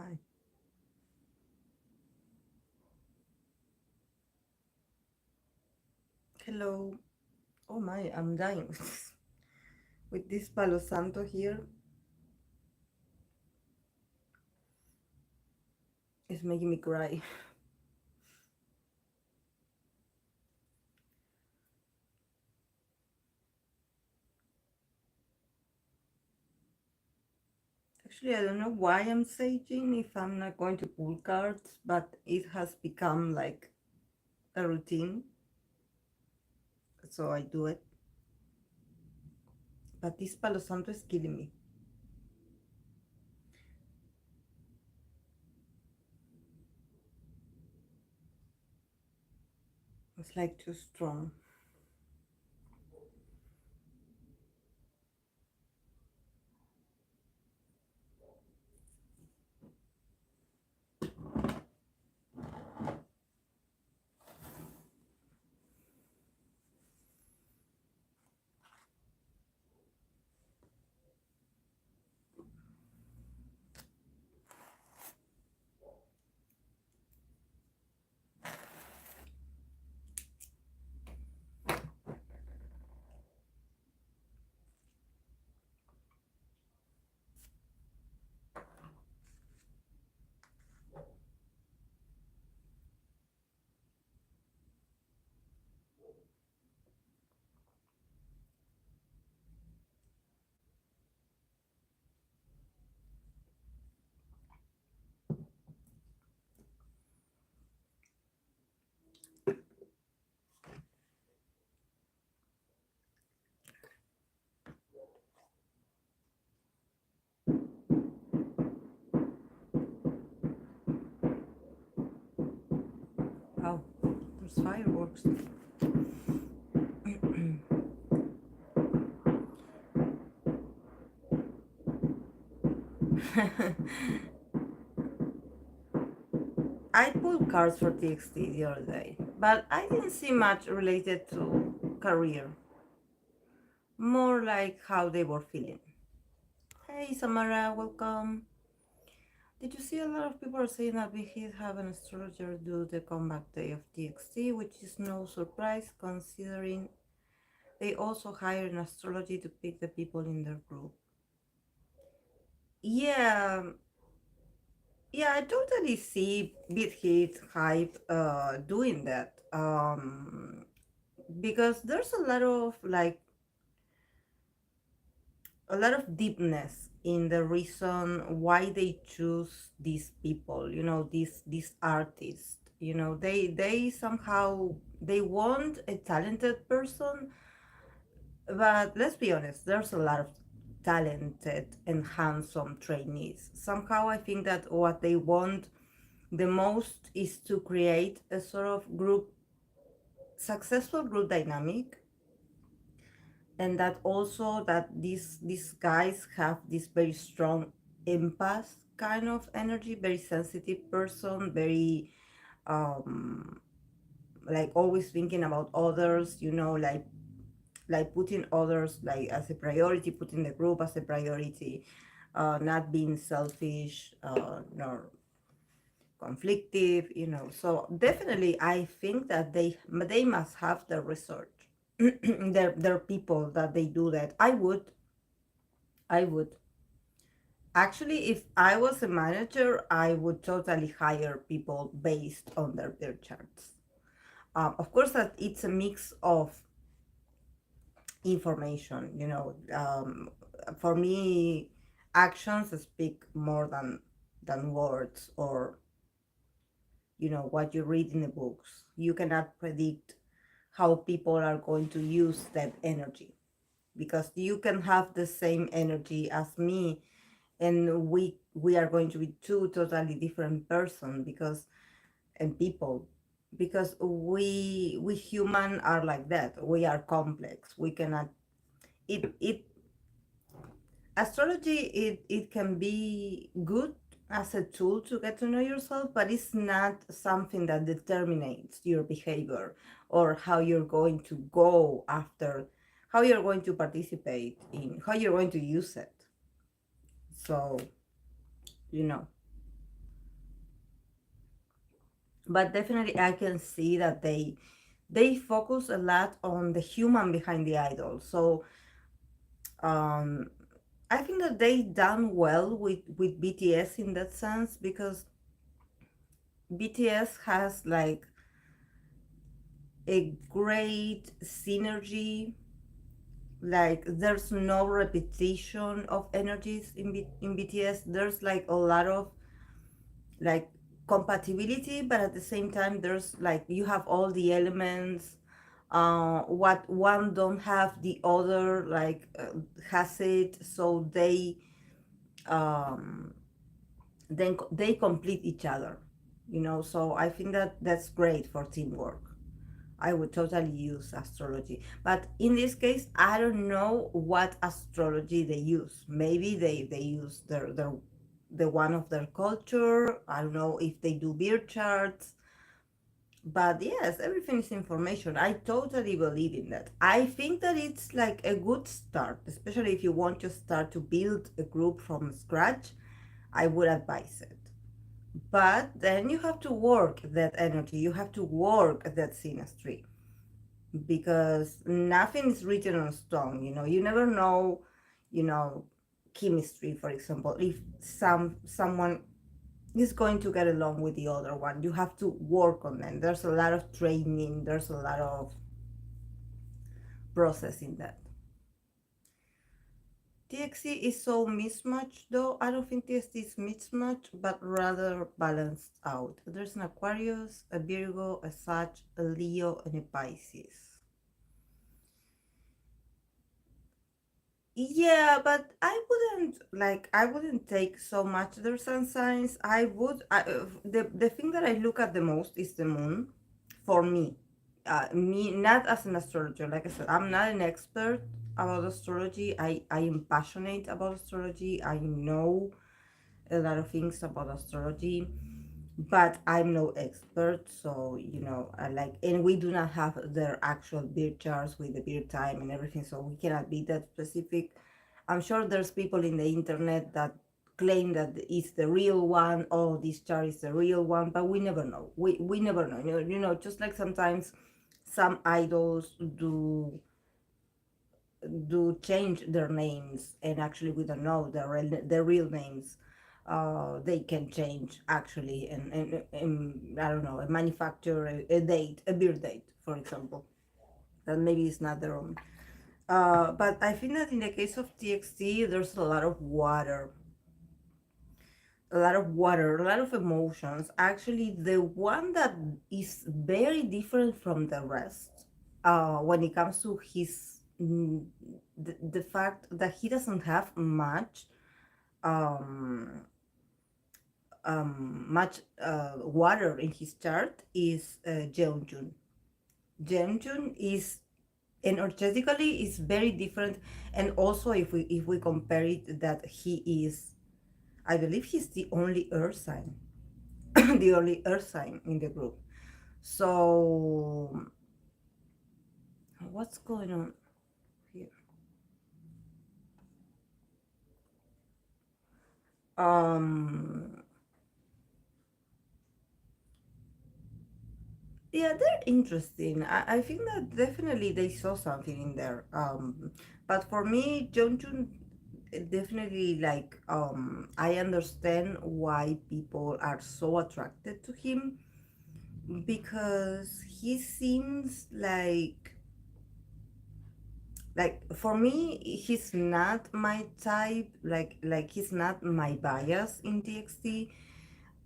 Hi. Hello. Oh my, I'm dying with this Palo Santo here. It's making me cry. Actually, I don't know why I'm saging if I'm not going to pull cards, but it has become like a routine, so I do it. But this Palo Santo is killing me. It's like too strong. Wow, there's fireworks. I pulled cards for TXT the other day, but I didn't see much related to career. More like how they were feeling. Hey Samara, welcome. Did you see a lot of people are saying that we should have an astrologer do the comeback day of TXT, which is no surprise considering they also hire an astrology to pick the people in their group. Yeah, yeah, I totally see Big Hit Hype doing that. Because there's a lot of deepness in the reason why they choose these people, these artists. They somehow they want a talented person, but let's be honest, there's a lot of talented and handsome trainees. Somehow I think that what they want the most is to create a sort of successful group dynamic, and that also that these guys have this very strong empath kind of energy, very sensitive person, very um like always thinking about others, like putting others like as a priority, putting the group as a priority, not being selfish, nor conflictive, so definitely I think that they must have the research. Their people that they do that. I would actually, if I was a manager, I would totally hire people based on their charts. Of course that it's a mix of information, for me actions speak more than words, or what you read in the books. You cannot predict how people are going to use that energy, because you can have the same energy as me, and we are going to be two totally different person, and people, because we human are like that. We are complex. We cannot it astrology, it can be good as a tool to get to know yourself, but it's not something that determines your behavior, or how you're going to go after, how you're going to participate in, how you're going to use it. So you know but definitely I can see that they focus a lot on the human behind the idol. So um, I think that they done well with BTS in that sense, because BTS has like a great synergy. Like there's no repetition of energies in BTS. There's like a lot of like compatibility, but at the same time there's like you have all the elements. What one don't have, the other like has it, so um then they complete each other, you know. So I think that that's great for teamwork. I would totally use astrology, but in this case I don't know what astrology they use. Maybe they use their the one of their culture. I don't know if they do beer charts. But yes, everything is information. I totally believe in that. I think that it's like a good start, especially if you want to start to build a group from scratch. I would advise it. But then you have to work that energy, you have to work that synastry, because nothing is written on stone. You know, you never know, you know, chemistry, for example, if someone is going to get along with the other one. You have to work on them. There's a lot of training, there's a lot of process in that. TXT is so mismatched though. I don't think TXT is mismatched, but rather balanced out. There's an Aquarius, a Virgo, a Sag, a Leo, and a Pisces. Yeah, but I wouldn't take so much their sun signs. The thing that I look at the most is the moon, for me. Me, not as an astrologer. Like I said, I'm not an expert about astrology. I am passionate about astrology. I know a lot of things about astrology, but I'm no expert. So you know, I like, and we do not have their actual birth charts with the birth time and everything, so we cannot be that specific. I'm sure there's people in the internet that claim that it's the real one. Oh, this chart is the real one, but we never know. We never know. You know, just like sometimes some idols do change their names, and actually we don't know their real names. They can change actually, and I don't know, a manufacturer, a date, a birth date, for example, that maybe is not their own. But I think that in the case of TXT, there's a lot of emotions. Actually, the one that is very different from the rest, when it comes to the fact that he doesn't have um, much water in his chart, is Jeonjun. Jeonjun is energetically is very different, and also if we compare it, that he is, I believe he's the only earth sign, the only earth sign in the group. So what's going on here? um yeah, they're interesting. I think that definitely they saw something in there. But for me, Jeonjun, definitely, like, I understand why people are so attracted to him, because he seems like for me he's not my type, like he's not my bias in TXT.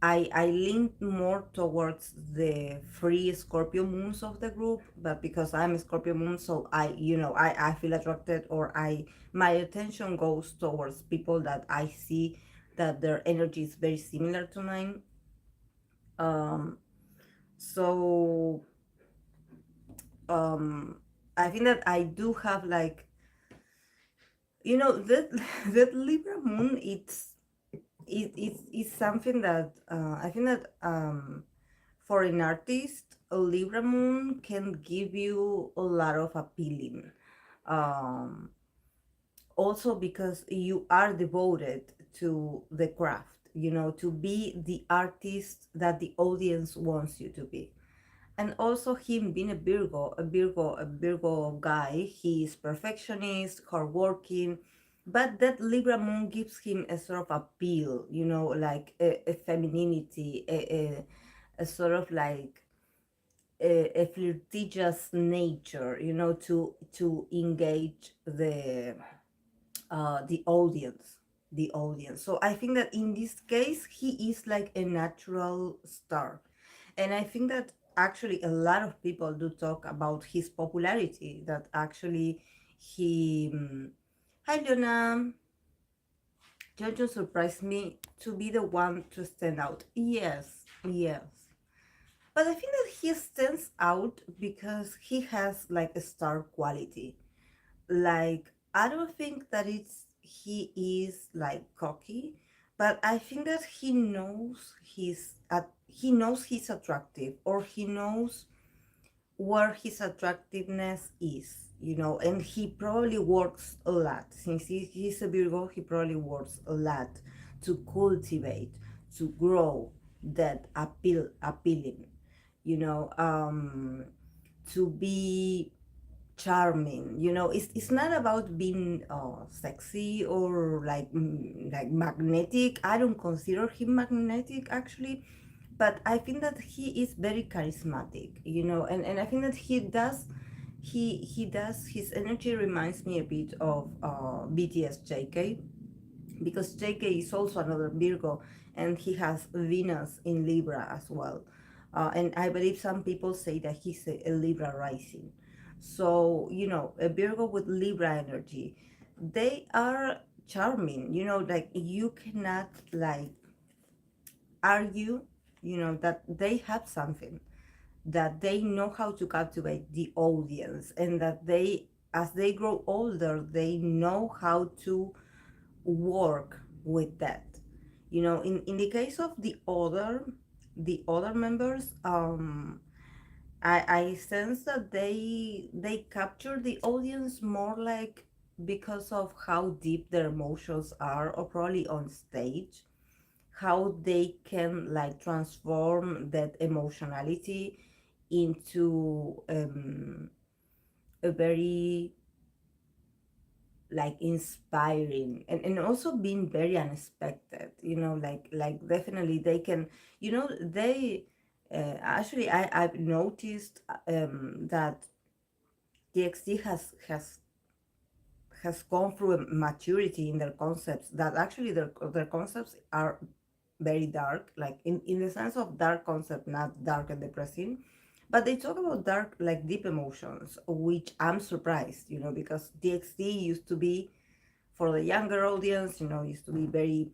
I lean more towards the free Scorpio moons of the group, but because I'm a Scorpio moon, so I feel attracted, or I my attention goes towards people that I see that their energy is very similar to mine. Um, so um, I think that I do have, like, that that Libra moon. It's something that I think that for an artist, a Libra moon can give you a lot of appealing. Um, Also because you are devoted to the craft. to be the artist that the audience wants you to be. And also him being a Virgo guy, he is perfectionist, hardworking, but that Libra moon gives him a sort of appeal, like a femininity, a sort of like a flirtatious nature, to engage the audience, so I think that in this case he is like a natural star. And I think that actually a lot of people do talk about his popularity, that actually he hi Leona, Jojo surprised me to be the one to stand out. Yes, yes, but I think that he stands out because he has like a star quality. Like, I don't think that he is like cocky, but I think that he knows he's attractive, or he knows where his attractiveness is, and he probably works a lot. Since he's a Virgo, he probably works a lot to cultivate, to grow that appealing, you know um to be charming. It's not about being sexy or like magnetic. I don't consider him magnetic, actually, but I think that he is very charismatic, and I think that he does his energy reminds me a bit of BTS JK, because JK is also another Virgo, and he has Venus in Libra as well. And I believe some people say that he's a Libra rising. So, a Virgo with Libra energy, they are charming, like you cannot like argue, that they have something, that they know how to captivate the audience, and that as they grow older, they know how to work with that. In the case of the other members, I sense that they capture the audience more like because of how deep their emotions are, or probably on stage, how they can like transform that emotionality into a very like inspiring, and also being very unexpected, like definitely they can, they actually I've noticed that TXT has gone through a maturity in their concepts, that actually their concepts are very dark, like in the sense of dark concept, not dark and depressing, but they talk about dark, like deep emotions, which I'm surprised, because TXT used to be, for the younger audience, used to be very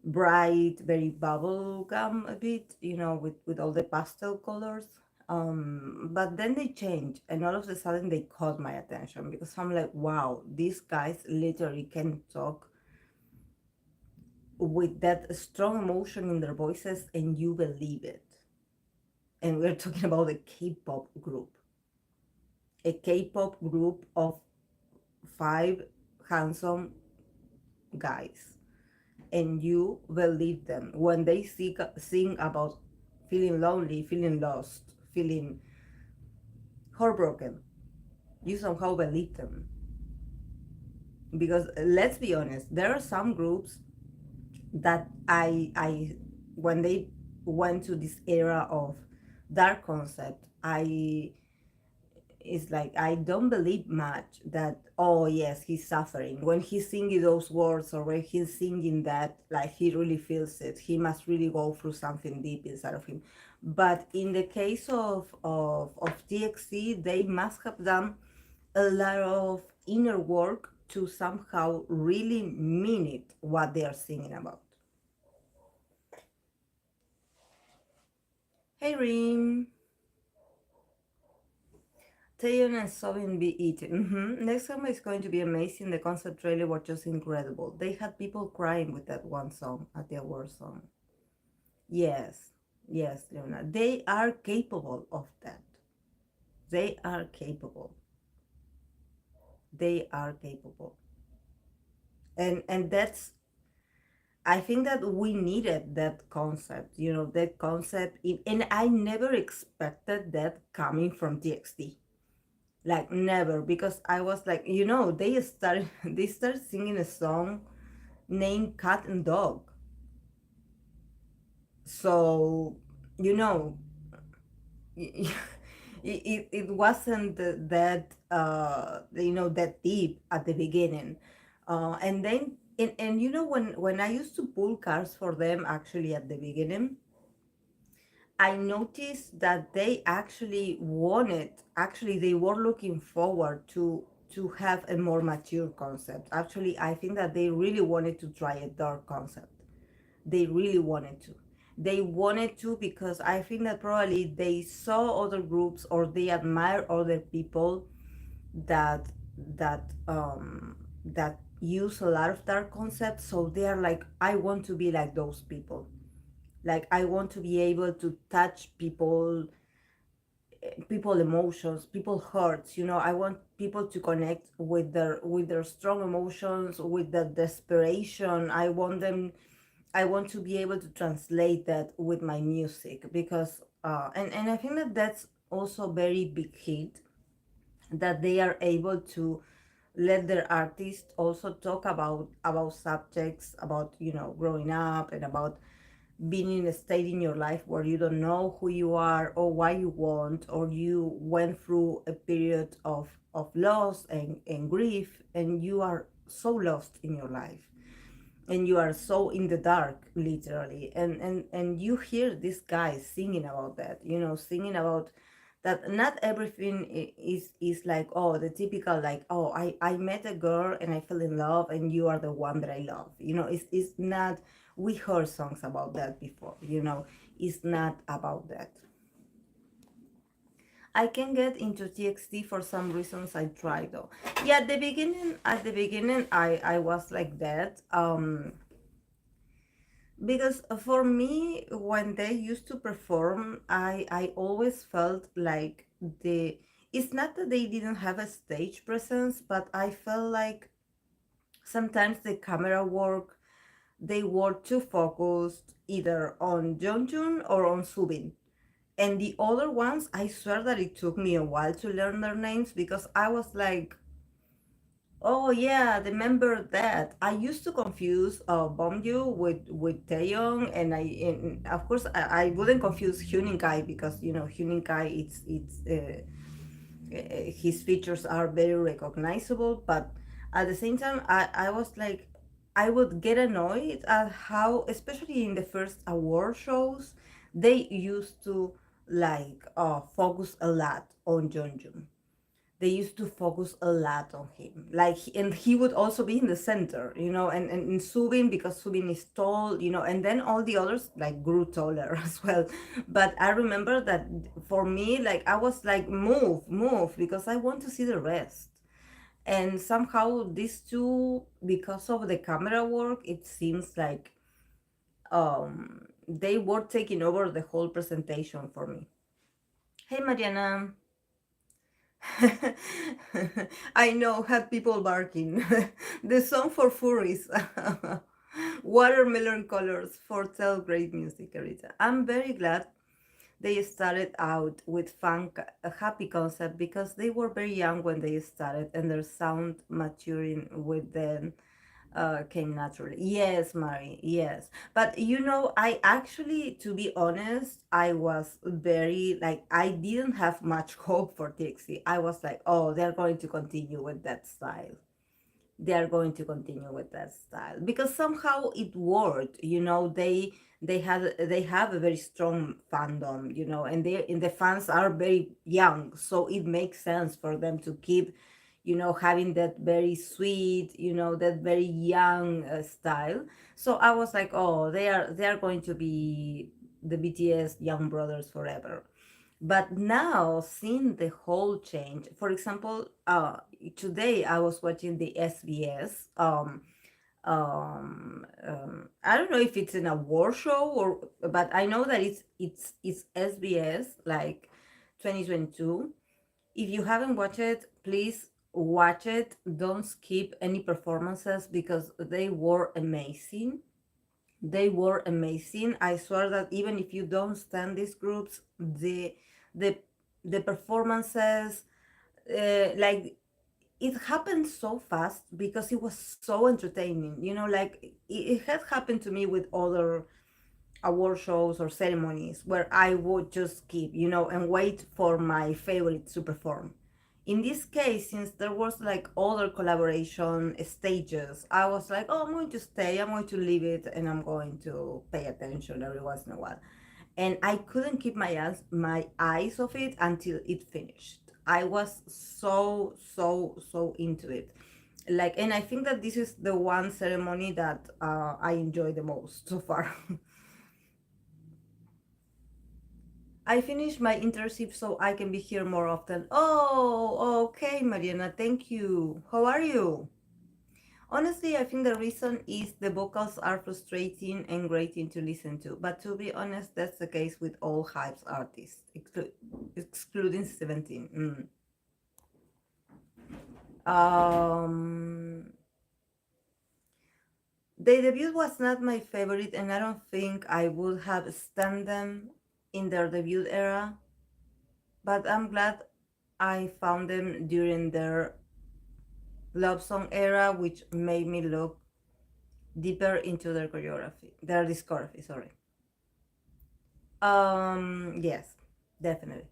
bright, very bubble gum a bit, with all the pastel colors. But then they changed, and all of a sudden they caught my attention, because I'm like, wow, these guys literally can talk with that strong emotion in their voices, and you believe it. And we're talking about a K-pop group of five handsome guys, and you believe them when they sing about feeling lonely, feeling lost, feeling heartbroken. You somehow believe them, because let's be honest, there are some groups that I when they went to this era of dark concept, it's like I don't believe much that, oh yes, he's suffering when he's singing those words, or when he's singing that, like he really feels it, he must really go through something deep inside of him. But in the case of TXT, they must have done a lot of inner work to somehow really mean it, what they are singing about. Hey Reem. Taeyeon and Sobin be eaten. Next summer is going to be amazing. The concert trailer was just incredible. They had people crying with that one song at the award song. Yes, yes, Leona. They are capable of that. They are capable. They are capable. And that's I think that we needed that concept, that concept, and I never expected that coming from TXT. Like never, because I was like, they started singing a song named Cat and Dog. So, you know, it wasn't that deep at the beginning, and then and when I used to pull cards for them actually at the beginning, I noticed that they actually they were looking forward to have a more mature concept. Actually, I think that they really wanted to try a dark concept. They really wanted to. They wanted to because I think that probably they saw other groups or they admire other people that that use a lot of dark concepts. So they are like, I want to be like those people. Like I want to be able to touch people emotions, people hurts. I want people to connect with their strong emotions, with the desperation. I want to be able to translate that with my music because and I think that that's also very big hit, that they are able to let their artists also talk about subjects, about growing up, and about being in a state in your life where you don't know who you are or why you want, or you went through a period of loss and grief, and you are so lost in your life, and you are so in the dark, literally, and you hear this guy singing about that, singing about that not everything is like, oh, the typical, like, oh, I met a girl and I fell in love and you are the one that I love. It's not. We heard songs about that before. It's not about that. I can get into TXT for some reasons. I try though. Yeah, at the beginning I was like that. Because for me, when they used to perform, I always felt like the it's not that they didn't have a stage presence, but I felt like sometimes the camera work, they were too focused either on Jeonjun or on Subin. And the other ones, I swear that it took me a while to learn their names, because I was like, oh yeah, remember that. I used to confuse Bomju with Taeyong, and of course I wouldn't confuse Hyunin Kai, because Hyunin Kai, his features are very recognizable, but at the same time I was like, I would get annoyed at how, especially in the first award shows, they used to like focus a lot on Jeonjun. They used to focus a lot on him, like, and he would also be in the center, and Subin, because Subin is tall, and then all the others like grew taller as well. But I remember that for me, like, I was like, move, because I want to see the rest. And somehow these two, because of the camera work, it seems like they were taking over the whole presentation for me. Hey, Mariana. I know, had people barking. The song for furries. Watermelon colors foretell great music, Arita. I'm very glad they started out with funk, a happy concept, because they were very young when they started, and their sound maturing with them came naturally. Yes, Mari, yes. But I actually, to be honest, I was very, like, I didn't have much hope for TXT. I was like, oh, they're going to continue with that style. They are going to continue with that style, because somehow it worked. They have a very strong fandom, and the fans are very young, so it makes sense for them to keep having that very sweet, that very young style. So I was like, oh, they are going to be the BTS young brothers forever. But now, seeing the whole change, for example, today I was watching the SBS. I don't know if it's an award show, but I know that it's SBS, like 2022. If you haven't watched it, please watch it. Don't skip any performances, because they were amazing. They were amazing. I swear that even if you don't stand these groups, the the performances, like, it happened so fast because it was so entertaining. Like, it had happened to me with other award shows or ceremonies where I would just keep, and wait for my favorite to perform. In this case, since there was like other collaboration stages, I was like, oh, I'm going to stay, I'm going to leave it, and I'm going to pay attention every once in a while. And I couldn't keep my eyes off it until it finished. I was so so into it. Like, and I think that this is the one ceremony that I enjoy the most so far. I finished my internship so I can be here more often. Oh, okay, Mariana, thank you. How are you? Honestly, I think the reason is the vocals are frustrating and grating to listen to. But to be honest, that's the case with all Hype's artists, excluding 17. The debut was not my favorite, and I don't think I would have stand them in their debut era. But I'm glad I found them during their love song era, which made me look deeper into their discography. Sorry. Yes, definitely,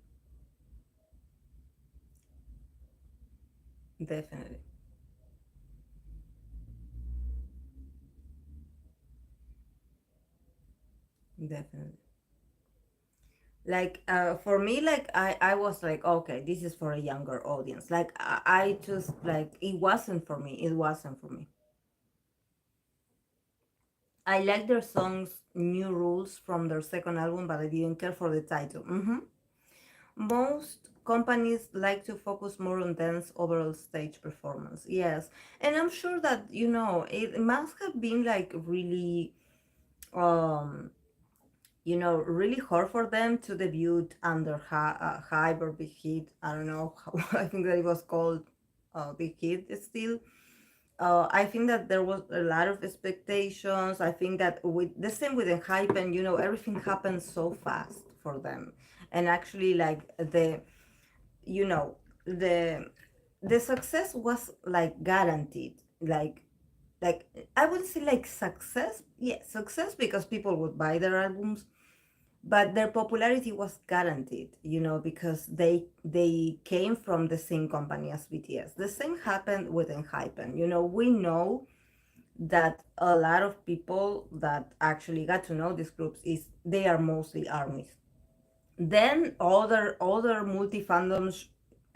definitely, definitely. Like, for me, like, I was like, okay, this is for a younger audience. Like, I just, like, it wasn't for me. It wasn't for me. I like their songs New Rules from their second album, but I didn't care for the title. Most companies like to focus more on dance overall stage performance. Yes. And I'm sure that, it must have been like really, um, really hard for them to debut under Hype or Big Hit. I don't know. I think that it was called Big Hit still. I think that there was a lot of expectations. I think that with the same with the hype, and everything happened so fast for them. And actually, like, you know the the success was like guaranteed. Like, I wouldn't say like success. Yeah, success because people would buy their albums, but their popularity was guaranteed, because they came from the same company as BTS. The same happened with Enhypen. We know that a lot of people that actually got to know these groups is they are mostly armies. Then other multi fandoms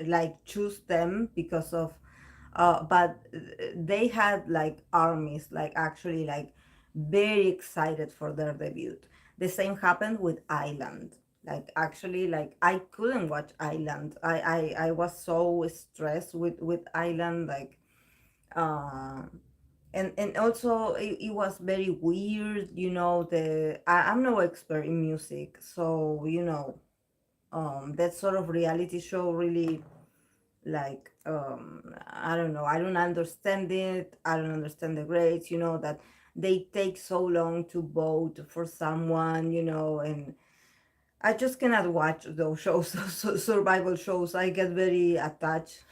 like choose them because of but they had like armies, like, actually, like, very excited for their debut. The same happened with Island. Like, actually, like, I couldn't watch Island. I was so stressed with Island, like, uh and also it was very weird. I'm no expert in music, so that sort of reality show really, like, I don't know, I don't understand it. I don't understand the grades, that they take so long to vote for someone, and I just cannot watch those shows. Survival shows, I get very attached.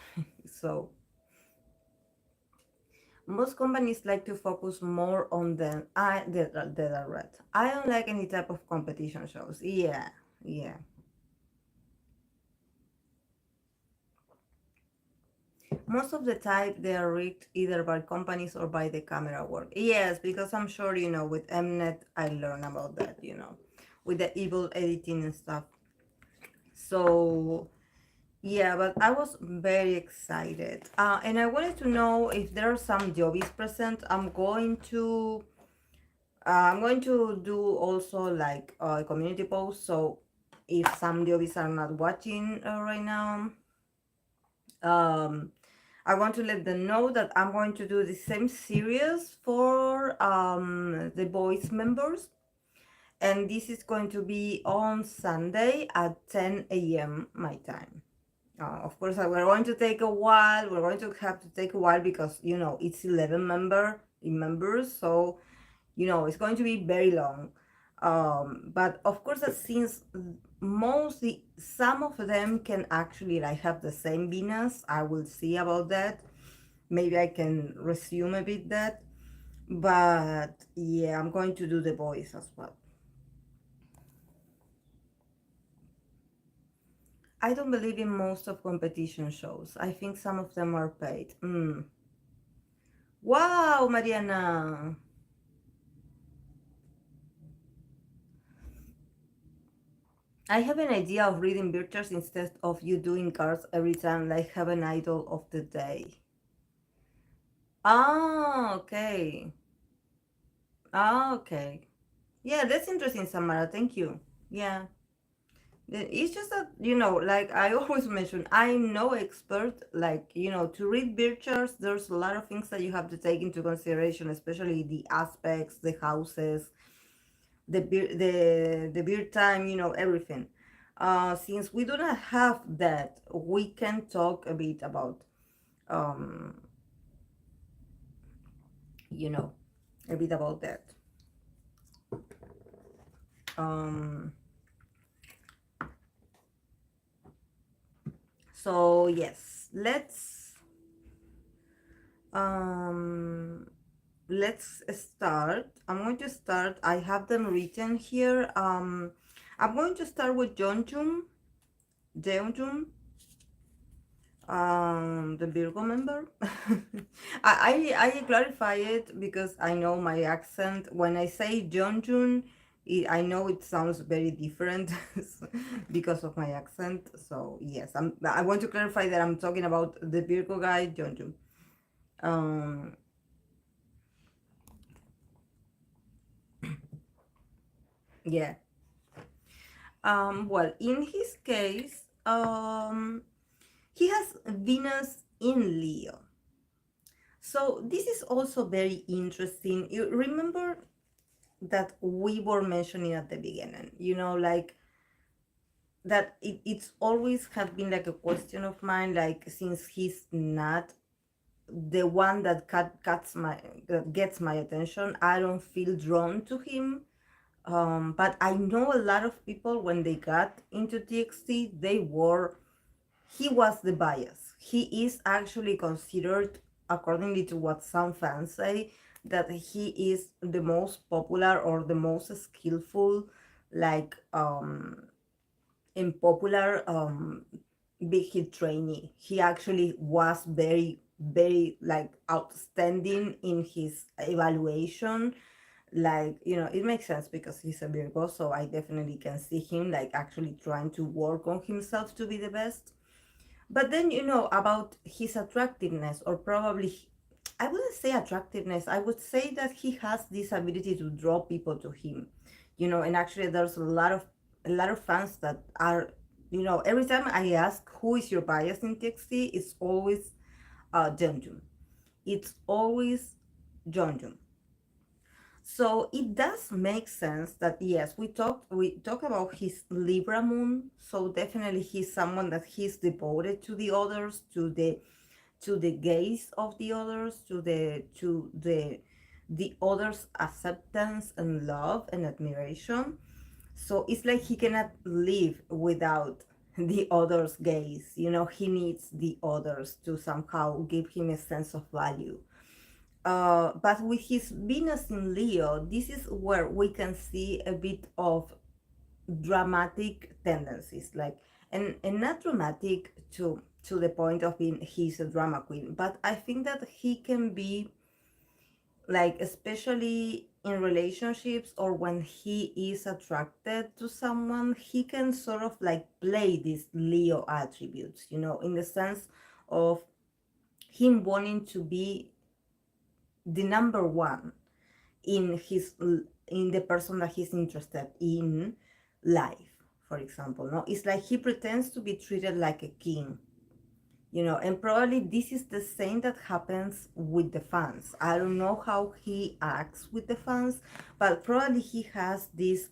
So most companies like to focus more on them. That are right. I don't like any type of competition shows. Yeah, yeah. Most of the time they are rigged either by companies or by the camera work. Yes, because I'm sure, with Mnet I learned about that, with the evil editing and stuff. So yeah, but I was very excited. And I wanted to know if there are some jobbies present. I'm going to do also like a community post. So if some jobbies are not watching right now, um, I want to let them know that I'm going to do the same series for the boys members. And this is going to be on Sunday at 10 a.m. my time. Of course, we're going to take a while. We're going to have to take a while because, it's 11 members. So It's going to be very long. But of course, that since mostly some of them can actually like have the same Venus, I will see about that. Maybe I can resume a bit that. But yeah, I'm going to do the voice as well. I don't believe in most of competition shows. I think some of them are paid. Wow, Mariana. I have an idea of reading virtuals instead of you doing cards every time, like have an idol of the day. Ah, okay. Ah, okay. Yeah, that's interesting, Samara. Thank you. Yeah. It's just that, like I always mention, I'm no expert. Like, to read beer charts, there's a lot of things that you have to take into consideration, especially the aspects, the houses, the beer time, everything. Since we do not have that, we can talk a bit about, um, you know, a bit about that. Um, so yes, um let's start. I'm going to start. I have them written here. I'm going to start with Jeonjun, the Virgo member. I clarify it because I know my accent. When I say Jeonjun, I know it sounds very different because of my accent. So yes, I want to clarify that I'm talking about the Virgo guy, Jeonjun. Um, yeah. Well, in his case, he has Venus in Leo. So this is also very interesting. You remember that we were mentioning at the beginning, like that it's always have been like a question of mine, like since he's not the one that that gets my attention, I don't feel drawn to him. But I know a lot of people when they got into TXT, he was the bias. He is actually considered, accordingly to what some fans say, that he is the most popular or the most skillful, like in popular big hit trainee. He actually was very, very like outstanding in his evaluation. Like, it makes sense because he's a Virgo, so I definitely can see him like actually trying to work on himself to be the best. But then, about his attractiveness, or probably, I wouldn't say attractiveness, I would say that he has this ability to draw people to him. And actually there's a lot of fans that are, every time I ask who is your bias in TXT, it's always Jeonjun. It's always Jeonjun. So it does make sense that yes, we talk about his Libra moon. So definitely he's someone that he's devoted to the others, to the gaze of the others, to the others' acceptance and love and admiration. So it's like he cannot live without the others' gaze. He needs the others to somehow give him a sense of value. But with his Venus in Leo, this is where we can see a bit of dramatic tendencies, like, and not dramatic to the point of being he's a drama queen, but I think that he can be like, especially in relationships or when he is attracted to someone, he can sort of like play these Leo attributes, in the sense of him wanting to be the number one in the person that he's interested in life, for example. No, it's like he pretends to be treated like a king, and probably this is the same that happens with the fans. I don't know how he acts with the fans, but probably he has this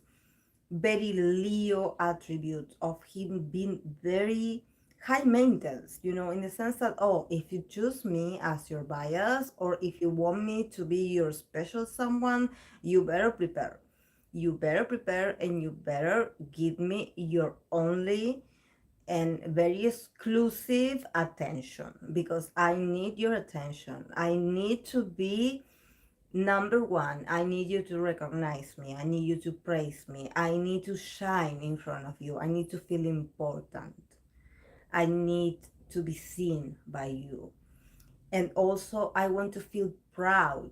very Leo attribute of him being very high maintenance, in the sense that, oh, if you choose me as your bias, or if you want me to be your special someone, you better prepare. You better prepare, and you better give me your only and very exclusive attention, because I need your attention. I need to be number one. I need you to recognize me. I need you to praise me. I need to shine in front of you. I need to feel important. I need to be seen by you. And also, I want to feel proud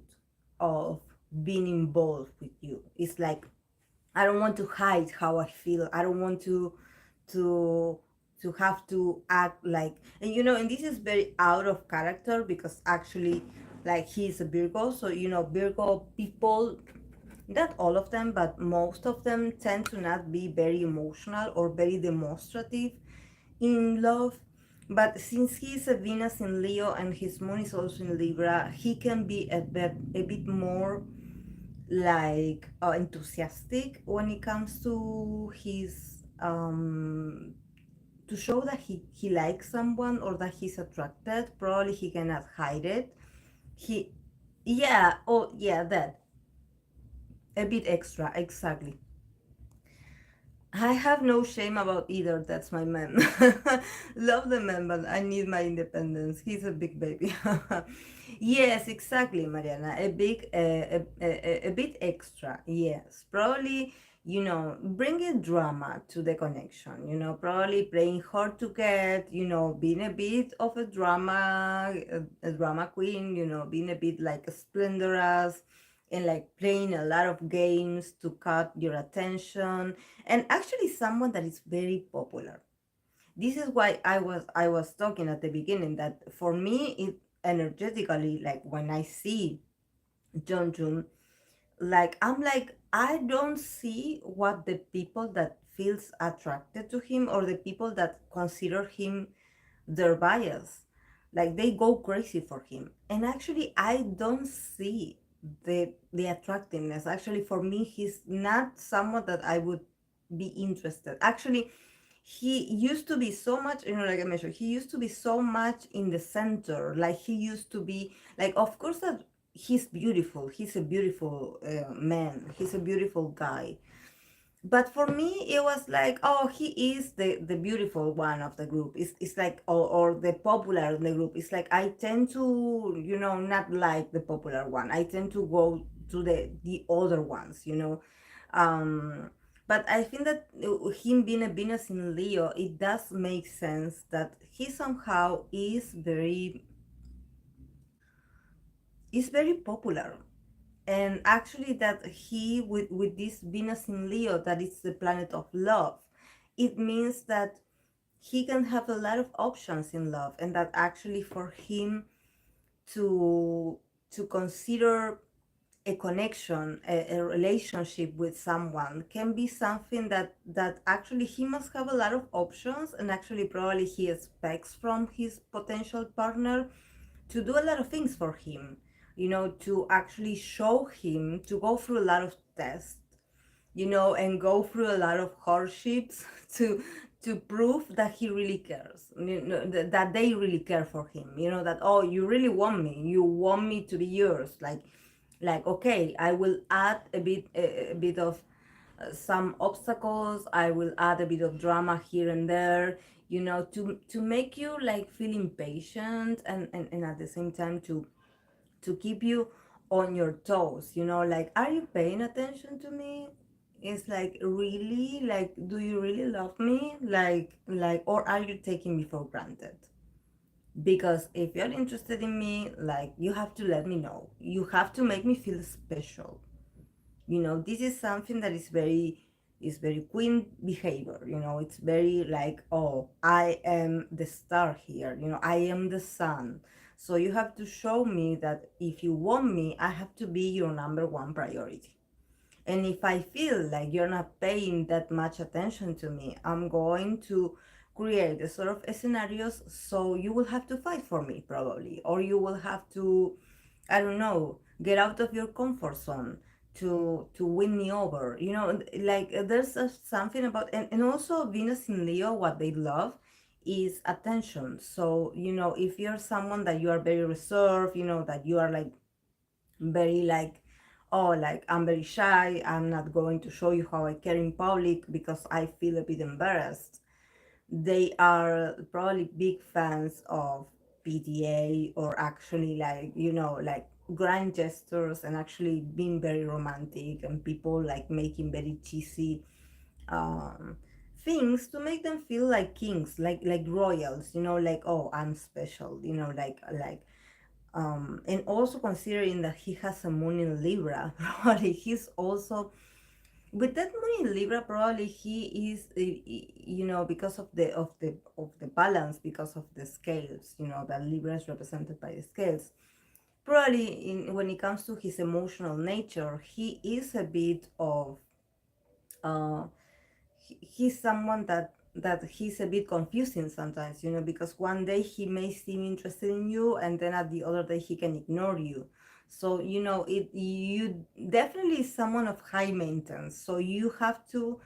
of being involved with you. It's like, I don't want to hide how I feel. I don't want to to have to act like, and and this is very out of character, because actually, like, he's a Virgo. So Virgo people, not all of them, but most of them tend to not be very emotional or very demonstrative in love. But since he's a Venus in Leo and his moon is also in Libra, he can be a bit more like enthusiastic when it comes to his to show that he likes someone or that he's attracted. Probably he cannot hide it. He Yeah, oh yeah, that a bit extra, exactly. I have no shame about either. That's my man. Love the man, but I need my independence. He's a big baby. Yes, exactly, Mariana. A bit extra. Yes, probably. Bringing drama to the connection. Probably playing hard to get. Being a bit of a drama queen. Being a bit like a splendorous, and like playing a lot of games to cut your attention, and actually someone that is very popular. This is why I was talking at the beginning that for me, it energetically, like when I see John June, like I'm like, I don't see what the people that feels attracted to him, or the people that consider him their bias, like they go crazy for him. And actually, I don't see the attractiveness. Actually, for me, he's not someone that I would be interested. Actually, he used to be so much, like I mentioned, he used to be so much in the center. Like he used to be like, of course that he's beautiful, he's a beautiful man, he's a beautiful guy. But for me, it was like, oh, he is the beautiful one of the group. It's like, or the popular in the group. It's like, I tend to, not like the popular one. I tend to go to the other ones, um but I think that him being a Venus in Leo, it does make sense that he somehow is very popular. And actually, that he, with this Venus in Leo, that is the planet of love, it means that he can have a lot of options in love, and that actually for him to consider a connection, a relationship with someone, can be something that actually he must have a lot of options, and actually probably he expects from his potential partner to do a lot of things for him, to actually show him, to go through a lot of tests, and go through a lot of hardships to prove that he really cares, that they really care for him, that, oh, you really want me, you want me to be yours, like, okay, I will add a bit of some obstacles, I will add a bit of drama here and there, to make you like feel impatient, and at the same time to keep you on your toes, like, are you paying attention to me? It's like, really, like, do you really love me, or are you taking me for granted? Because if you're interested in me, like, you have to let me know, you have to make me feel special. This is something that is very queen behavior. It's very like, oh, I am the star here, I am the sun. So you have to show me that if you want me, I have to be your number one priority. And if I feel like you're not paying that much attention to me, I'm going to create a sort of scenarios, so you will have to fight for me probably, or you will have to, I don't know, get out of your comfort zone to win me over. Like, there's something about, and also Venus in Leo, what they love is attention. So, if you're someone that you are very reserved, that you are like very like, oh, like I'm very shy, I'm not going to show you how I care in public because I feel a bit embarrassed. They are probably big fans of PDA, or actually like, like grand gestures, and actually being very romantic, and people like making very cheesy um things to make them feel like kings, like royals, like, oh, I'm special, and also considering that he has a moon in Libra, probably he's also, with that moon in Libra, probably he is, because of the balance, because of the scales, that Libra is represented by the scales. Probably when it comes to his emotional nature, he is a bit of, uh, he's someone that he's a bit confusing sometimes, because one day he may seem interested in you, and then at the other day he can ignore you. So, you definitely is someone of high maintenance, so you have to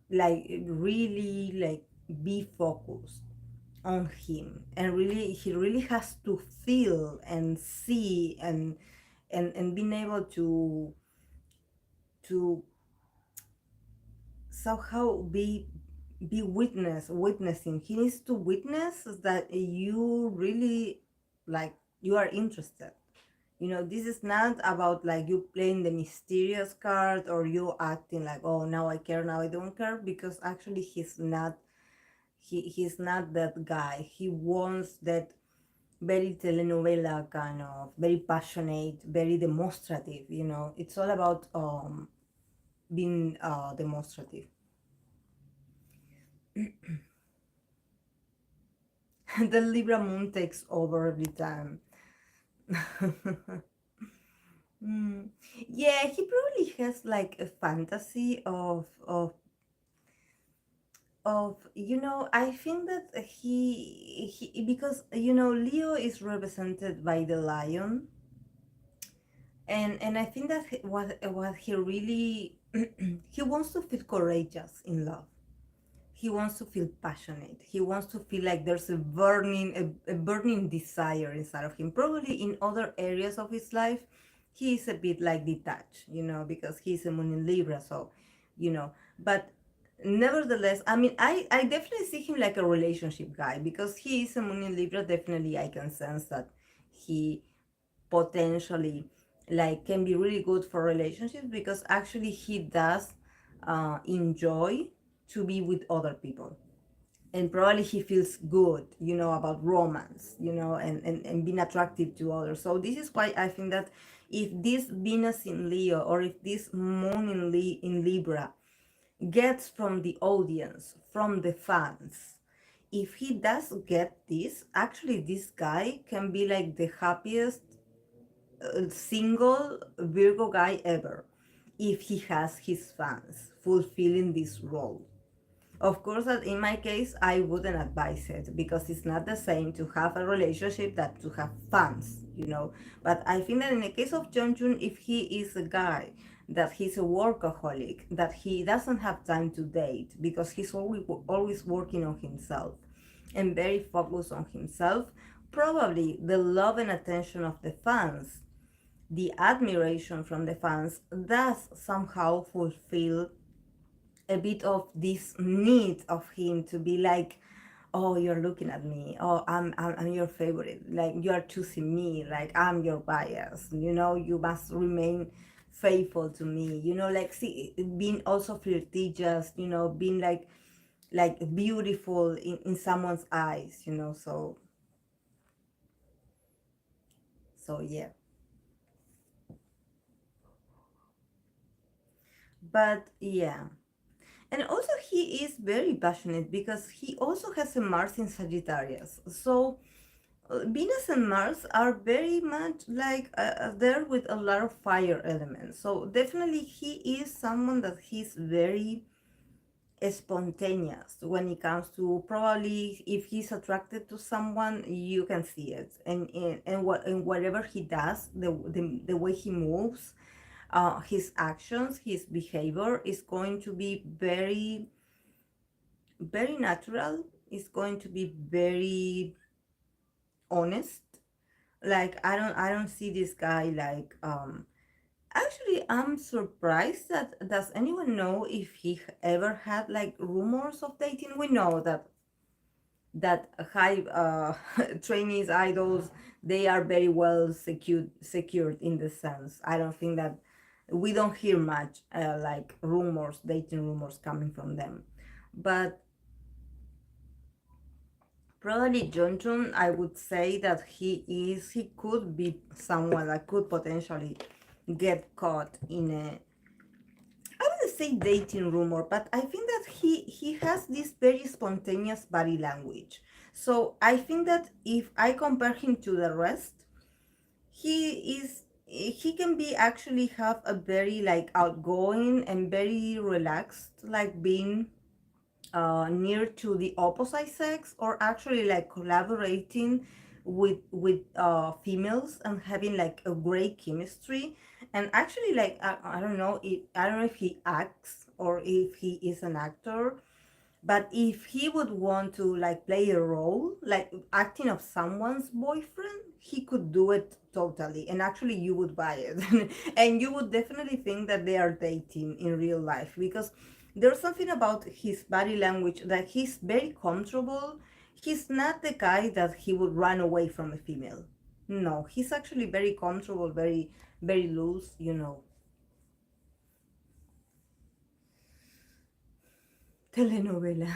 like really like be focused on him, and really he really has to feel and see, and being able to somehow be witnessing. He needs to witness that you really, like, you are interested. This is not about like you playing the mysterious card, or you acting like, oh, now I care, now I don't care, because actually he's not that guy. He wants that very telenovela kind of, very passionate, very demonstrative. It's all about being demonstrative. The Libra moon takes over every time. Mm. Yeah, he probably has like a fantasy of I think that he because Leo is represented by the lion, and I think that what he really he wants to feel courageous in love. He wants to feel passionate. He wants to feel like there's a burning desire inside of him. Probably in other areas of his life, he is a bit like detached, because he's a moon in Libra. So, but nevertheless, I mean, I definitely see him like a relationship guy, because he is a moon in Libra. Definitely, I can sense that he potentially like can be really good for relationships, because actually he does enjoy to be with other people, and probably he feels good, about romance, and being attractive to others. So this is why I think that if this Venus in Leo, or if this moon in Libra gets from the audience, from the fans, if he does get this, actually this guy can be like the happiest single Virgo guy ever, if he has his fans fulfilling this role. Of course, that in my case, I wouldn't advise it, because it's not the same to have a relationship that to have fans. But I think that in the case of Jun, if he is a guy that he's a workaholic, that he doesn't have time to date because he's always working on himself and very focused on himself, probably the love and attention of the fans, the admiration from the fans, does somehow fulfill a bit of this need of him to be like, oh, you're looking at me, oh, I'm your favorite, like you are choosing me, like I'm your bias, you must remain faithful to me, like, see, being also flirtatious, being like beautiful in someone's eyes, so yeah. But yeah. And also, he is very passionate because he also has a Mars in Sagittarius. So, Venus and Mars are very much like there with a lot of fire elements. So, definitely, he is someone that he's very spontaneous when it comes to, probably if he's attracted to someone, you can see it. And whatever he does, the way he moves, his actions, his behavior is going to be very very natural, is going to be very honest. Like I don't see this guy like actually I'm surprised that does anyone know if he ever had like rumors of dating. We know that high trainees idols, they are very well secured in the sense. I don't think that we don't hear much like rumors, dating rumors coming from them. But probably Johnson, I would say that he could be someone that could potentially get caught in a, I wouldn't say dating rumor, but I think that he has this very spontaneous body language. So I think that if I compare him to the rest, he can be actually have a very like outgoing and very relaxed, like being near to the opposite sex, or actually like collaborating with females and having like a great chemistry. And actually like I don't know if he acts or if he is an actor, but if he would want to like play a role, like acting of someone's boyfriend, he could do it totally. And actually, you would buy it. And you would definitely think that they are dating in real life because there's something about his body language that he's very comfortable. He's not the guy that he would run away from a female. No, he's actually very comfortable, very loose. Telenovela.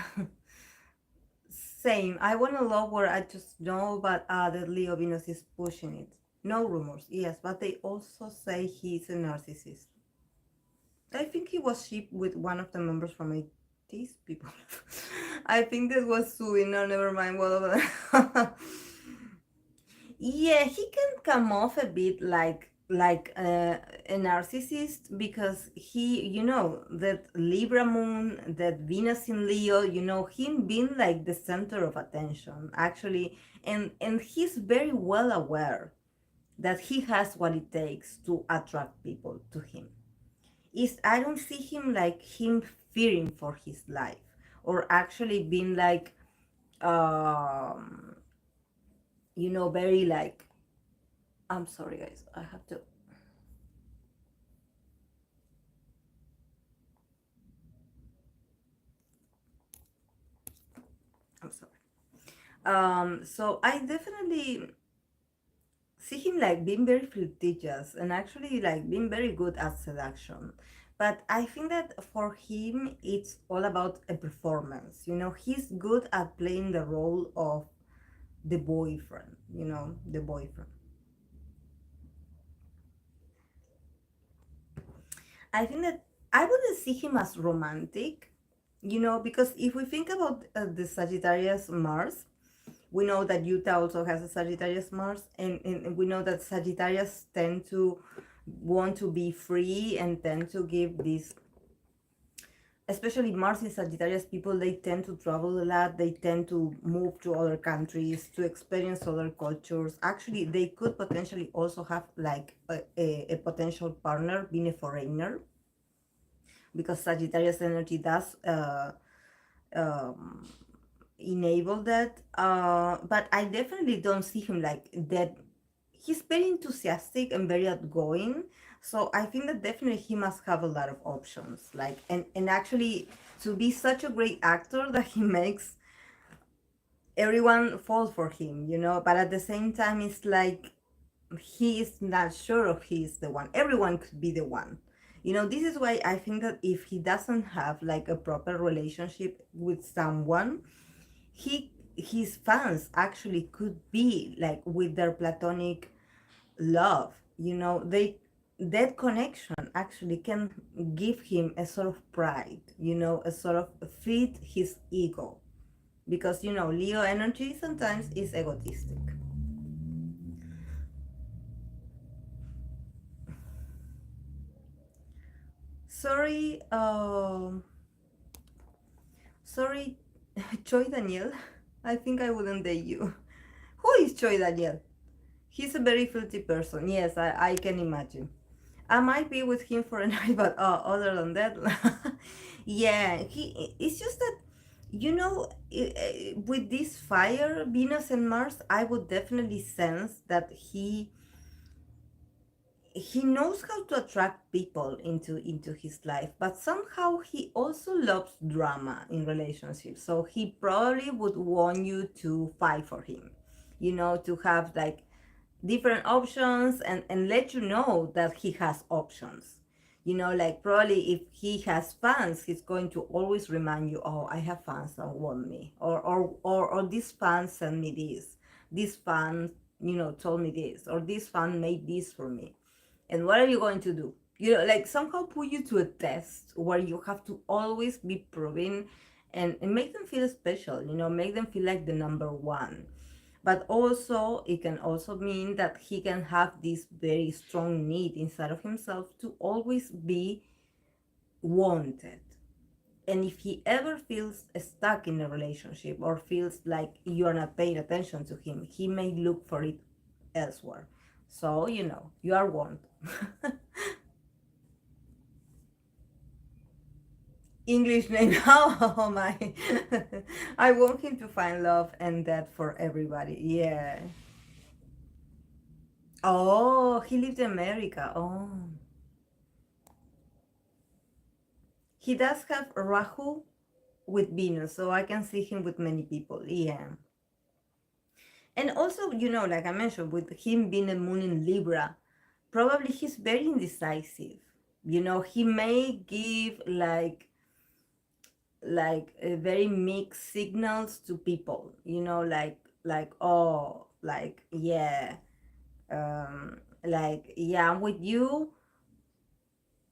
Same. I want a love where I just know, but that Leo Venus is pushing it. No rumors, yes, but they also say he's a narcissist. I think he was shipped with one of the members from 80s people. I think that was Sui. No, never mind. Well, yeah, he can come off a bit like a narcissist because that Libra moon, that Venus in Leo, him being like the center of attention actually, and he's very well aware that he has what it takes to attract people to him. Is I don't see him like him fearing for his life or actually being like um very like, I'm sorry, guys. I have to. I'm sorry. So I definitely see him like being very flirtatious and actually like being very good at seduction. But I think that for him, it's all about a performance. He's good at playing the role of the boyfriend. The boyfriend. I think that I wouldn't see him as romantic. Because if we think about the Sagittarius Mars, we know that Utah also has a Sagittarius Mars, and we know that Sagittarius tend to want to be free and tend to give this, especially Mars in Sagittarius people, they tend to travel a lot, they tend to move to other countries to experience other cultures. Actually, they could potentially also have like a potential partner being a foreigner, because Sagittarius energy does um, enable that. But I definitely don't see him like that. He's very enthusiastic and very outgoing. So I think that definitely he must have a lot of options. Like, and actually to be such a great actor that he makes everyone fall for him. But at the same time, it's like he is not sure if he is the one. Everyone could be the one. This is why I think that if he doesn't have like a proper relationship with someone, his fans actually could be like with their platonic love. That connection actually can give him a sort of pride, a sort of feed his ego, because Leo energy sometimes is egotistic. Sorry, sorry, Choi Daniel. I think I wouldn't date you. Who is Choi Daniel? He's a very filthy person. Yes, I can imagine. I might be with him for a night, but other than that, yeah, it's just that You know, with this fire, Venus and Mars, I would definitely sense that he knows how to attract people into his life, but somehow he also loves drama in relationships. So he probably would want you to fight for him, you know, to have like different options, and let you know that he has options. You know, like probably if he has fans, he's going to always remind you, oh, I have fans that want me, or this fan sent me this fan, you know, told me this, or this fan made this for me. And what are you going to do? You know, like somehow put you to a test where you have to always be proving, and make them feel special, you know, make them feel like the number one. But also it can also mean that he can have this very strong need inside of himself to always be wanted. And if he ever feels stuck in a relationship or feels like you're not paying attention to him, he may look for it elsewhere. So, you know, you are warned. English name. Oh my. I want him to find love and that for everybody. Yeah. Oh, he lived in America. Oh. He does have Rahu with Venus, so I can see him with many people. Yeah. And also, you know, like I mentioned, with him being a moon in Libra, probably he's very indecisive. You know, he may give very mixed signals to people. You know, like oh, like yeah, like yeah, I'm with you,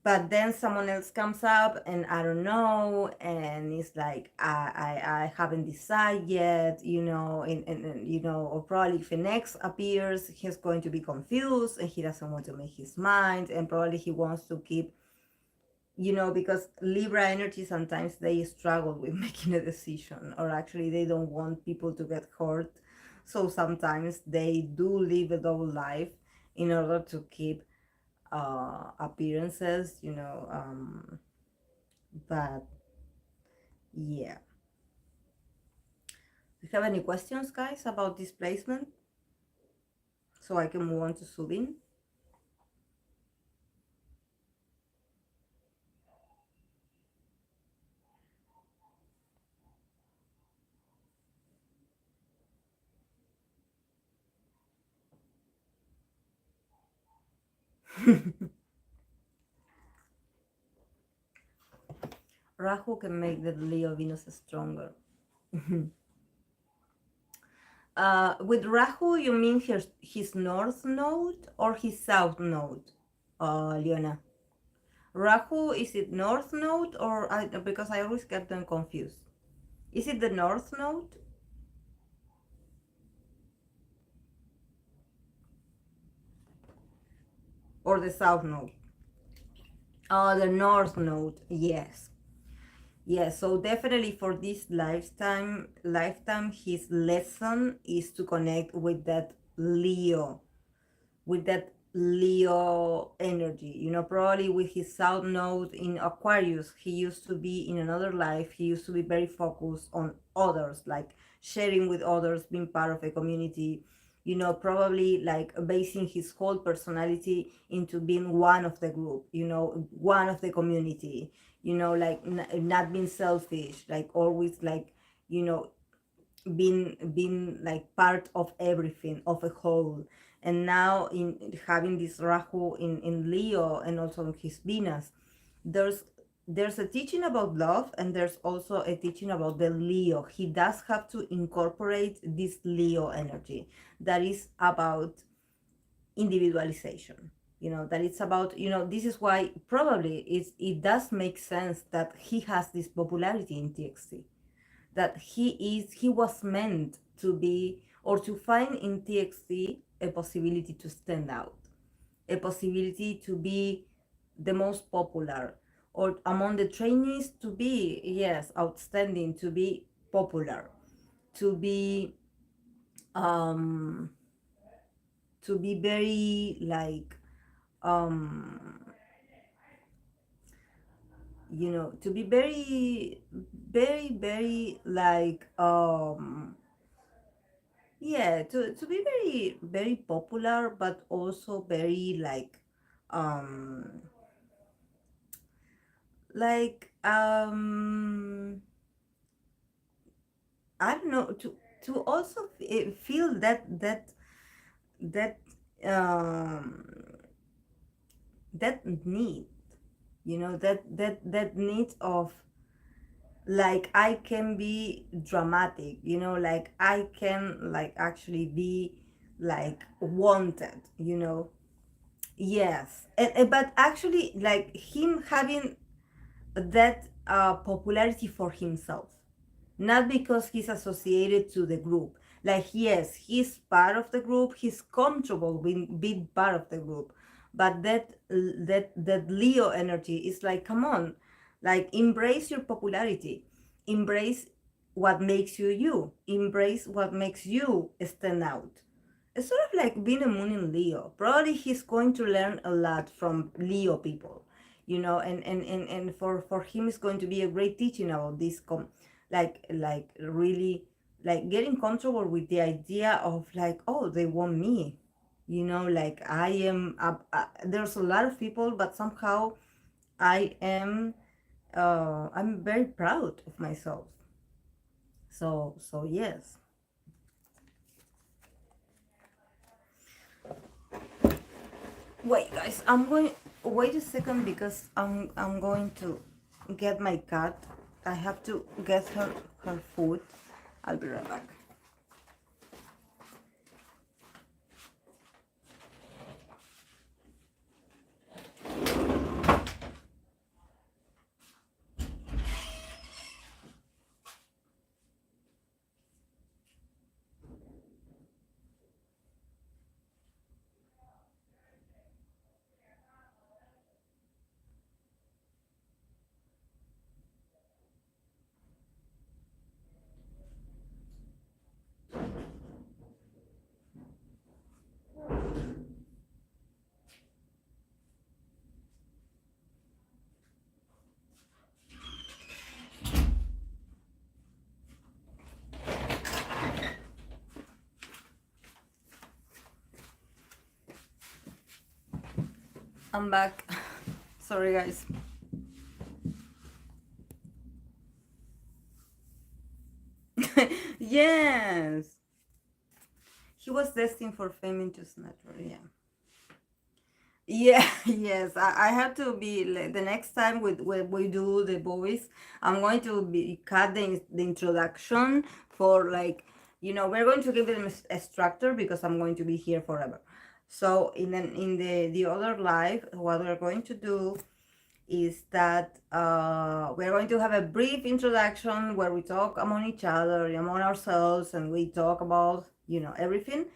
but then someone else comes up and I don't know, and it's like I haven't decided yet, you know, and you know, or probably if an ex appears, he's going to be confused and he doesn't want to make his mind, and probably he wants to keep, you know, because Libra energy sometimes they struggle with making a decision, or actually they don't want people to get hurt, so sometimes they do live a double life in order to keep appearances, you know. But yeah, do you have any questions, guys, about this placement so I can move on to Subin? Rahu can make the Leo Venus stronger. With Rahu, you mean his north node or his south node, Leona? Rahu, is it north node or because I always get them confused. Is it the north node or the south node? Oh, the north node. Yes. Yes, so definitely for this lifetime, his lesson is to connect with that Leo energy. You know, probably with his south node in Aquarius, he used to be in another life. He used to be very focused on others, like sharing with others, being part of a community. You know, probably like basing his whole personality into being one of the group. You know, one of the community. You know, like not being selfish, like always like, you know, being like part of everything, of a whole. And now in having this Rahu in Leo and also in his Venus, there's there's a teaching about love, and there's also a teaching about the Leo. He does have to incorporate this Leo energy that is about individualization. You know, that it's about, you know, this is why probably it does make sense that he has this popularity in TXT, that he was meant to be, or to find in TXT a possibility to stand out, a possibility to be the most popular, or among the trainees to be, yes, outstanding, to be popular, to be um very like um to be very, very, very like, yeah, to be very, very popular, but also very um like I don't know, to also feel that um that need, that need of, like, I can be dramatic, like I can, like, actually be like wanted, yes. But actually, like, him having that popularity for himself, not because he's associated to the group. Like, yes, he's part of the group, he's comfortable being part of the group, but that Leo energy is like, come on, like, embrace your popularity, embrace what makes you you, embrace what makes you stand out. It's sort of like being a moon in Leo. Probably he's going to learn a lot from Leo people, and for him it's going to be a great teaching about this, like really, like, getting comfortable with the idea of, like, oh, they want me, like, I am, there's a lot of people, but somehow I am, I'm very proud of myself. So yes. Wait, guys, I'm going. Wait a second, because I'm going to get my cat. I have to get her food. I'll be right back. I'm back. Sorry, guys. Yes, he was destined for fame in just natural. Yeah. Yeah, yes. I have to be, like, the next time we do the voice, I'm going to be cut the introduction for, like, we're going to give them a structure, because I'm going to be here forever. So in the other live, what we're going to do is that we're going to have a brief introduction where we talk among each other, among ourselves, and we talk about, everything.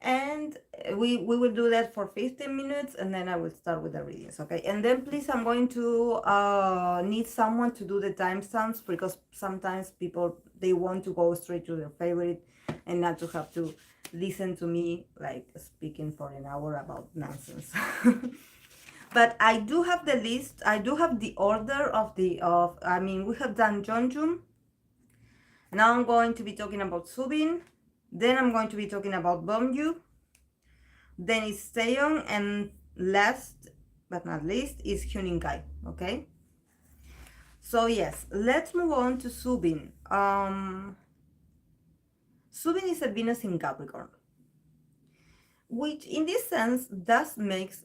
And we will do that for 15 minutes, and then I will start with the readings, okay? And then please, I'm going to need someone to do the timestamps, because sometimes people, they want to go straight to their favorite and not to have to listen to me, like, speaking for an hour about nonsense. But I do have the list, I do have the order of I mean, we have done Jeonjun. Now I'm going to be talking about Subin, then I'm going to be talking about Bongyu, then it's Taeyong, and last but not least is Hyunin-kai. Okay. So yes, let's move on to Subin. Subin is a Venus in Capricorn, which in this sense does makes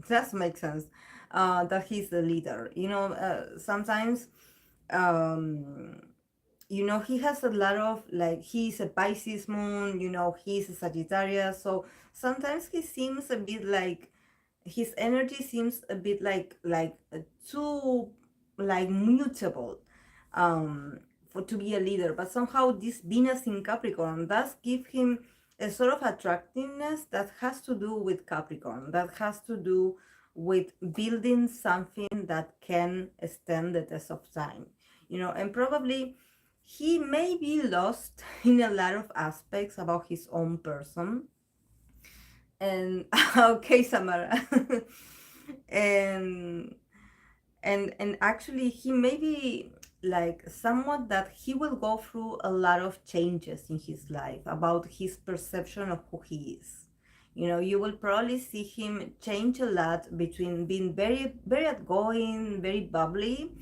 does make sense. That he's the leader. Sometimes, um, he has a lot of, like, he's a Pisces moon. He's a Sagittarius, so sometimes he seems a bit like, his energy seems a bit like too, like, mutable, um for to be a leader. But somehow this Venus in Capricorn does give him a sort of attractiveness that has to do with Capricorn, that has to do with building something that can stand the test of time. And probably he may be lost in a lot of aspects about his own person. And okay, Samara. and And actually he may be like somewhat that he will go through a lot of changes in his life about his perception of who he is. You know, you will probably see him change a lot between being very very outgoing, very bubbly,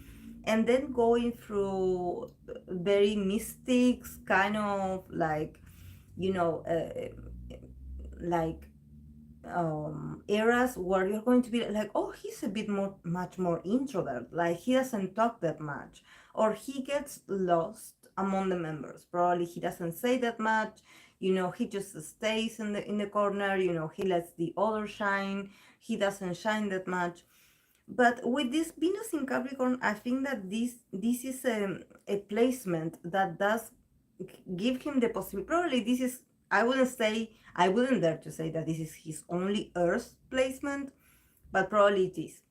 and then going through very mystics kind of like, you know, like eras where you're going to be like, oh, he's a bit more, much more introvert, like he doesn't talk that much, or he gets lost among the members. Probably he doesn't say that much, you know, he just stays in the corner, you know, he lets the others shine, he doesn't shine that much. But with this Venus in Capricorn, I think that this is a placement that does give him the possibility. Probably this is, I wouldn't say, I wouldn't dare to say that this is his only Earth placement, but probably it is.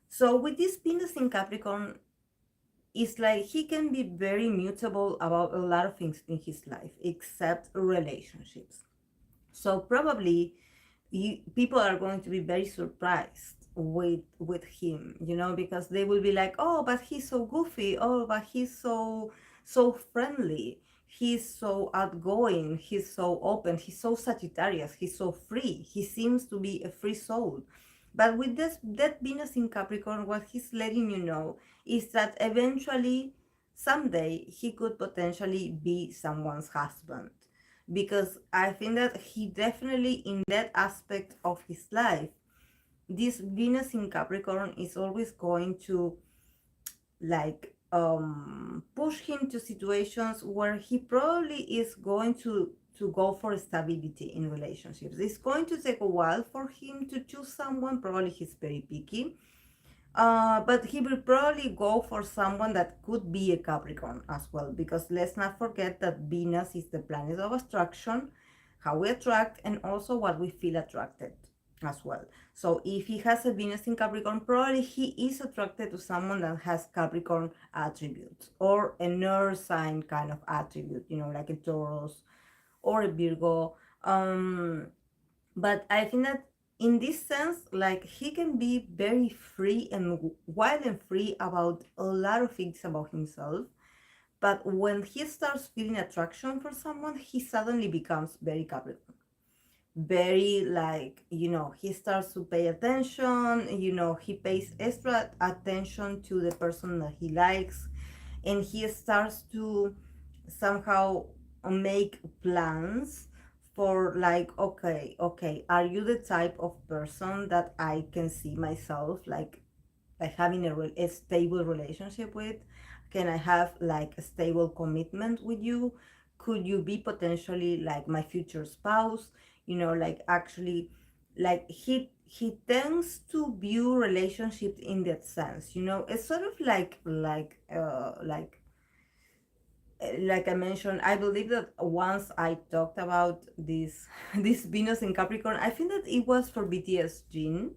So with this Venus in Capricorn, it's like he can be very mutable about a lot of things in his life, except relationships. So probably people are going to be very surprised with him, you know, because they will be like, oh, but he's so goofy, oh, but he's so friendly, he's so outgoing, he's so open, he's so Sagittarius, he's so free, he seems to be a free soul. But with this, that Venus in Capricorn, what he's letting you know is that eventually someday he could potentially be someone's husband, because I think that he definitely, in that aspect of his life, this Venus in Capricorn is always going to like push him to situations where he probably is going to go for stability in relationships. It's going to take a while for him to choose someone. Probably he's very picky, but he will probably go for someone that could be a Capricorn as well, because let's not forget that Venus is the planet of attraction, how we attract, and also what we feel attracted as well. So if he has a Venus in Capricorn, probably he is attracted to someone that has Capricorn attributes or an earth sign kind of attribute, you know, like a Taurus or a Virgo. But I think that in this sense, like he can be very free and wild and free about a lot of things about himself. But when he starts feeling attraction for someone, he suddenly becomes very Capricorn. Very like, you know, he starts to pay attention, you know, he pays extra attention to the person that he likes, and he starts to somehow make plans for like, okay, are you the type of person that I can see myself like having a stable relationship with? Can I have like a stable commitment with you? Could you be potentially like my future spouse? You know, like actually, like he tends to view relationships in that sense. You know, it's sort of like I mentioned, I believe that once I talked about this this Venus in Capricorn, I think that it was for BTS Jin.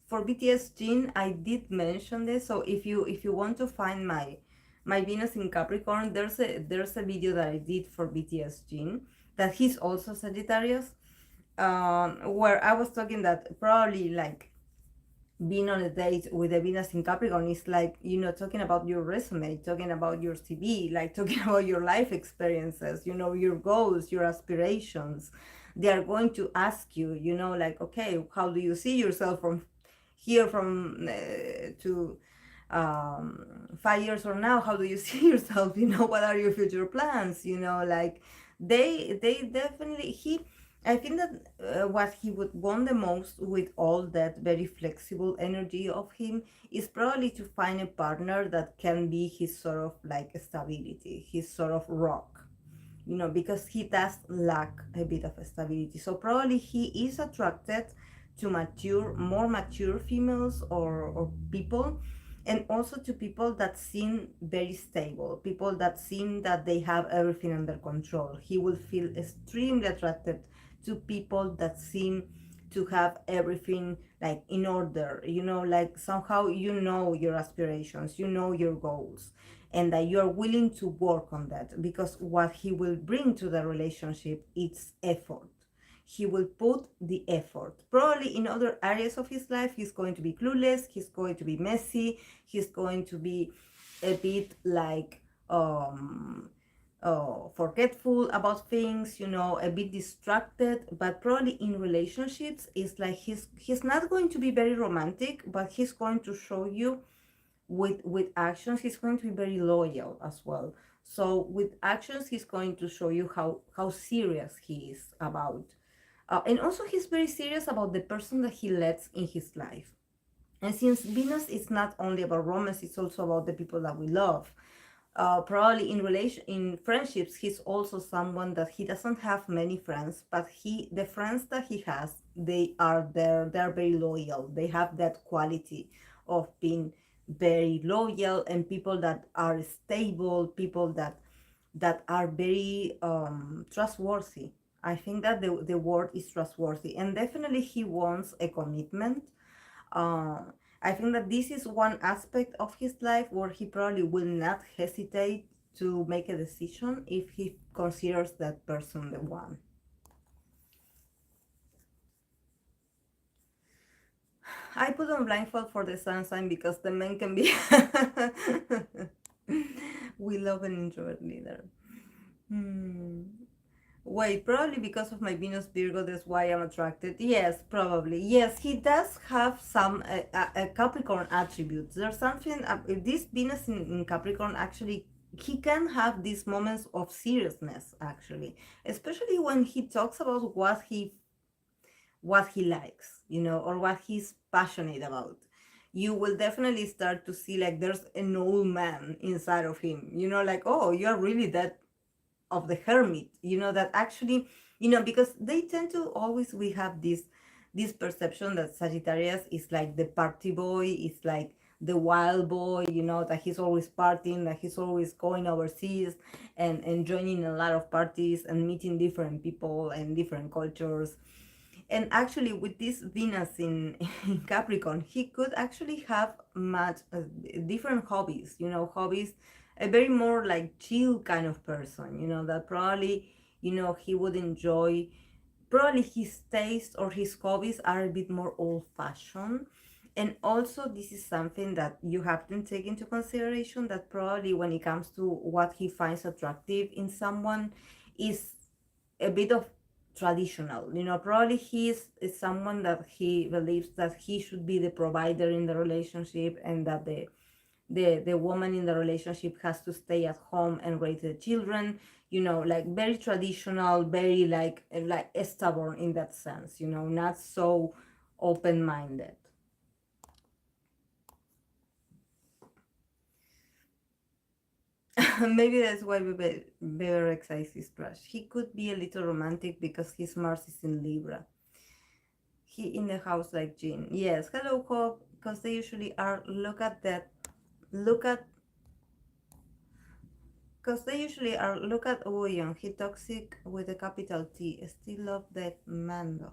For BTS Jin, I did mention this. So if you want to find my Venus in Capricorn, there's a video that I did for BTS Jin, that he's also Sagittarius, where I was talking that probably like being on a date with a Venus in Capricorn is like, you know, talking about your resume, talking about your CV, like talking about your life experiences, you know, your goals, your aspirations. They are going to ask you, you know, like, okay, how do you see yourself from here, from to 5 years from now? How do you see yourself? You know, what are your future plans? You know, like they definitely he I think that what he would want the most with all that very flexible energy of him is probably to find a partner that can be his sort of like stability, his sort of rock, you know, because he does lack a bit of stability. So probably he is attracted to more mature females or people, and also to people that seem very stable, people that seem that they have everything under control. He will feel extremely attracted to people that seem to have everything like in order, you know, like somehow you know your aspirations, you know your goals, and that you're willing to work on that, because what he will bring to the relationship is effort. he will put the effort. Probably in other areas of his life, he's going to be clueless, he's going to be messy, he's going to be a bit like forgetful about things, a bit distracted. But probably in relationships, it's like he's not going to be very romantic, but he's going to show you with actions. He's going to be very loyal as well. So with actions, he's going to show you how serious he is about, and also he's very serious about the person that he lets in his life. And since Venus is not only about romance, it's also about the people that we love. Probably in friendships, he's also someone that he doesn't have many friends, but the friends that he has, they are there, they're very loyal. They have that quality of being very loyal, and people that are stable, people that are very trustworthy. I think that the word is trustworthy, and definitely he wants a commitment. uh, I think that this is one aspect of his life where he probably will not hesitate to make a decision if he considers that person the one. I put on blindfold for the sun sign because the men can be. We love an introvert leader. Hmm. Wait, probably because of my Venus Virgo, that's why I'm attracted. Yes, probably. Yes, he does have some Capricorn attributes. There's something, this Venus in Capricorn actually, he can have these moments of seriousness, actually, especially when he talks about what he likes, or what he's passionate about. You will definitely start to see like there's an old man inside of him, like, oh, you're really that of the hermit, that actually, because they tend to always, we have this perception that Sagittarius is like the party boy, is like the wild boy, that he's always partying, that he's always going overseas and joining a lot of parties and meeting different people and different cultures. And actually, with this Venus in Capricorn, he could actually have much different hobbies, hobbies, a very more like chill kind of person, that probably, he would enjoy. Probably his taste or his hobbies are a bit more old fashioned. And also, this is something that you have to take into consideration, that probably when it comes to what he finds attractive in someone is a bit of traditional. Probably is someone that he believes that he should be the provider in the relationship, and that the woman in the relationship has to stay at home and raise the children. Like very traditional, very like stubborn in that sense. Not so open-minded. Maybe that's why Weber excites his crush. He could be a little romantic because his Mars is in Libra. He in the house like Jean. Yes, hello Hope, because they usually are. Look at that. Look at, because they usually are. Look at Oyon. He toxic with a capital T. Still love that Mando.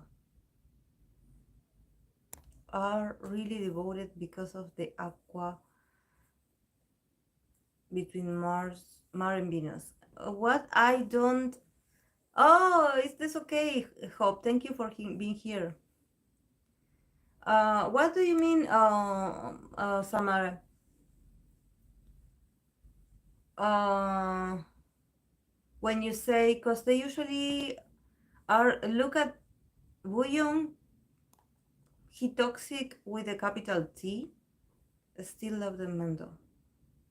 Are really devoted because of the aqua between Mars and Venus. What I don't. Oh, is this okay, Hope? Thank you for being here. What do you mean, Samara? Uh, when you say, because they usually are, look at Wooyoung, he toxic with a capital T, still love the Mendo.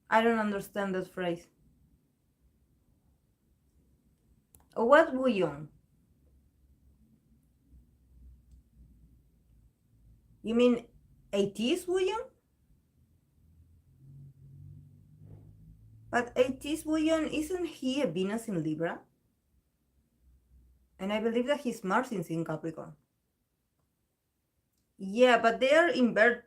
I don't understand that phrase. What Wooyoung? You mean 80s Wooyoung? But 80s Wooyoung, isn't he a Venus in Libra? And I believe that his Mars is in Capricorn. Yeah, but they are inverted,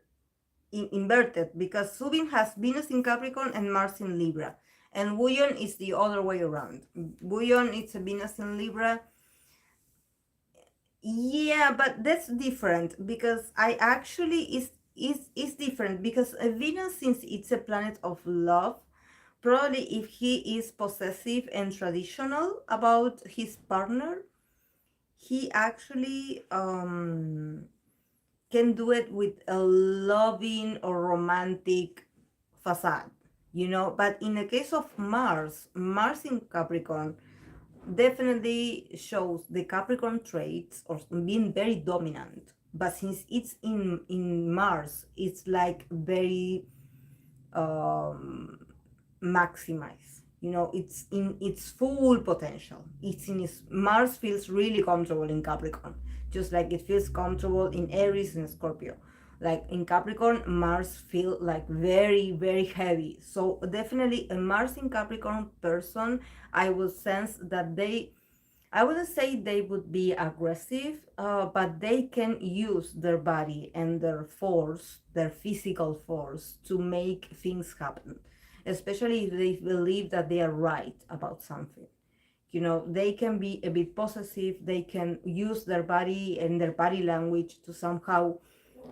because Subin has Venus in Capricorn and Mars in Libra. And Wuyon is the other way around. Wuyon is a Venus in Libra. Yeah, but that's different, because I actually is different, because Venus, since it's a planet of love, probably if he is possessive and traditional about his partner, he actually can do it with a loving or romantic facade, But in the case of Mars in Capricorn definitely shows the Capricorn traits or being very dominant. But since it's in Mars, it's like very um, maximize. It's in its full potential. It's in its Mars feels really comfortable in Capricorn, just like it feels comfortable in Aries and Scorpio. Like in Capricorn, Mars feel like very very heavy. So definitely a Mars in Capricorn person, I will sense that I wouldn't say they would be aggressive, but they can use their body and their force, their physical force, to make things happen, especially if they believe that they are right about something. They can be a bit possessive, they can use their body and their body language to somehow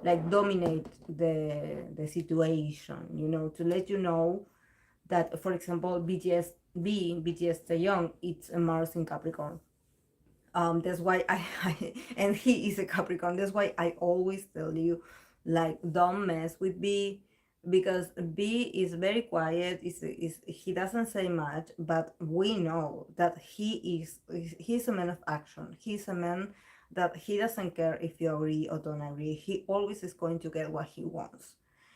like dominate the situation, to let you know that, for example, BTS Taeyong, it's a Mars in Capricorn. That's why I and he is a Capricorn. That's why I always tell you, like, don't mess with B, because B is very quiet. Is he doesn't say much, but we know that he's a man of action. He's a man that he doesn't care if you agree or don't agree. He always is going to get what he wants.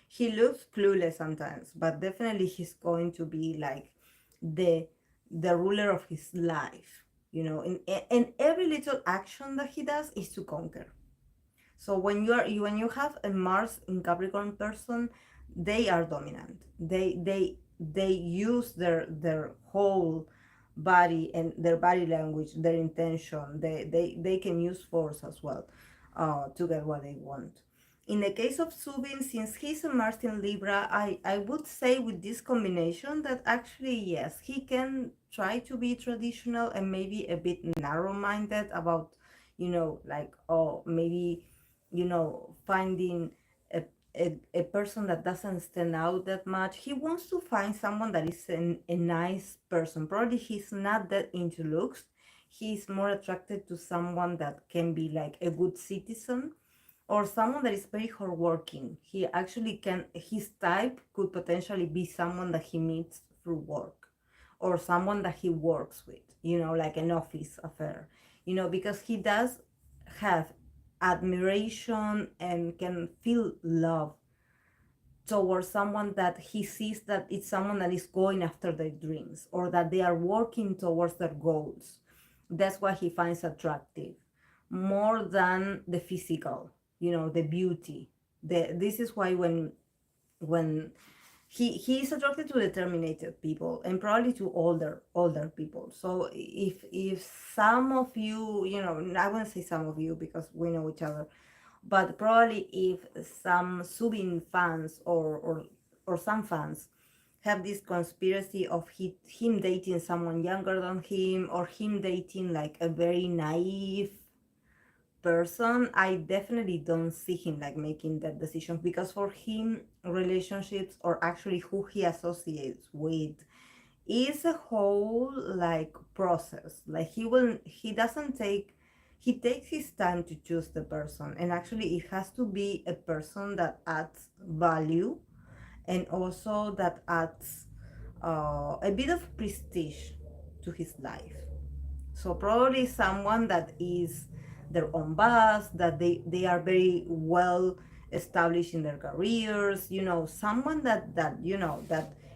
He looks clueless sometimes, but definitely he's going to be like the the ruler of his life, and every little action that he does is to conquer. So when you have a Mars in Capricorn person, they are dominant. They use their whole body and their body language, their intention. They can use force as well, to get what they want. In the case of Subin, since he's a Mars in Libra, I would say with this combination that actually, yes, he can try to be traditional and maybe a bit narrow-minded about, like, oh, maybe, finding a person that doesn't stand out that much. He wants to find someone that is a nice person. Probably he's not that into looks. He's more attracted to someone that can be like a good citizen, or someone that is very hardworking. He actually can, his type could potentially be someone that he meets through work, or someone that he works with, like an office affair, because he does have admiration and can feel love towards someone that he sees that it's someone that is going after their dreams, or that they are working towards their goals. That's what he finds attractive, more than the physical, the beauty. This is why when he is attracted to determined people, and probably to older people. So if some of you, I won't say some of you because we know each other, but probably if some Subin fans, or some fans have this conspiracy of him dating someone younger than him, or him dating like a very naive person, I definitely don't see him like making that decision, because for him relationships, or actually who he associates with, is a whole like process. Like he doesn't take he takes his time to choose the person, and actually it has to be a person that adds value, and also that adds a bit of prestige to his life. So probably someone that is their own boss, that they are very well established in their careers, someone that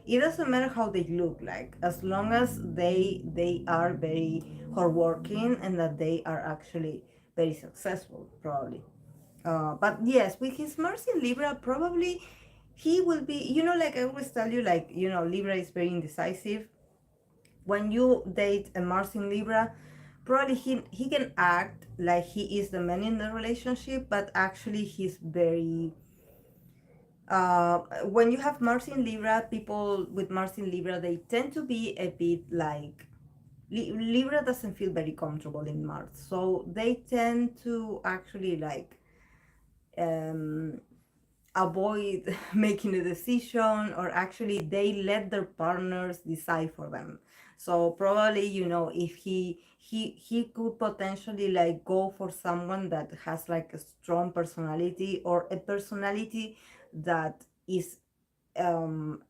it doesn't matter how they look like, as long as they are very hardworking, and that they are actually very successful, probably. But yes, with his Mars in Libra, probably he will be, like I always tell you, like, Libra is very indecisive. When you date a Mars in Libra, probably he can act like he is the man in the relationship, but actually he's very when you have Mars in Libra, people with Mars in Libra, they tend to be a bit like, Libra doesn't feel very comfortable in Mars, so they tend to actually like um avoid making a decision, or actually they let their partners decide for them. So probably, if he could potentially like go for someone that has like a strong personality, or a personality that is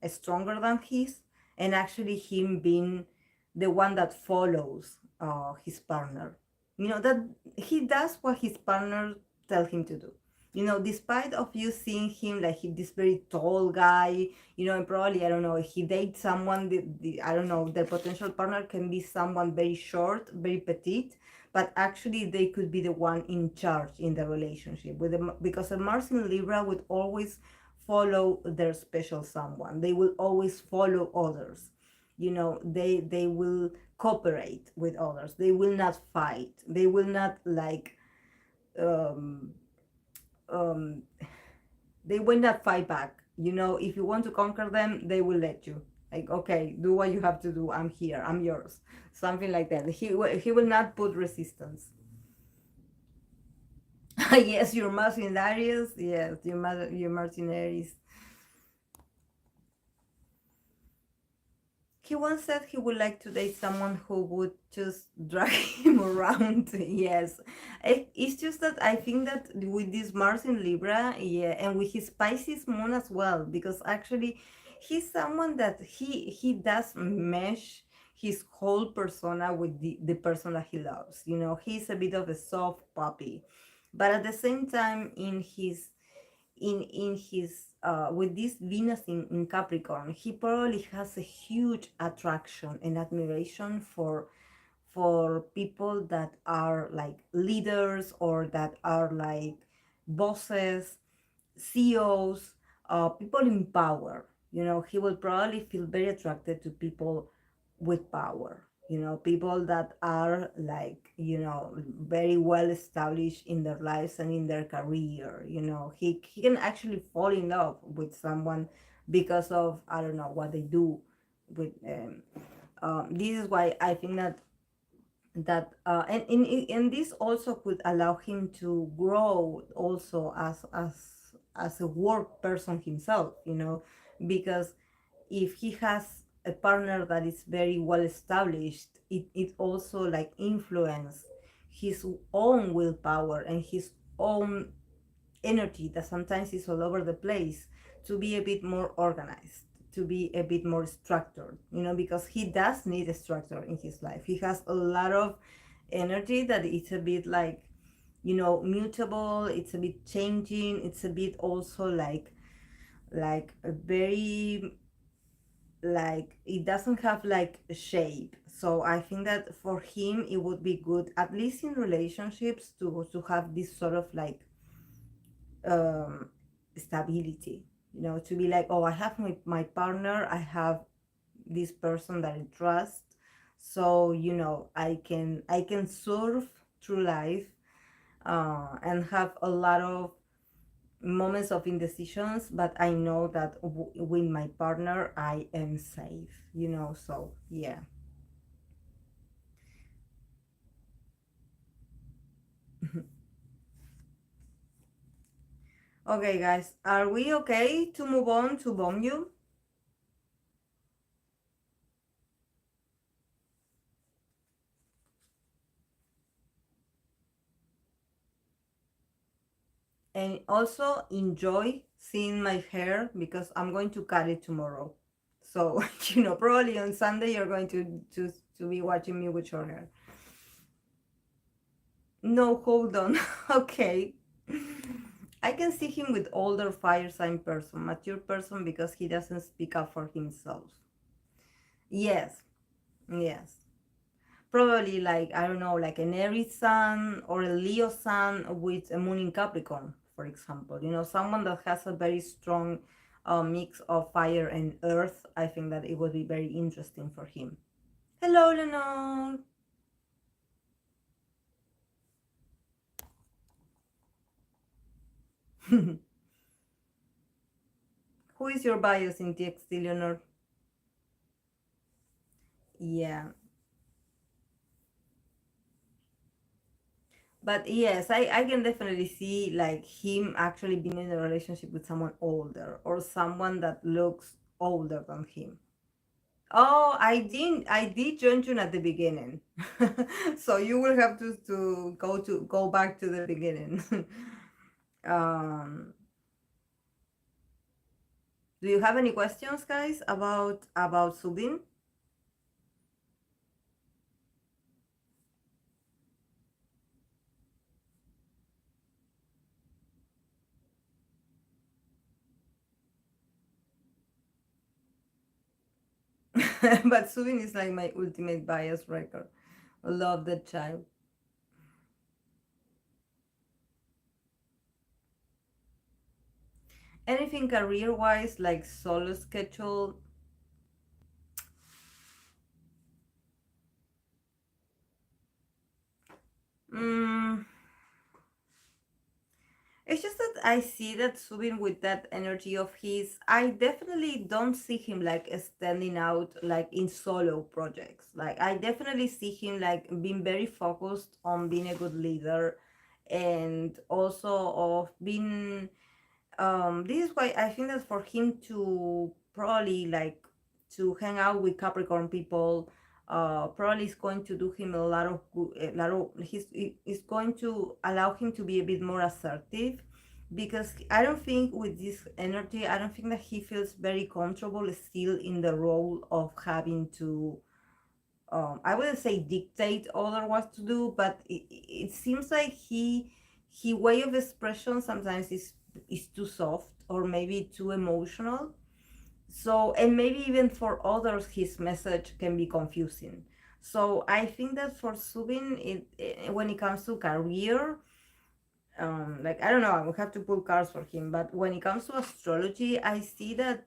stronger than his, and actually him being the one that follows his partner, that he does what his partner tell him to do, despite of you seeing him like this very tall guy, and probably, I don't know, if he dates someone, I don't know, the potential partner can be someone very short, very petite, but actually they could be the one in charge in the relationship with them, because a Mars in Libra would always follow their special someone. They will always follow others. They will cooperate with others. They will not fight. They will not like um, um, they will not fight back. If you want to conquer them, they will let you. Like, okay, do what you have to do. I'm here. I'm yours. Something like that. He will not put resistance. Yes, your mercenaries. Yes, your mercenaries. He once said he would like to date someone who would just drag him around. Yes. It's just that I think that with this Mars in Libra, yeah, and with his Pisces moon as well, because actually he's someone that he does mesh his whole persona with the person that he loves. He's a bit of a soft puppy. But at the same time, in his with this Venus in Capricorn, he probably has a huge attraction and admiration for people that are like leaders, or that are like bosses, CEOs, people in power. He will probably feel very attracted to people with power. People that are like, very well established in their lives and in their career. He can actually fall in love with someone because of, I don't know, what they do with this is why I think and this also could allow him to grow also as a work person himself, because if he has a partner that is very well established, it also like influence his own willpower and his own energy that sometimes is all over the place, to be a bit more organized, to be a bit more structured, because he does need a structure in his life. He has a lot of energy that it's a bit like, mutable, it's a bit changing, it's a bit also like a very, like, it doesn't have like a shape. So I think that for him it would be good, at least in relationships, to have this sort of like um, stability, to be like, oh, I have my partner, I have this person that I trust, so I can surf through life, and have a lot of moments of indecisions, but I know that with my partner I am safe, so yeah. Okay, guys, are we okay to move on to bomb you? And also enjoy seeing my hair, because I'm going to cut it tomorrow. So, probably on Sunday you're going to be watching me with short hair. No, hold on. Okay. I can see him with older fire sign person, mature person, because he doesn't speak up for himself. Yes, yes. Probably like, I don't know, like an Aries sun or a Leo sun with a moon in Capricorn, for example. Someone that has a very strong mix of fire and earth. I think that it would be very interesting for him. Hello, Lenore. Who is your bias in TXT, Leonor? Yeah. But yes, I can definitely see like him actually being in a relationship with someone older or someone that looks older than him. Oh, I did join you at the beginning. So you will have to go back to the beginning. um do you have any questions, guys, about Subin? But Subin is like my ultimate bias record. Love that child. Anything career wise, like solo schedule. mm, It's just that I see that Subin with that energy of his, I definitely don't see him like standing out like in solo projects. Like I definitely see him like being very focused on being a good leader and also of being this is why I think that for him to probably like to hang out with Capricorn people, probably is going to do him a lot of good, a lot of he's is going to allow him to be a bit more assertive, because I don't think with this energy, I don't think that he feels very comfortable still in the role of having to I wouldn't say dictate other what to do, but it seems like he way of expression sometimes is too soft or maybe too emotional. So and maybe even for others his message can be confusing. So I think that for Subin, when it comes to career, like I don't know, I will have to pull cards for him, but when it comes to astrology, I see that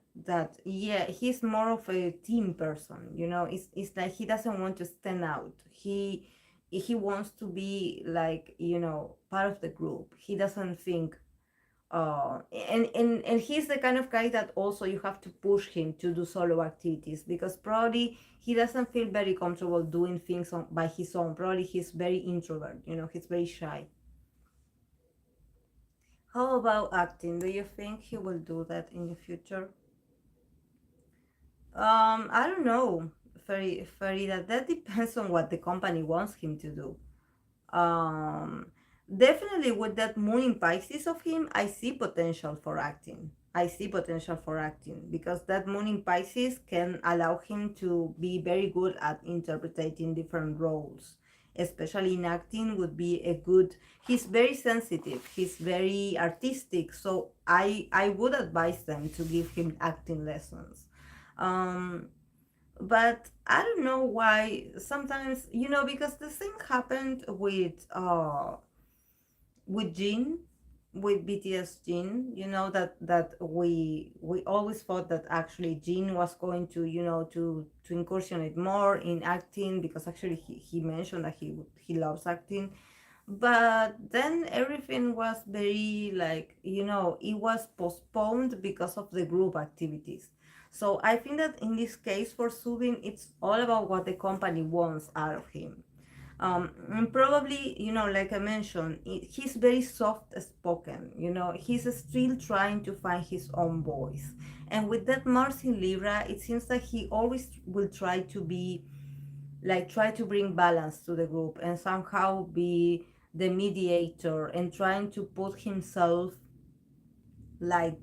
yeah, he's more of a team person, it's like he doesn't want to stand out. He wants to be like, part of the group. He doesn't think and he's the kind of guy that also you have to push him to do solo activities, because probably he doesn't feel very comfortable doing things by his own. Probably he's very introvert, he's very shy. How about acting? Do you think he will do that in the future? I don't know, Farida. That depends on what the company wants him to do. um Definitely with that moon in Pisces of him, I see potential for acting. I see potential for acting because that moon in Pisces can allow him to be very good at interpreting different roles, especially in acting. Would be a good He's very sensitive, he's very artistic, so I would advise them to give him acting lessons. um but I don't know why sometimes, because the thing happened with Jin, with BTS Jin, that we always thought that actually Jin was going to, to incursionate more in acting, because actually he mentioned that he loves acting. But then everything was very like, it was postponed because of the group activities. So I think that in this case for Subin, it's all about what the company wants out of him. And probably, like I mentioned, he's very soft spoken. He's still trying to find his own voice. And with that Mars in Libra, it seems like he always will try to be like, try to bring balance to the group and somehow be the mediator and trying to put himself like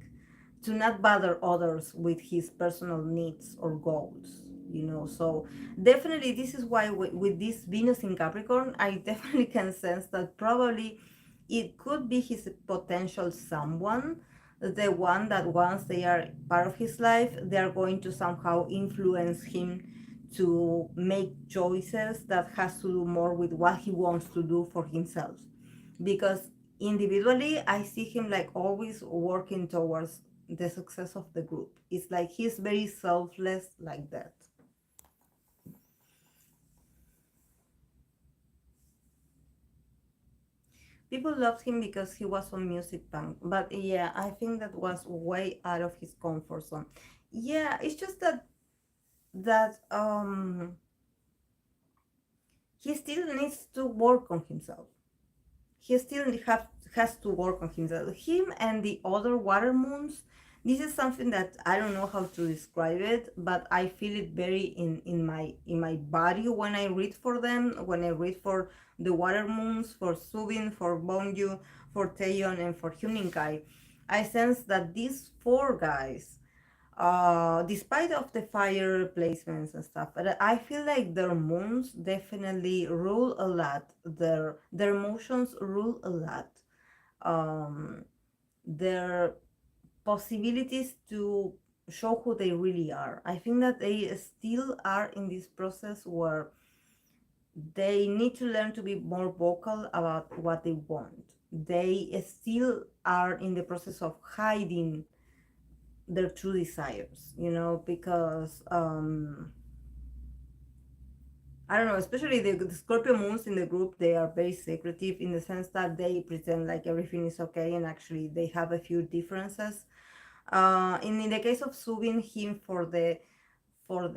to not bother others with his personal needs or goals. So definitely this is why with this Venus in Capricorn, I definitely can sense that probably it could be his potential someone, the one that once they are part of his life, they are going to somehow influence him to make choices that has to do more with what he wants to do for himself. Because individually, I see him like always working towards the success of the group. It's like he's very selfless like that. People loved him because he was on Music Bank, but yeah, I think that was way out of his comfort zone. Yeah, it's just that he still needs to work on himself. he still has to work on himself. Him and the other water moons, this is something that I don't know how to describe it, but I feel it very in my body when I read for them, when I read for the water moons, for Subin, for Bonju, for Taeyeon, and for Huninkai. I sense that these four guys, despite of the fire placements and stuff, but I feel like their moons definitely rule a lot. Their emotions rule a lot. Um, their possibilities to show who they really are. I think that they still are in this process where they need to learn to be more vocal about what they want. They still are in the process of hiding their true desires, because I don't know, especially the Scorpio moons in the group, they are very secretive in the sense that they pretend like everything is okay, and actually they have a few differences. In the case of Subin, him for the for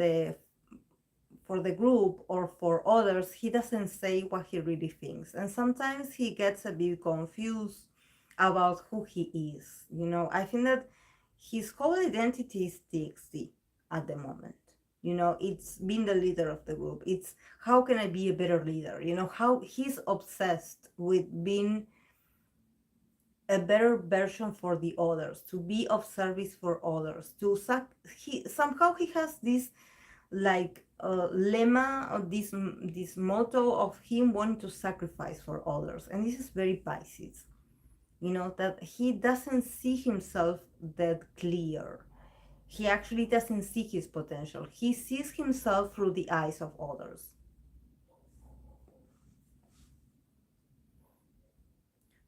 the group or for others, he doesn't say what he really thinks, and sometimes he gets a bit confused about who he is. I think that his whole identity is TXT at the moment. It's being the leader of the group. It's how can I be a better leader? How he's obsessed with being a better version for the others, to be of service for others, he somehow he has this like lemma of this motto of him wanting to sacrifice for others, and this is very Pisces. That he doesn't see himself that clear. He actually doesn't see his potential. He sees himself through the eyes of others.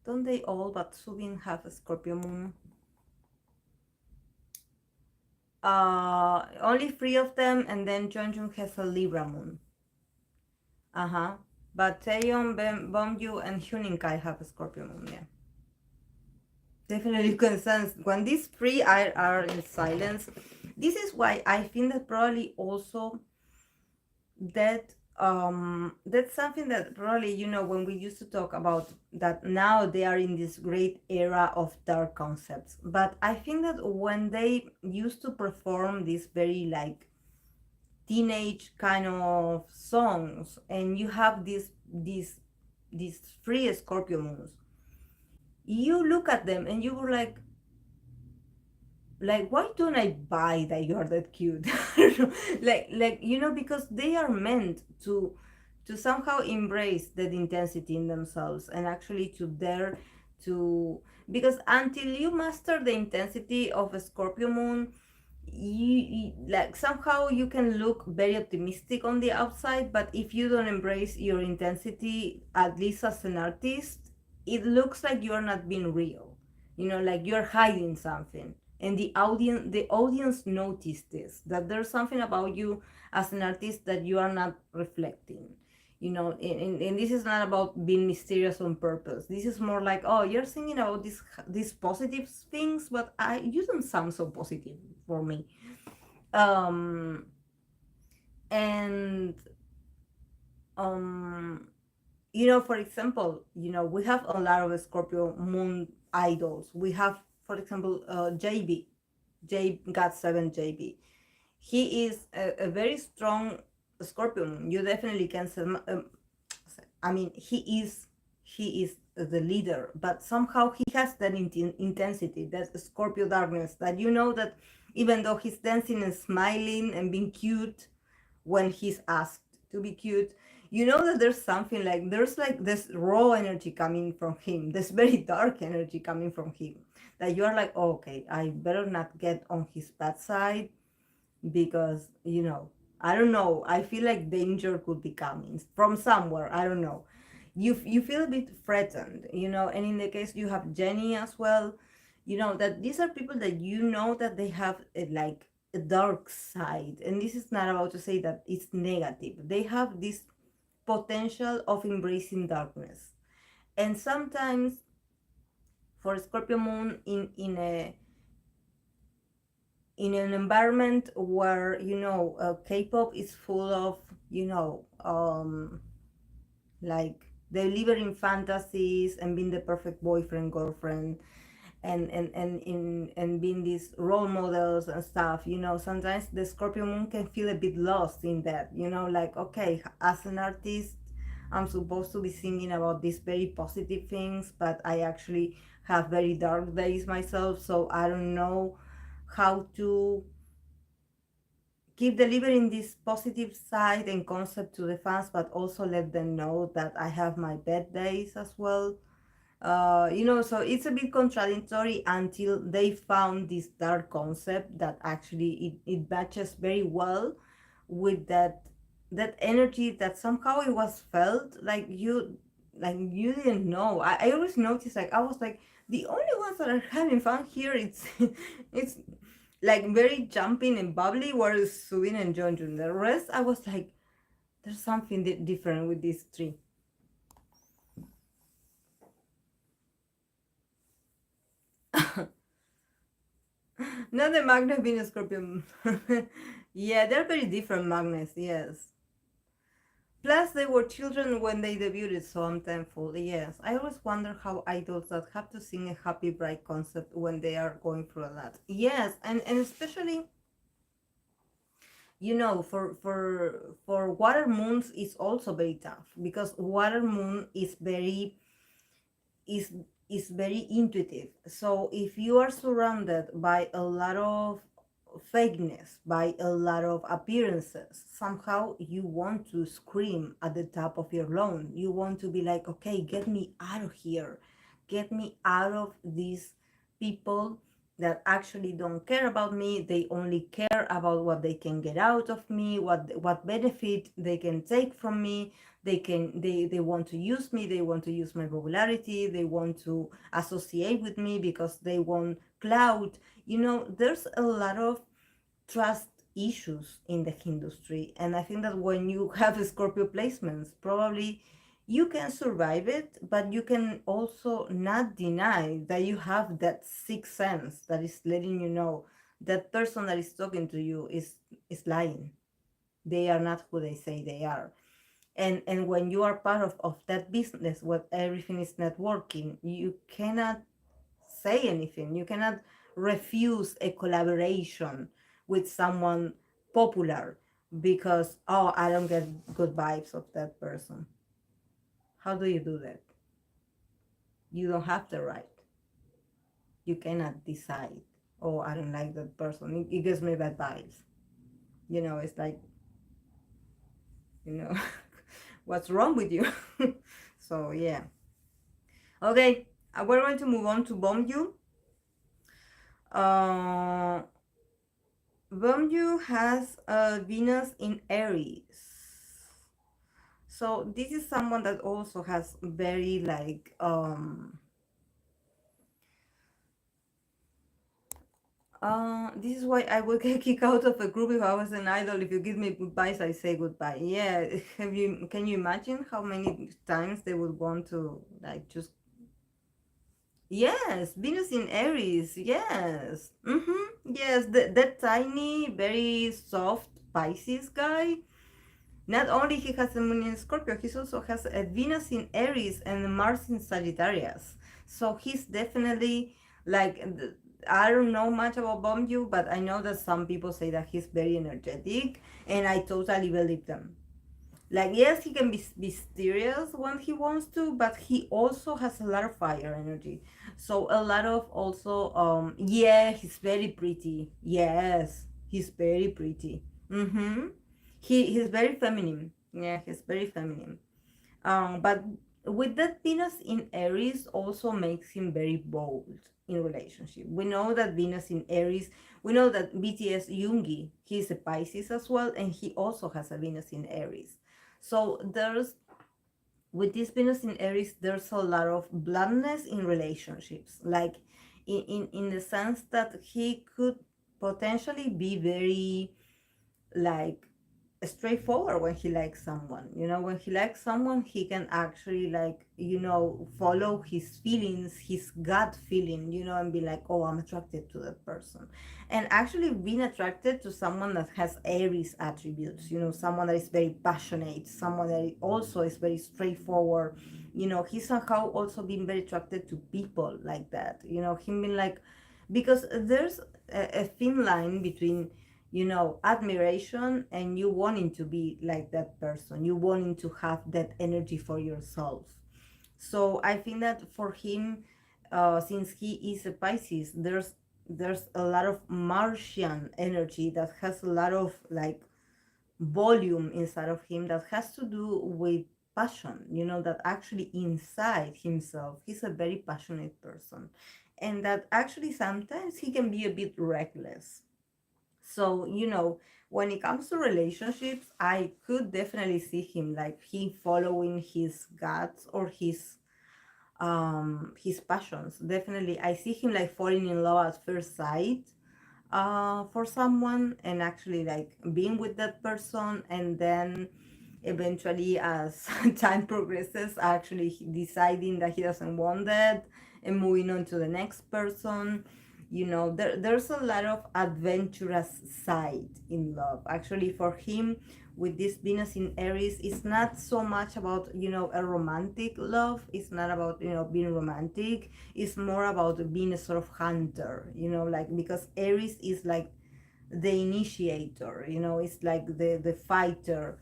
Don't they all but Subin have a Scorpio moon? Only three of them, and then Jeonjun has a Libra moon. Uh-huh. But Taeyeon, Bomgyu, and Huninkai have a Scorpio moon, yeah. Definitely you can sense when these three are in silence. This is why I think that probably also that's something that probably, when we used to talk about that now they are in this great era of dark concepts, but I think that when they used to perform these very like teenage kind of songs, and you have these three Scorpio moons, you look at them and you were like, why don't I buy that you're that cute? Because they are meant to somehow embrace that intensity in themselves, and actually to dare to, because until you master the intensity of a Scorpio moon, you like somehow you can look very optimistic on the outside, but if you don't embrace your intensity, at least as an artist, it looks like you're not being real, like you're hiding something, and the audience noticed this, that there's something about you as an artist that you are not reflecting, and this is not about being mysterious on purpose. This is more like, oh, you're singing about these positive things, but you don't sound so positive for me. um and um for example, we have a lot of Scorpio moon idols. We have, for example, JB, J God 7 JB. He is a very strong Scorpio moon. You definitely can say, I mean, he is the leader, but somehow he has that intensity, that Scorpio darkness, that that even though he's dancing and smiling and being cute when he's asked to be cute, that there's like this raw energy coming from him, this very dark energy coming from him, that you are like, oh, okay, I better not get on his bad side, because I don't know, I feel like danger could be coming from somewhere. I don't know. You feel a bit threatened, and in the case you have Jenny as well, that these are people that that they have like a dark side, and this is not about to say that it's negative. They have this potential of embracing darkness, and sometimes for Scorpio moon in an environment where K-pop is full of like delivering fantasies and being the perfect boyfriend, girlfriend, and being these role models and stuff. Sometimes the Scorpio moon can feel a bit lost in that. Like, okay, as an artist, I'm supposed to be singing about these very positive things, but I actually have very dark days myself, so I don't know how to keep delivering this positive side and concept to the fans, but also let them know that I have my bad days as well. So it's a bit contradictory until they found this dark concept that actually it matches very well with that energy that somehow it was felt like you didn't know. I always noticed, like, I was like, the only ones that are having fun here, it's like very jumping and bubbly, were Subin and Jeonjun. The rest, I was like, there's something different with these three. Not the magnet being a Scorpio. Yeah, they're very different magnets, yes. Plus, they were children when they debuted, so I'm thankful. Yes, I always wonder how idols that have to sing a happy, bright concept when they are going through a lot. Yes, and especially, for water moons is also very tough, because water moon is is very intuitive. So if you are surrounded by a lot of fakeness, by a lot of appearances, somehow you want to scream at the top of your lungs. You want to be like, okay, get me out of here, get me out of these people that actually don't care about me. They only care about what they can get out of me, what benefit they can take from me. They want to use me, they want to use my popularity, they want to associate with me because they want clout. There's a lot of trust issues in the industry, and I think that when you have Scorpio placements, probably you can survive it, but you can also not deny that you have that sixth sense that is letting you know that person that is talking to you is lying. They are not who they say they are. And when you are part of that business where everything is networking, you cannot say anything. You cannot refuse a collaboration with someone popular because, oh, I don't get good vibes of that person. How do you do that? You don't have the right. You cannot decide, oh, I don't like that person, it gives me bad vibes. It's like, you know what's wrong with you? So yeah. Okay, we're going to move on to Bomju. uh Bomju has Venus in Aries. So this is someone that also has very, like, this is why I would get kicked out of a group if I was an idol. If you give me goodbyes, I say goodbye. Yeah, can you imagine how many times they would want to, like, just, yes, Venus in Aries, yes. Yes, that tiny, very soft Pisces guy. Not only he has the moon in Scorpio, he also has a Venus in Aries and Mars in Sagittarius. So he's definitely, like, I don't know much about Bomju, but I know that some people say that he's very energetic, and I totally believe them. Like, yes, he can be mysterious when he wants to, but he also has a lot of fire energy. So a lot of also, yeah, he's very pretty. Yes, he's very pretty. He's very feminine. Yeah, he's very feminine. But with that, Venus in Aries also makes him very bold in relationship. We know that Venus in Aries, we know that BTS Yoongi, he's a Pisces as well, and he also has a Venus in Aries. So with this Venus in Aries, there's a lot of bluntness in relationships, like in the sense that he could potentially be very, like, straightforward when he likes someone. When he likes someone, he can actually, like, follow his feelings, his gut feeling, and be like, oh, I'm attracted to that person. And actually being attracted to someone that has Aries attributes, someone that is very passionate, someone that also is very straightforward. He's somehow also been very attracted to people like that. Him being like, because there's a thin line between admiration and you wanting to be like that person, you wanting to have that energy for yourself. So I think that for him, since he is a Pisces, there's a lot of Martian energy that has a lot of, like, volume inside of him that has to do with passion, that actually inside himself he's a very passionate person, and that actually sometimes he can be a bit reckless. So, when it comes to relationships, I could definitely see him, like, he following his guts or his passions. Definitely I see him like falling in love at first sight for someone, and actually like being with that person, and then eventually as time progresses actually deciding that he doesn't want that and moving on to the next person. There's a lot of adventurous side in love actually for him. With this Venus in Aries, it's not so much about a romantic love. It's not about being romantic. It's more about being a sort of hunter, like, because Aries is like the initiator, it's like the fighter,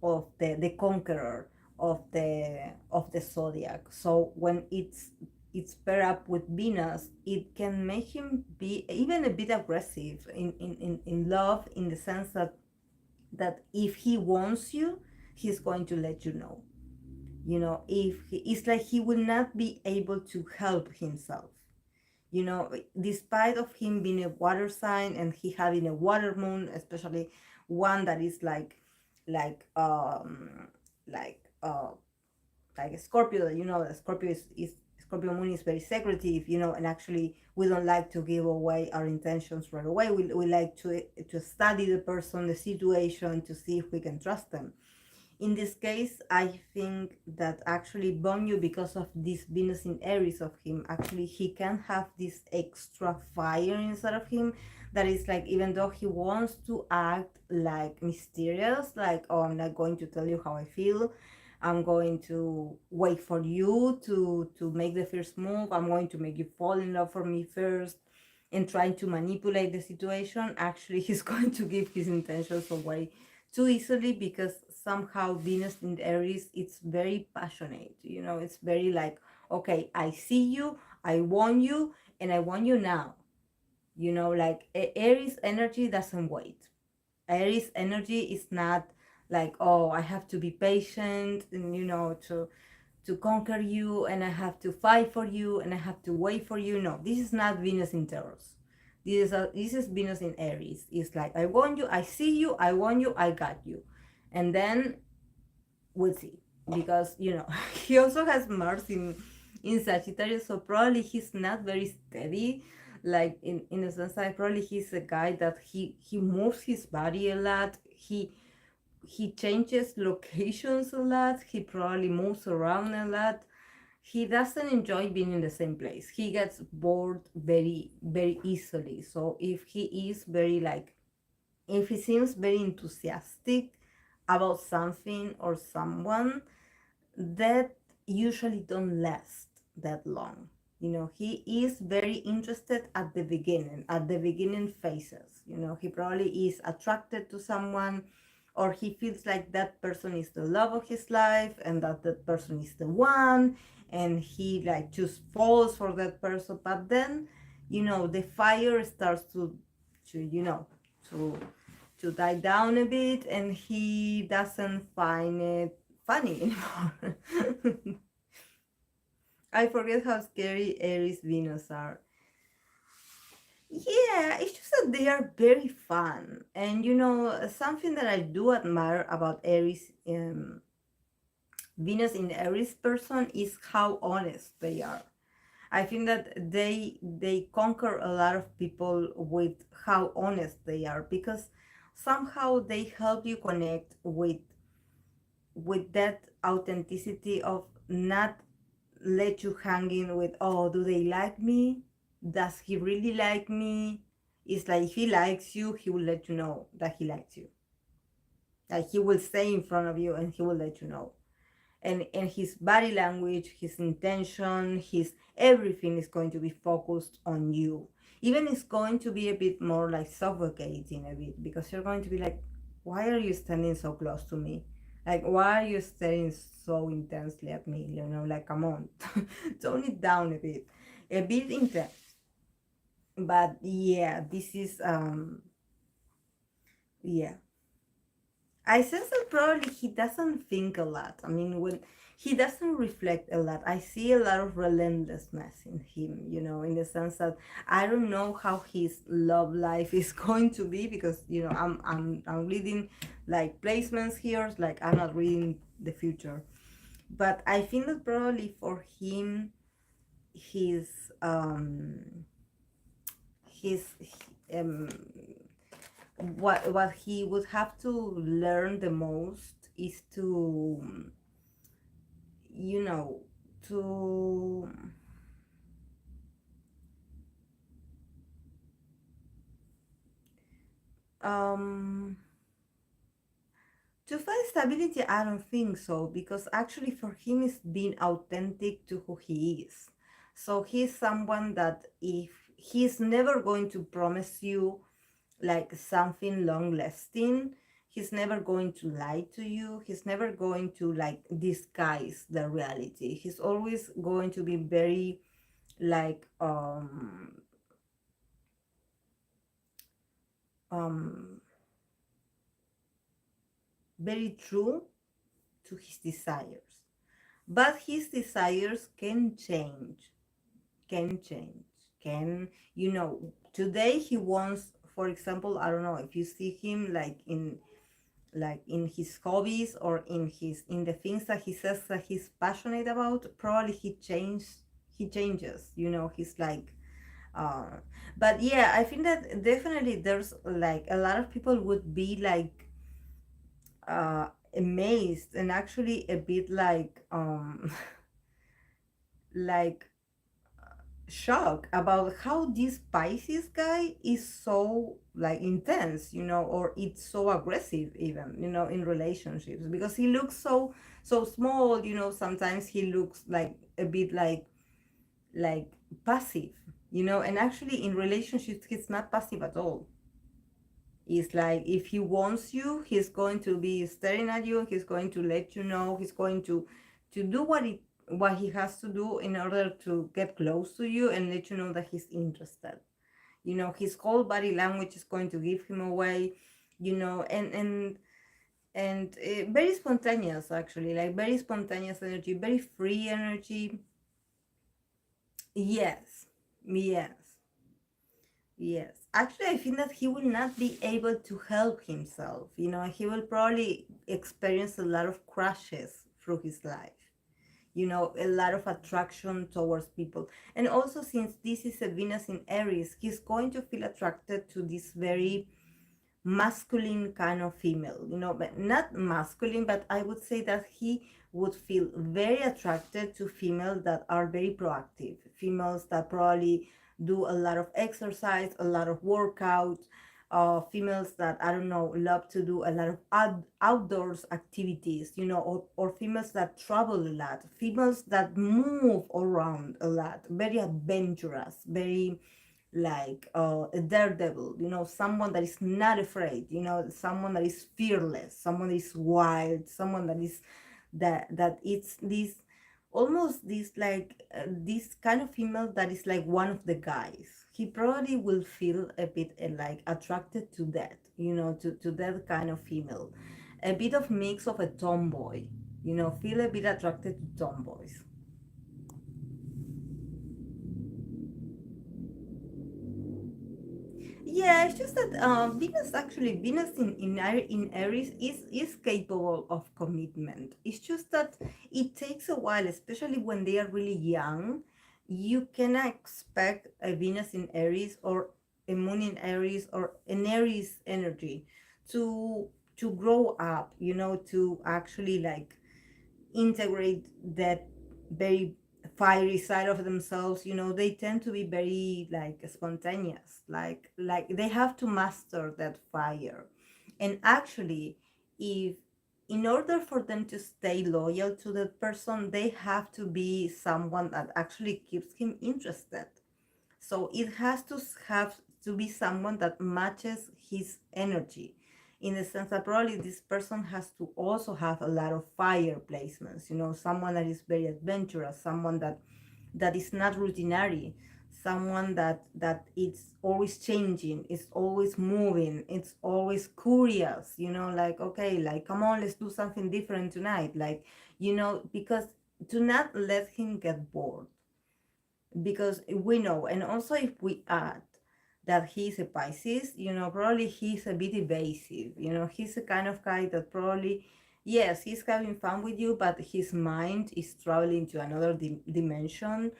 of the conqueror of the zodiac. So when it's paired up with Venus, it can make him be even a bit aggressive in love, in the sense that if he wants you, he's going to let you know. If it's like he will not be able to help himself. Despite of him being a water sign and he having a water moon, especially one that is like like uh like a Scorpio. The Scorpio is Scorpio moon is very secretive, and actually we don't like to give away our intentions right away. We like to study the person, the situation, to see if we can trust them. In this case, I think that actually Bonyu, because of this Venus in Aries of him, actually he can have this extra fire inside of him, that is like, even though he wants to act like mysterious, like, oh, I'm not going to tell you how I feel, I'm going to wait for you to make the first move, I'm going to make you fall in love for me first, and trying to manipulate the situation, actually he's going to give his intentions away too easily, because somehow Venus in Aries, it's very passionate. It's very like, okay, I see you, I want you, and I want you now. Like Aries energy doesn't wait. Aries energy is not like, oh, I have to be patient and to conquer you, and I have to fight for you, and I have to wait for you. No, this is not Venus in Taurus. This is Venus in Aries. It's like, I want you, I see you, I want you, I got you, and then we'll see. Because he also has Mars in Sagittarius, so probably he's not very steady. Like in a sense, that probably he's a guy that he moves his body a lot. He changes locations a lot. He probably moves around a lot. He doesn't enjoy being in the same place. He gets bored very, very easily. So if he is very like, if he seems very enthusiastic about something or someone, that usually don't last that long. He is very interested at the beginning phases. He probably is attracted to someone, or he feels like that person is the love of his life, and that person is the one, and he like just falls for that person. But then, the fire starts to to die down a bit, and he doesn't find it funny anymore. I forget how scary Aries Venus are. Yeah, it's just that they are very fun. And something that I do admire about Aries, Venus in Aries person, is how honest they are. I think that they conquer a lot of people with how honest they are, because somehow they help you connect with that authenticity of not let you hanging with, oh, do they like me, does he really like me. It's like if he likes you, he will let you know that he likes you. Like he will stay in front of you and he will let you know. And his body language, his intention, his everything is going to be focused on you. Even it's going to be a bit more like suffocating a bit, because you're going to be like, why are you standing so close to me? Like, why are you staring so intensely at me? You know, like, come on, tone it down a bit intense. But yeah, this is yeah, I sense that probably he doesn't think a lot. I mean, when he doesn't reflect a lot, I see a lot of relentlessness in him, in the sense that I don't know how his love life is going to be, because, I'm reading like placements here, like I'm not reading the future. But I think that probably for him, his his um what he would have to learn the most is you know to um to find stability. I don't think so, because actually for him it's being authentic to who he is. So he's someone that, if he's never going to promise you like something long lasting, he's never going to lie to you, he's never going to like disguise the reality. He's always going to be very like um very true to his desires. But his desires can change, can, today he wants, for example, I don't know if you see him like in his hobbies, or in the things that he says that he's passionate about, probably he changes, he's like uh but yeah, I think that definitely there's like a lot of people would be like amazed, and actually a bit like like shocked about how this Pisces guy is so like intense, or it's so aggressive even, in relationships, because he looks so small, sometimes he looks like a bit like passive, and actually in relationships he's not passive at all. It's like if he wants you, he's going to be staring at you. He's going to let you know. He's going to do what he has to do in order to get close to you and let you know that he's interested. His whole body language is going to give him away. And very spontaneous, actually, like very spontaneous energy, very free energy. Yes, yes. Yes, actually, I think that he will not be able to help himself. He will probably experience a lot of crashes through his life. A lot of attraction towards people. And also, since this is a Venus in Aries, he's going to feel attracted to this very masculine kind of female, but not masculine, but I would say that he would feel very attracted to females that are very proactive, females that probably do a lot of exercise, a lot of workout, females that, I don't know, love to do a lot of outdoors activities, or females that travel a lot, females that move around a lot, very adventurous, very like a daredevil, someone that is not afraid, someone that is fearless, someone that is wild, someone that it's this almost this like this kind of female that is like one of the guys. He probably will feel a bit like attracted to that, to that kind of female, a bit of mix of a tomboy, feel a bit attracted to tomboys. Yeah, it's just that Venus in Aries is capable of commitment. It's just that it takes a while, especially when they are really young. You cannot expect a Venus in Aries or a Moon in Aries or an Aries energy to to grow up, to actually like integrate that very fiery side of themselves. They tend to be very like spontaneous, like they have to master that fire. And actually, if in order for them to stay loyal to that person, they have to be someone that actually keeps him interested. So it has to have to be someone that matches his energy, in the sense that probably this person has to also have a lot of fire placements. Someone that is very adventurous, someone that is not routinary, someone that it's always changing, it's always moving, it's always curious. Like, okay, like, come on, let's do something different tonight. Like, because to not let him get bored, because we know. And also, if we add that he's a Pisces, probably he's a bit evasive. He's the kind of guy that probably, yes, he's having fun with you, but his mind is traveling to another dimension.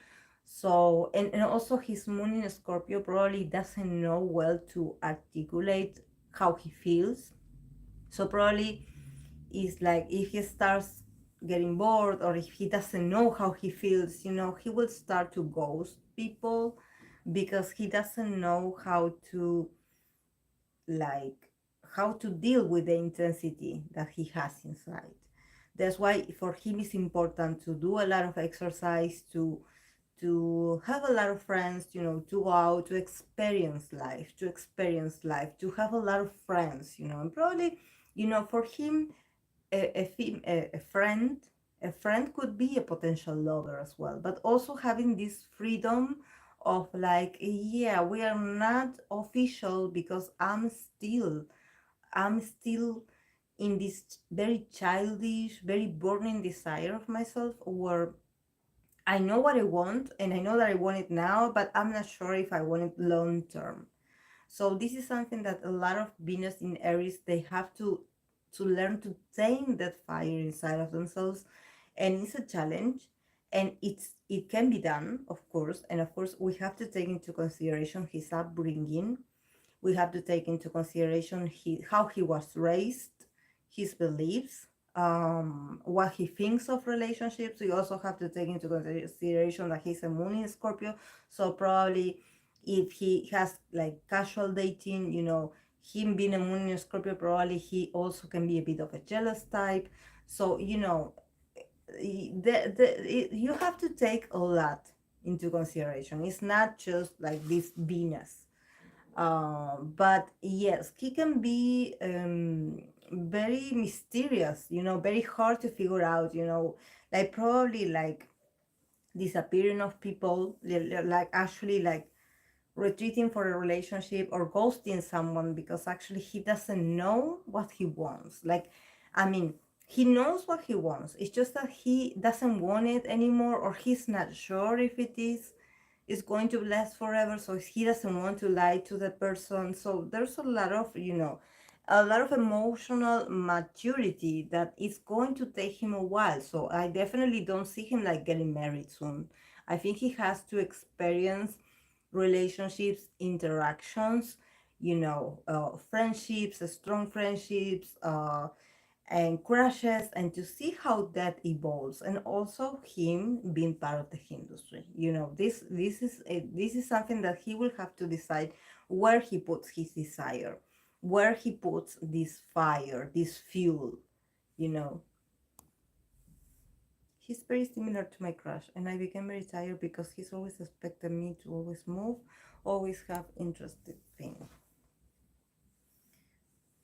So, and also his moon in Scorpio probably doesn't know well to articulate how he feels. So probably is like, if he starts getting bored, or if he doesn't know how he feels, he will start to ghost people, because he doesn't know like how to deal with the intensity that he has inside. That's why for him it's important to do a lot of exercise, to have a lot of friends, to go out, to have a lot of friends, and probably, for him, a friend could be a potential lover as well, but also having this freedom of like, yeah, we are not official, because I'm still in this very childish, very burning desire of myself, where I know what I want, and I know that I want it now, but I'm not sure if I want it long term. So this is something that a lot of Venus in Aries, they have to learn to tame that fire inside of themselves, and it's a challenge, and it can be done, of course. And of course, we have to take into consideration his upbringing. We have to take into consideration how he was raised, his beliefs, what he thinks of relationships. We also have to take into consideration that he's a moon in Scorpio, so probably if he has like casual dating, him being a moon in Scorpio, probably he also can be a bit of a jealous type. So you have to take a lot into consideration. It's not just like this Venus, but yes, he can be very mysterious, very hard to figure out, like probably like disappearing of people, like actually like retreating for a relationship, or ghosting someone because actually he doesn't know what he wants. Like, I mean, he knows what he wants. It's just that he doesn't want it anymore, or he's not sure if it is going to last forever. So he doesn't want to lie to the person. So there's a lot of emotional maturity that is going to take him a while. So I definitely don't see him like getting married soon. I think he has to experience relationships, interactions, friendships, strong friendships, and crushes, and to see how that evolves. And also him being part of the industry. This is something that he will have to decide, where he puts his desire, where he puts this fire, this fuel. you know he's very similar to my crush, and I became very tired because he's always expected me to always move, always have interesting things.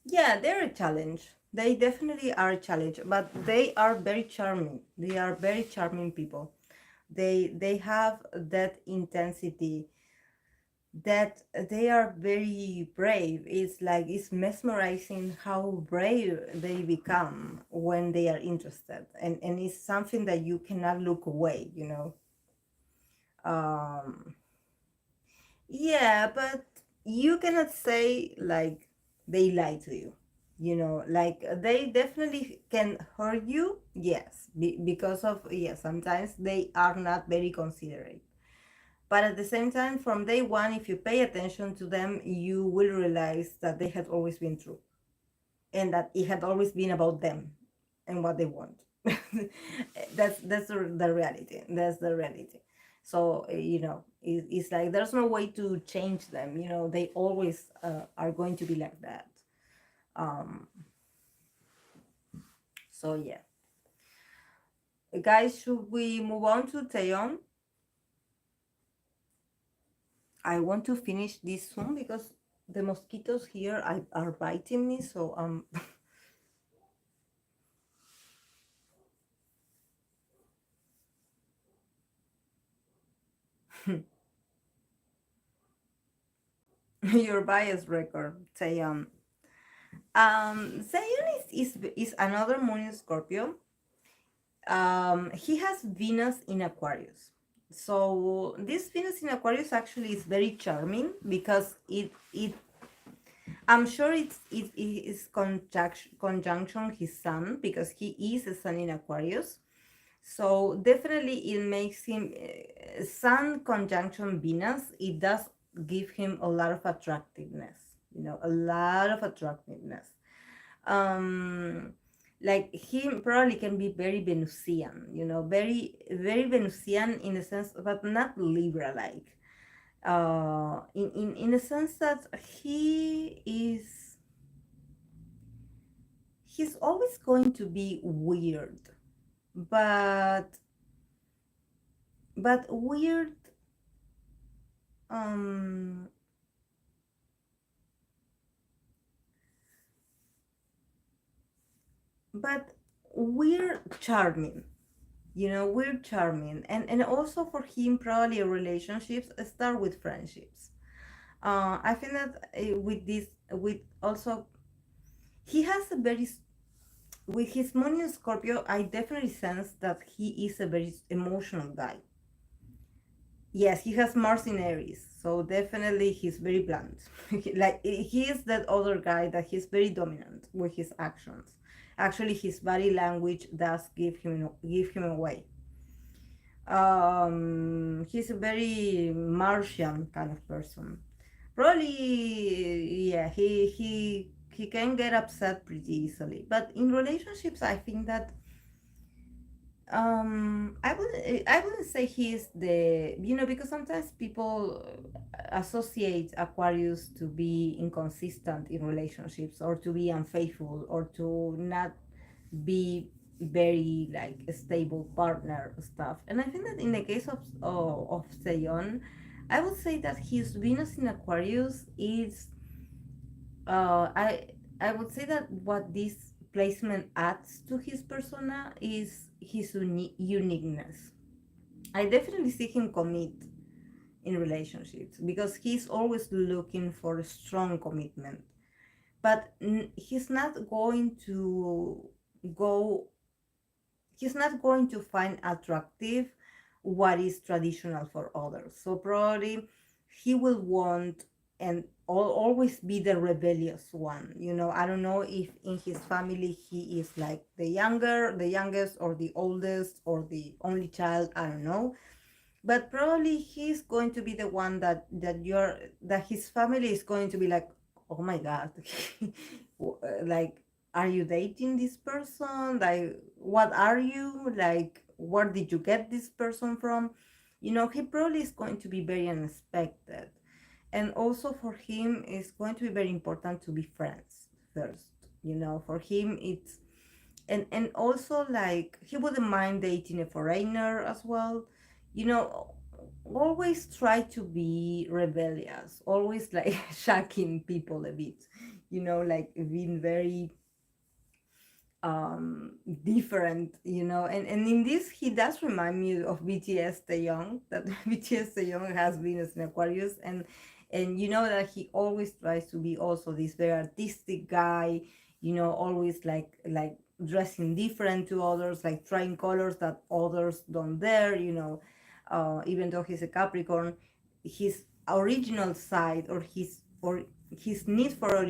Yeah, they're a challenge. They definitely are a challenge, but they are very charming. They are very charming people. They have that intensity, that they are very brave. It's mesmerizing how brave they become when they are interested, and it's something that you cannot look away. Um, Yeah, but you cannot say like they lie to you. Like they definitely can hurt you. Yes, because of, yes, sometimes they are not very considerate. But at the same time, from day one, if you pay attention to them, you will realize that they had always been true. and that it had always been about them and what they want. That's the reality. That's the reality. So it's like there's no way to change them. They always are going to be like that. Um, so yeah, guys, should we move on to Taeyeon? I want to finish this soon because the mosquitoes here are biting me. So your bias record, Taeyeon. Zion is another moon in Scorpio. He has Venus in Aquarius. So this Venus in Aquarius actually is very charming because it I'm sure it is conjunction his sun because he is a sun in Aquarius. So definitely it makes him sun conjunction Venus. It does give him a lot of attractiveness. A lot of attractiveness. um like he probably can be very Venusian, very very Venusian in a sense, but not Libra like. In a sense that he's always going to be weird, but weird, um but weird charming. We're charming, and also for him probably relationships start with friendships. I think that with this, with also he has a very with his moon in Scorpio, I definitely sense that he is a very emotional guy. Yes, he has Mars in Aries, so definitely he's very blunt. Like he is that other guy that he's very dominant with his actions. Actually, his body language does give him away. He's a very Martian kind of person. Probably, yeah, he can get upset pretty easily. But in relationships, I think that I wouldn't say he's the because sometimes people associate Aquarius to be inconsistent in relationships or to be unfaithful or to not be very like a stable partner stuff. And I think that in the case of Seyon, I would say that his Venus in Aquarius is uh I I would say that what this placement adds to his persona is his uniqueness. I definitely see him commit in relationships because he's always looking for a strong commitment, but he's not going to go he's not going to find attractive what is traditional for others. So probably he will want and always be the rebellious one. I don't know if in his family he is like the youngest, or the oldest, or the only child. I don't know, but probably he's going to be the one that his family is going to be like, oh my god, like, are you dating this person? Like, what are you like? Where did you get this person from? He probably is going to be very unexpected. And also for him it's going to be very important to be friends first. For him it's and also like he wouldn't mind dating a foreigner as well. you know Always try to be rebellious, always like shocking people a bit, like being very different. And in this he does remind me of BTS Taeyong, that BTS Taeyong has Venus in Aquarius, and that he always tries to be also this very artistic guy, always like dressing different to others, like trying colors that others don't dare. Even though he's a Capricorn, his original side, or his need for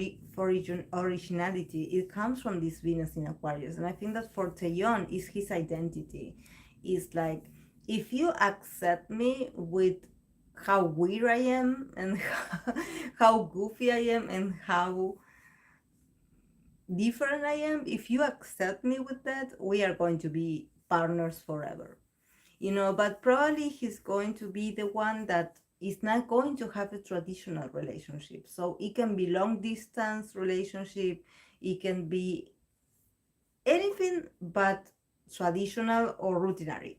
originality, it comes from this Venus in Aquarius. And I think that for Taeyeon is his identity. Is like, if you accept me with how weird I am, and how goofy I am, and how different I am, if you accept me with that, we are going to be partners forever. But probably he's going to be the one that is not going to have a traditional relationship. So it can be long distance relationship, it can be anything but traditional or routinary.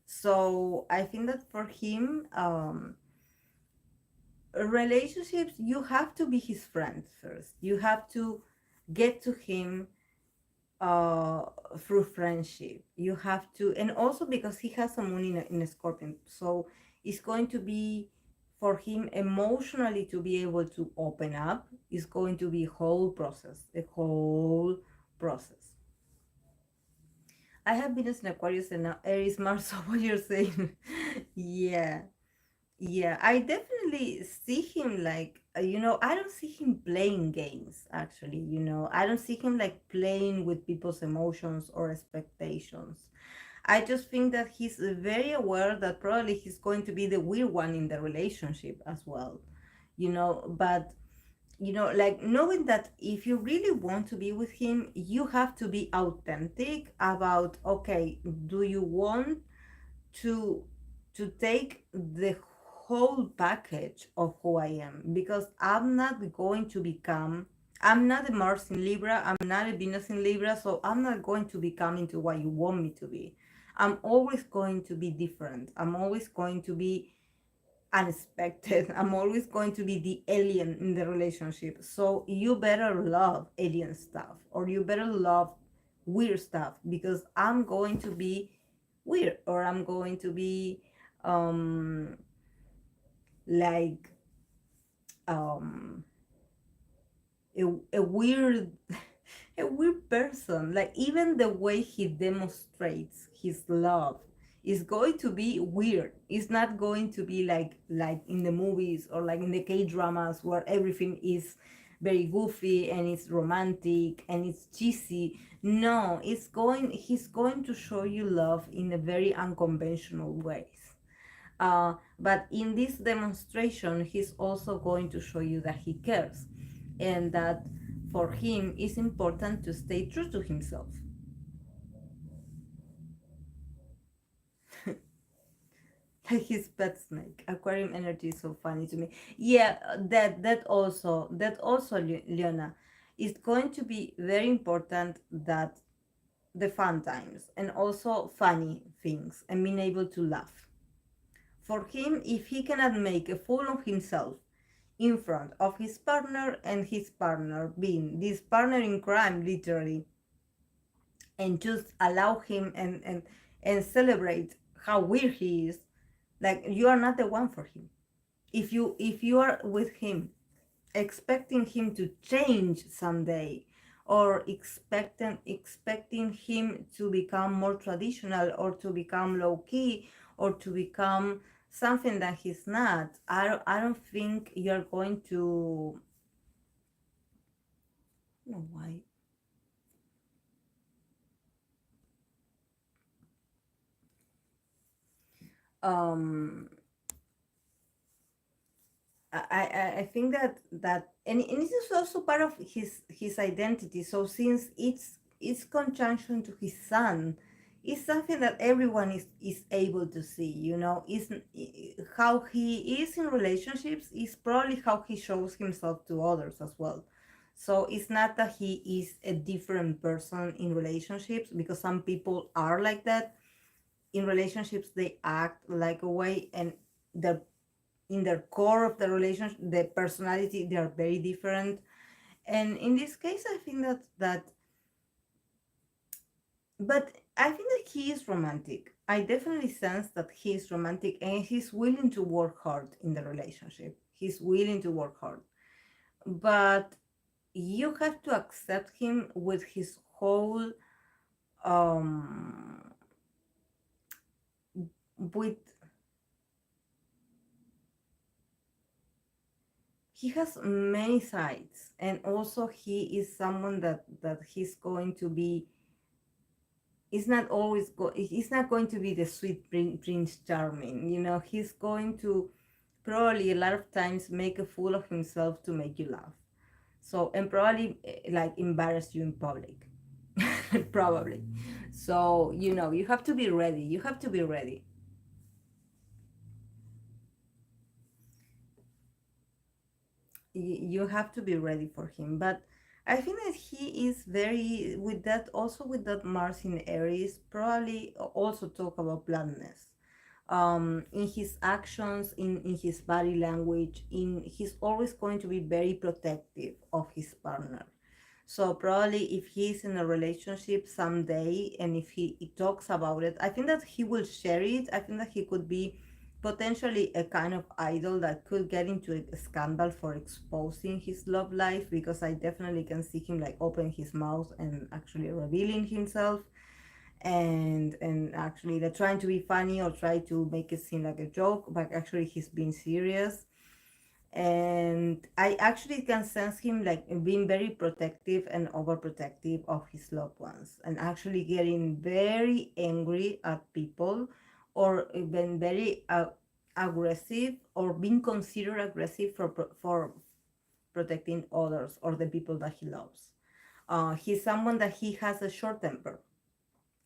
So I think that for him, relationships, you have to be his friend first. You have to get to him uh through friendship. You have to, and also because he has a moon in a Scorpion, so it's going to be, for him emotionally, to be able to open up is going to be a whole process. I have Venus in Aquarius and now Aries Mars. So what you're saying? Yeah. Yeah, I definitely see him like, I don't see him playing games, actually. I don't see him like playing with people's emotions or expectations. I just think that he's very aware that probably he's going to be the weird one in the relationship as well. But, like knowing that if you really want to be with him, you have to be authentic about, okay, do you want to take the whole package of who I am, because I'm not a Mars in Libra, I'm not a Venus in Libra, so I'm not going to become into what you want me to be. I'm always going to be different. I'm always going to be unexpected. I'm always going to be the alien in the relationship. So you better love alien stuff, or you better love weird stuff, because I'm going to be weird, or I'm going to be um like um a, a weird a weird person. Like, even the way he demonstrates his love is going to be weird. It's not going to be like in the movies or like in the K dramas, where everything is very goofy and it's romantic and it's cheesy. No, he's going to show you love in a very unconventional ways. But in this demonstration, he's also going to show you that he cares, and that for him it's important to stay true to himself. Like his pet snake. Aquarium energy is so funny to me. Yeah, that also, Leona, is going to be very important, that the fun times and also funny things and being able to laugh. For him, if he cannot make a fool of himself in front of his partner, and his partner being this partner in crime, literally, and just allow him and celebrate how weird he is, like, you are not the one for him. If you are with him expecting him to change someday, or expecting him to become more traditional, or to become low key, or to become something that he's not, I don't think you're going to. I don't know why. um I think that, and this is also part of his identity. So since it's conjunction to his son, it's something that everyone is able to see. Is how he is in relationships is probably how he shows himself to others as well. So it's not that he is a different person in relationships, because some people are like that. In relationships, they act like a way, and they're in their core of the relationship, the personality, they are very different. And in this case, I think that but I think that he is romantic. I definitely sense that he is romantic, and he's willing to work hard in the relationship. He's willing to work hard. But you have to accept him with his whole um with he has many sides, and also he is someone that he's going to be. He's not going to be the sweet prince charming. He's going to probably a lot of times make a fool of himself to make you laugh. So, and probably like embarrass you in public. Probably. So, you have to be ready. You have to be ready. You have to be ready for him. But I think that he is very, with that, also with that Mars in Aries, probably also talk about bluntness. In his actions, in his body language, he's always going to be very protective of his partner. So probably if he's in a relationship someday and if he talks about it, I think that he will share it. I think that he could be potentially a kind of idol that could get into a scandal for exposing his love life, because I definitely can see him like open his mouth and actually revealing himself, and actually they're trying to be funny or try to make it seem like a joke, but actually he's being serious. And I actually can sense him like being very protective and overprotective of his loved ones, and actually getting very angry at people, or even very aggressive, or being considered aggressive for protecting others or the people that he loves. He's someone that he has a short temper.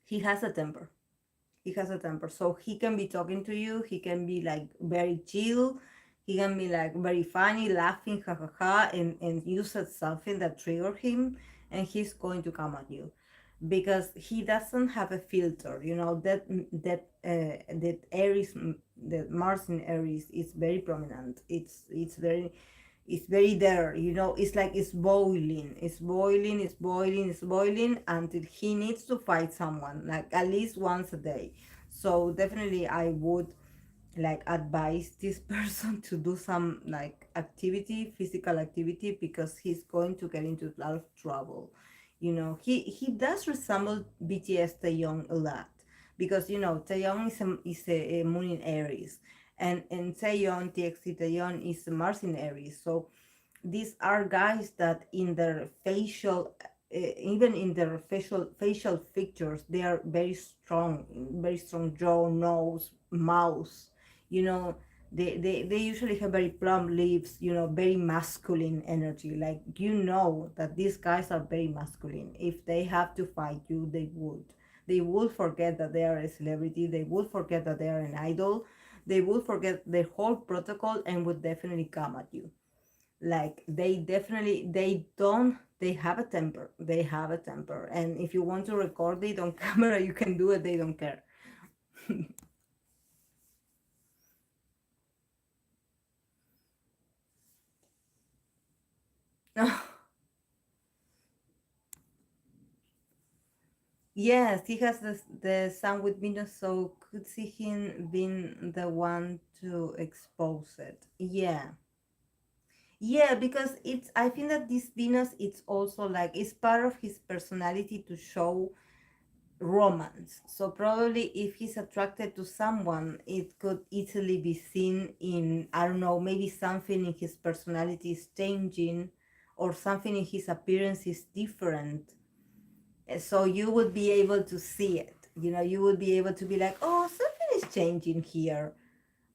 He has a temper. He has a temper, so he can be talking to you, he can be like very chill, he can be like very funny, laughing, ha ha ha, and you said something that triggered him, and he's going to come at you, because he doesn't have a filter. That Aries, that Mars in Aries is very prominent. It's very there. It's like it's boiling until he needs to fight someone, like at least once a day. So definitely I would like advise this person to do some like activity, physical activity, because he's going to get into a lot of trouble. He does resemble BTS Taeyong a lot, because Taeyong is a moon in Aries, and Taeyong, TXT Taeyong, is Mars in Aries. So these are guys that in their even in their facial features, they are very strong jaw, nose, mouth. you know they usually have very plump lips, very masculine energy. Like, that these guys are very masculine. If they have to fight you, they would forget that they are a celebrity, they would forget that they are an idol, they would forget the whole protocol, and would definitely come at you. Like, they have a temper. And if you want to record it on camera, you can do it. They don't care. Yes, he has the sun with Venus, so could see him being the one to expose it. Yeah, because I think that this Venus, it's also like it's part of his personality to show romance. So probably if he's attracted to someone, it could easily be seen in, I don't know, maybe something in his personality is changing, or something in his appearance is different. So you would be able to see it. You would be able to be like, oh, something is changing here.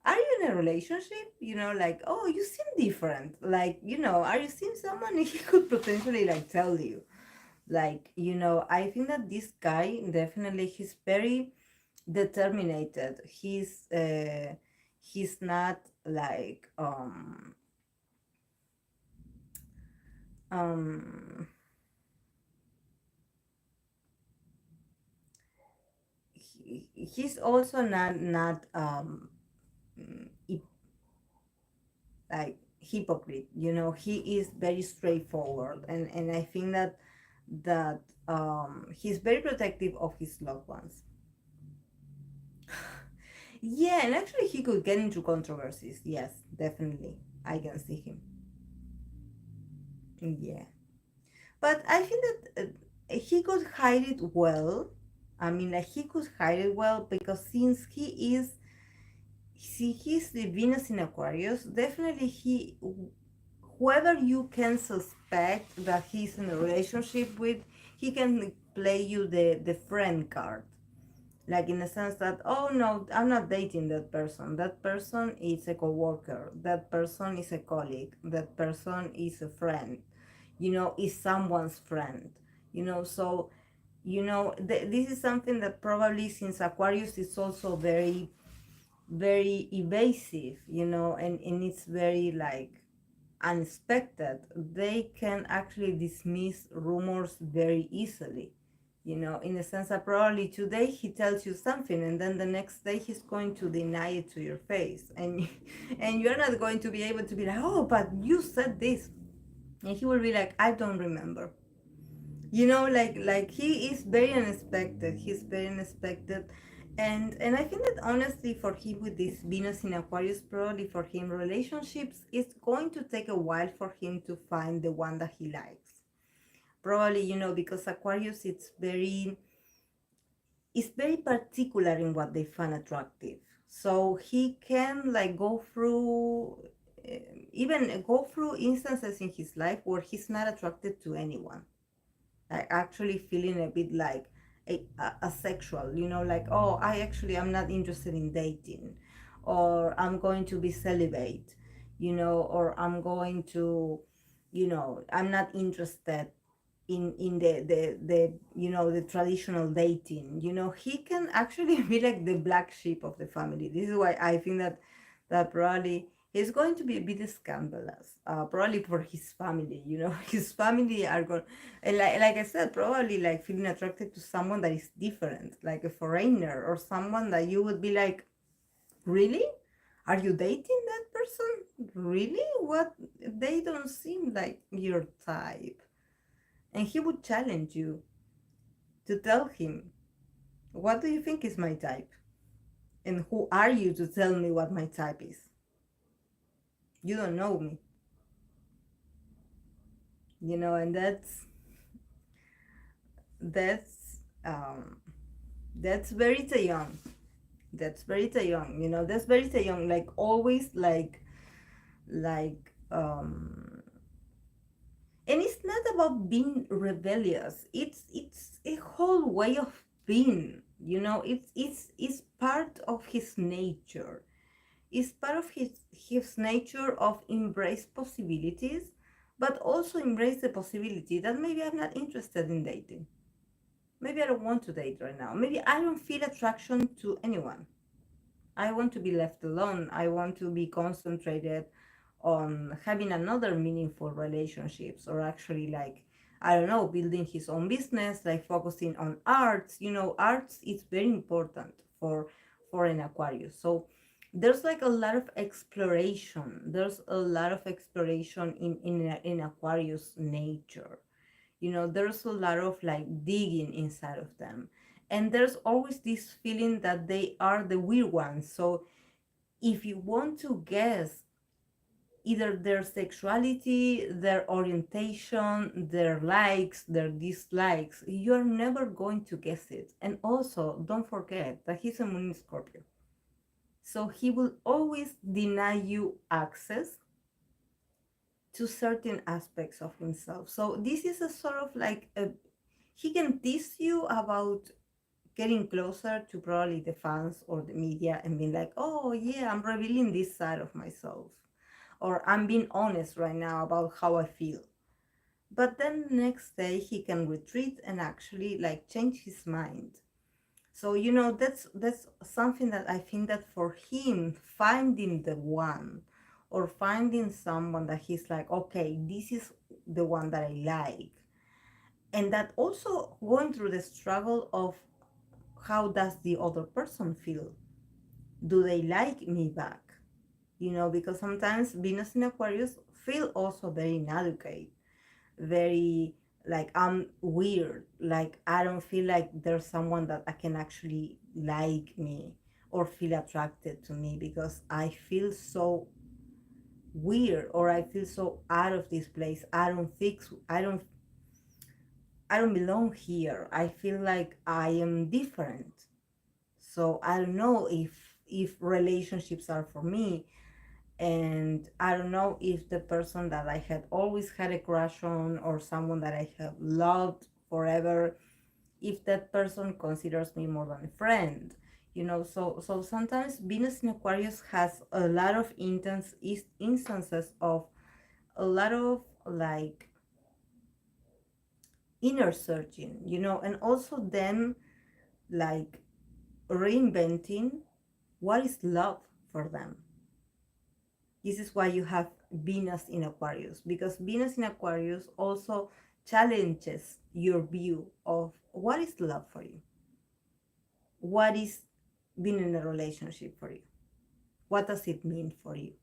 Are you in a relationship? Like, oh, you seem different. Like, are you seeing someone? He could potentially like tell you. Like, I think that this guy, definitely, he's very determined. He's not like um he's also not like hypocrite. He is very straightforward, and I think that he's very protective of his loved ones. Yeah, and actually he could get into controversies. Yes, definitely. I can see him. Yeah. But I think that he could hide it well. I mean, like, he could hide it well, because since he's the Venus in Aquarius, definitely whoever you can suspect that he's in a relationship with, he can play you the friend card. Like, in the sense that, oh no, I'm not dating that person. That person is a coworker. That person is a colleague. That person is a friend. is someone's friend, so this is something that probably, since Aquarius is also very very evasive, and it's very like unexpected, they can actually dismiss rumors very easily, in the sense that probably today he tells you something and then the next day he's going to deny it to your face, and and you're not going to be able to be like, oh, but you said this, and he will be like, I don't remember. Like he is very unexpected. He's very unexpected. And I think that honestly, for him, with this Venus in Aquarius, probably for him, relationships, it's going to take a while for him to find the one that he likes. Probably, because Aquarius, it's very particular in what they find attractive. So he can like go through, even go through instances in his life where he's not attracted to anyone, like actually feeling a bit like asexual, like, oh, I actually am not interested in dating, or I'm going to be celibate, or I'm going to, I'm not interested in the traditional dating. He can actually be like the black sheep of the family. This is why I think that probably he's going to be a bit scandalous, probably for his family. His family are going, and like I said, probably like feeling attracted to someone that is different, like a foreigner, or someone that you would be like, really, are you dating that person, really? What, they don't seem like your type. And he would challenge you to tell him, what do you think is my type? And who are you to tell me what my type is? You don't know me. And that's very Taeyong. That's very Taeyong. That's very Taeyong. Like always, like and it's not about being rebellious. It's a whole way of being. It's part of his nature. It's part of his nature of embrace possibilities, but also embrace the possibility that maybe I'm not interested in dating. Maybe I don't want to date right now. Maybe I don't feel attraction to anyone. I want to be left alone. I want to be concentrated on having another meaningful relationships, or actually, like, I don't know, building his own business, like focusing on arts. Arts is very important for an Aquarius. So there's like a lot of exploration. There's a lot of exploration in Aquarius nature. There's a lot of like digging inside of them, and there's always this feeling that they are the weird ones. So if you want to guess either their sexuality, their orientation, their likes, their dislikes, you're never going to guess it. And also, don't forget that he's a moon in Scorpio, so he will always deny you access to certain aspects of himself. So this is a sort of like he can tease you about getting closer to probably the fans or the media and being like, oh yeah, I'm revealing this side of myself, or I'm being honest right now about how I feel. But then the next day he can retreat and actually like change his mind. So that's something that I think that for him, finding the one, or finding someone that he's like, okay, this is the one that I like, and that also going through the struggle of how does the other person feel? Do they like me back? Because sometimes Venus in Aquarius feel also very inadequate, very like I'm weird, like I don't feel like there's someone that I can actually like me or feel attracted to me, because I feel so weird, or I feel so out of this place. I don't belong here. I feel like I am different. So I don't know if relationships are for me, and I don't know if the person that I had always had a crush on, or someone that I have loved forever, if that person considers me more than a friend. So sometimes Venus in Aquarius has a lot of intense instances of a lot of like inner searching, and also then like reinventing what is love for them. This is why you have Venus in Aquarius, because Venus in Aquarius also challenges your view of what is love for you, what is being in a relationship for you, what does it mean for you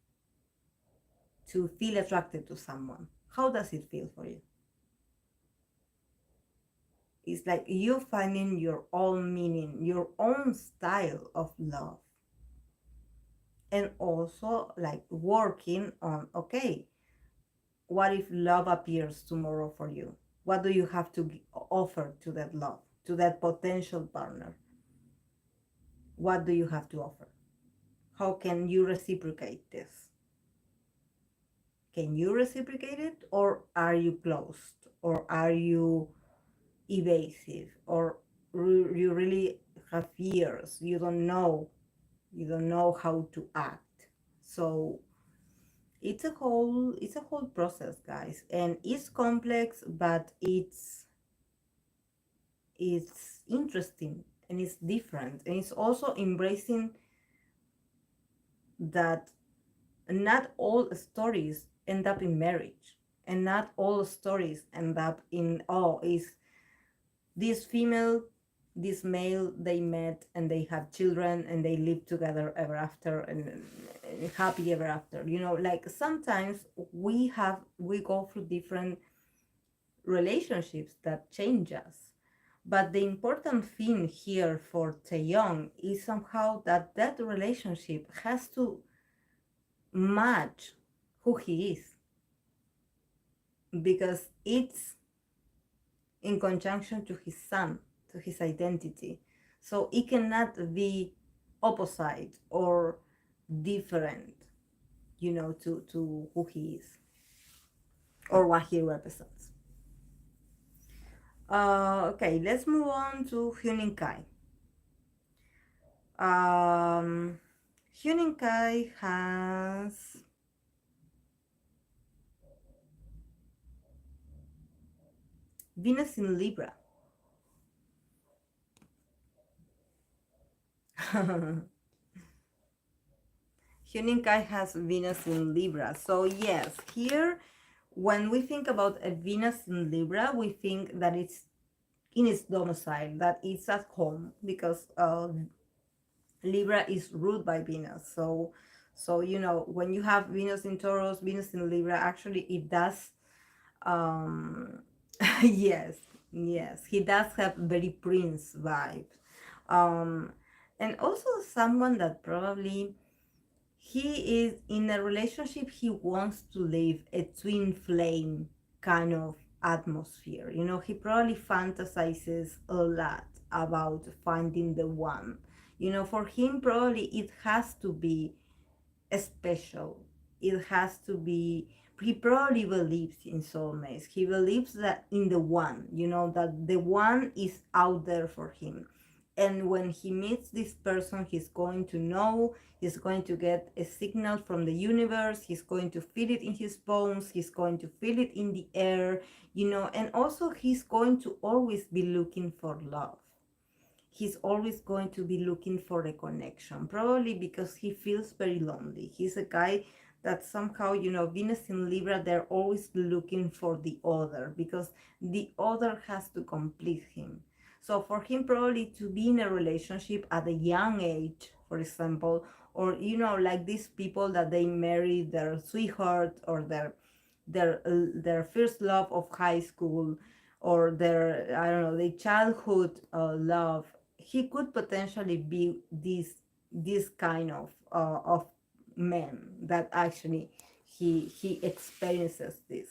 to feel attracted to someone, how does it feel for you. It's like you finding your own meaning, your own style of love, and also like working on, okay, what if love appears tomorrow for you? What do you have to offer to that love, to that potential partner? What do you have to offer? How can you reciprocate this? Can you reciprocate it, or are you closed, or are you evasive, or you really have fears? You don't know how to act. So it's a whole process, guys, and it's complex, but it's interesting and it's different, and it's also embracing that not all stories end up in marriage, and not all stories end up in, oh, is this female, this male, they met and they have children and they live together ever after, and happy ever after. Like sometimes we go through different relationships that change us. But the important thing here for Taeyong is somehow that relationship has to match who he is, because it's in conjunction to his son, to his identity. So it cannot be opposite or different, to who he is or what he represents. Okay, let's move on to Huening Kai. Um, Huening Kai has Venus in Libra. Huening-Kai has Venus in Libra. So yes, here when we think about a Venus in Libra, we think that it's in its domicile, that it's at home, because Libra is ruled by Venus. So when you have Venus in Taurus, Venus in Libra, actually it does. Um, yes, yes, he does have very Prince vibe, um, and also someone that probably he is in a relationship, he wants to live a twin flame kind of atmosphere. He probably fantasizes a lot about finding the one. For him, probably it has to be special. It has to be. He probably believes in soulmates. He believes that in the one, that the one is out there for him. And when he meets this person, he's going to know, he's going to get a signal from the universe, he's going to feel it in his bones, he's going to feel it in the air, and also he's going to always be looking for love. He's always going to be looking for a connection, probably because he feels very lonely. He's a guy that somehow, Venus in Libra, they're always looking for the other, because the other has to complete him. So for him, probably to be in a relationship at a young age, for example, or like these people that they marry their sweetheart, or their first love of high school, or their, I don't know, their childhood love. He could potentially be this kind of man that actually he experiences this.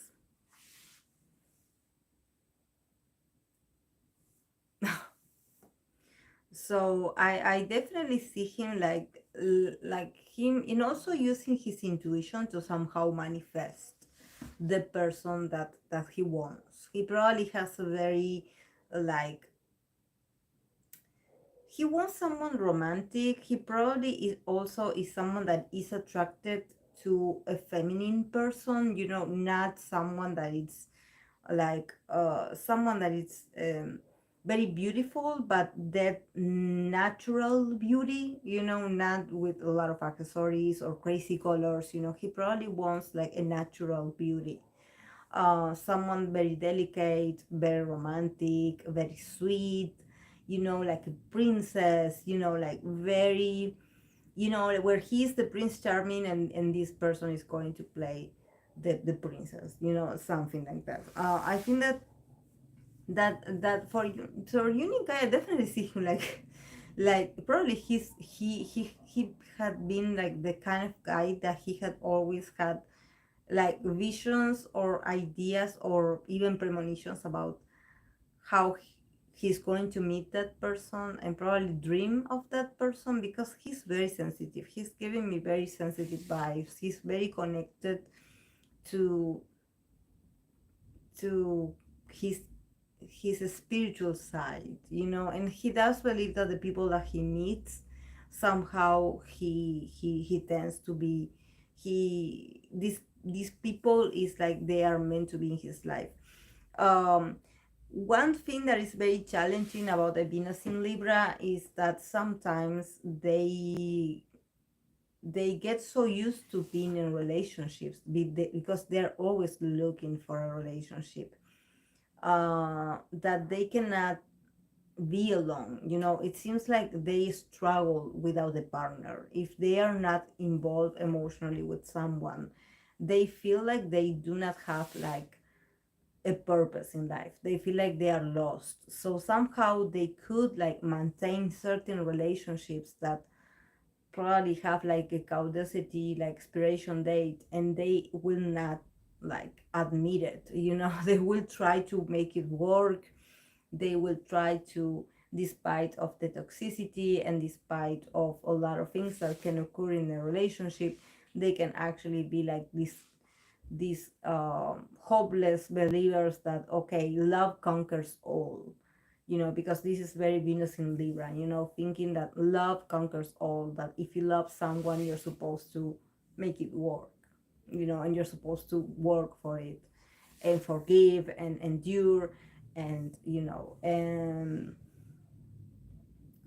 So I definitely see him like him, and also using his intuition to somehow manifest the person that he wants. He probably has a very like he wants someone romantic. He probably is someone that is attracted to a feminine person, not someone that is like someone that is very beautiful, but that natural beauty, not with a lot of accessories or crazy colors. He probably wants like a natural beauty. Someone very delicate, very romantic, very sweet, like a princess, like very, like where he's the Prince Charming, and this person is going to play the princess, something like that. I think that for unique guy, I definitely see him like probably he had been like the kind of guy that he had always had like visions or ideas or even premonitions about how he's going to meet that person, and probably dream of that person, because he's very sensitive. He's giving me very sensitive vibes. He's very connected to to his spiritual side, and he does believe that the people that he meets, somehow he tends to be, these people is like they are meant to be in his life. um One thing that is very challenging about the Venus in Libra is that sometimes they get so used to being in relationships because they're always looking for a relationship, that they cannot be alone. It seems like they struggle without a partner. If they are not involved emotionally with someone, they feel like they do not have like a purpose in life. They feel like they are lost. So somehow they could like maintain certain relationships that probably have like a caducity, like expiration date, and they will not like admit it. They will try to make it work. They will try to, despite of the toxicity and despite of a lot of things that can occur in a relationship, they can actually be like these hopeless believers that, okay, love conquers all. Because this is very Venus in Libra, thinking that love conquers all, that if you love someone, you're supposed to make it work, and you're supposed to work for it and forgive and endure, and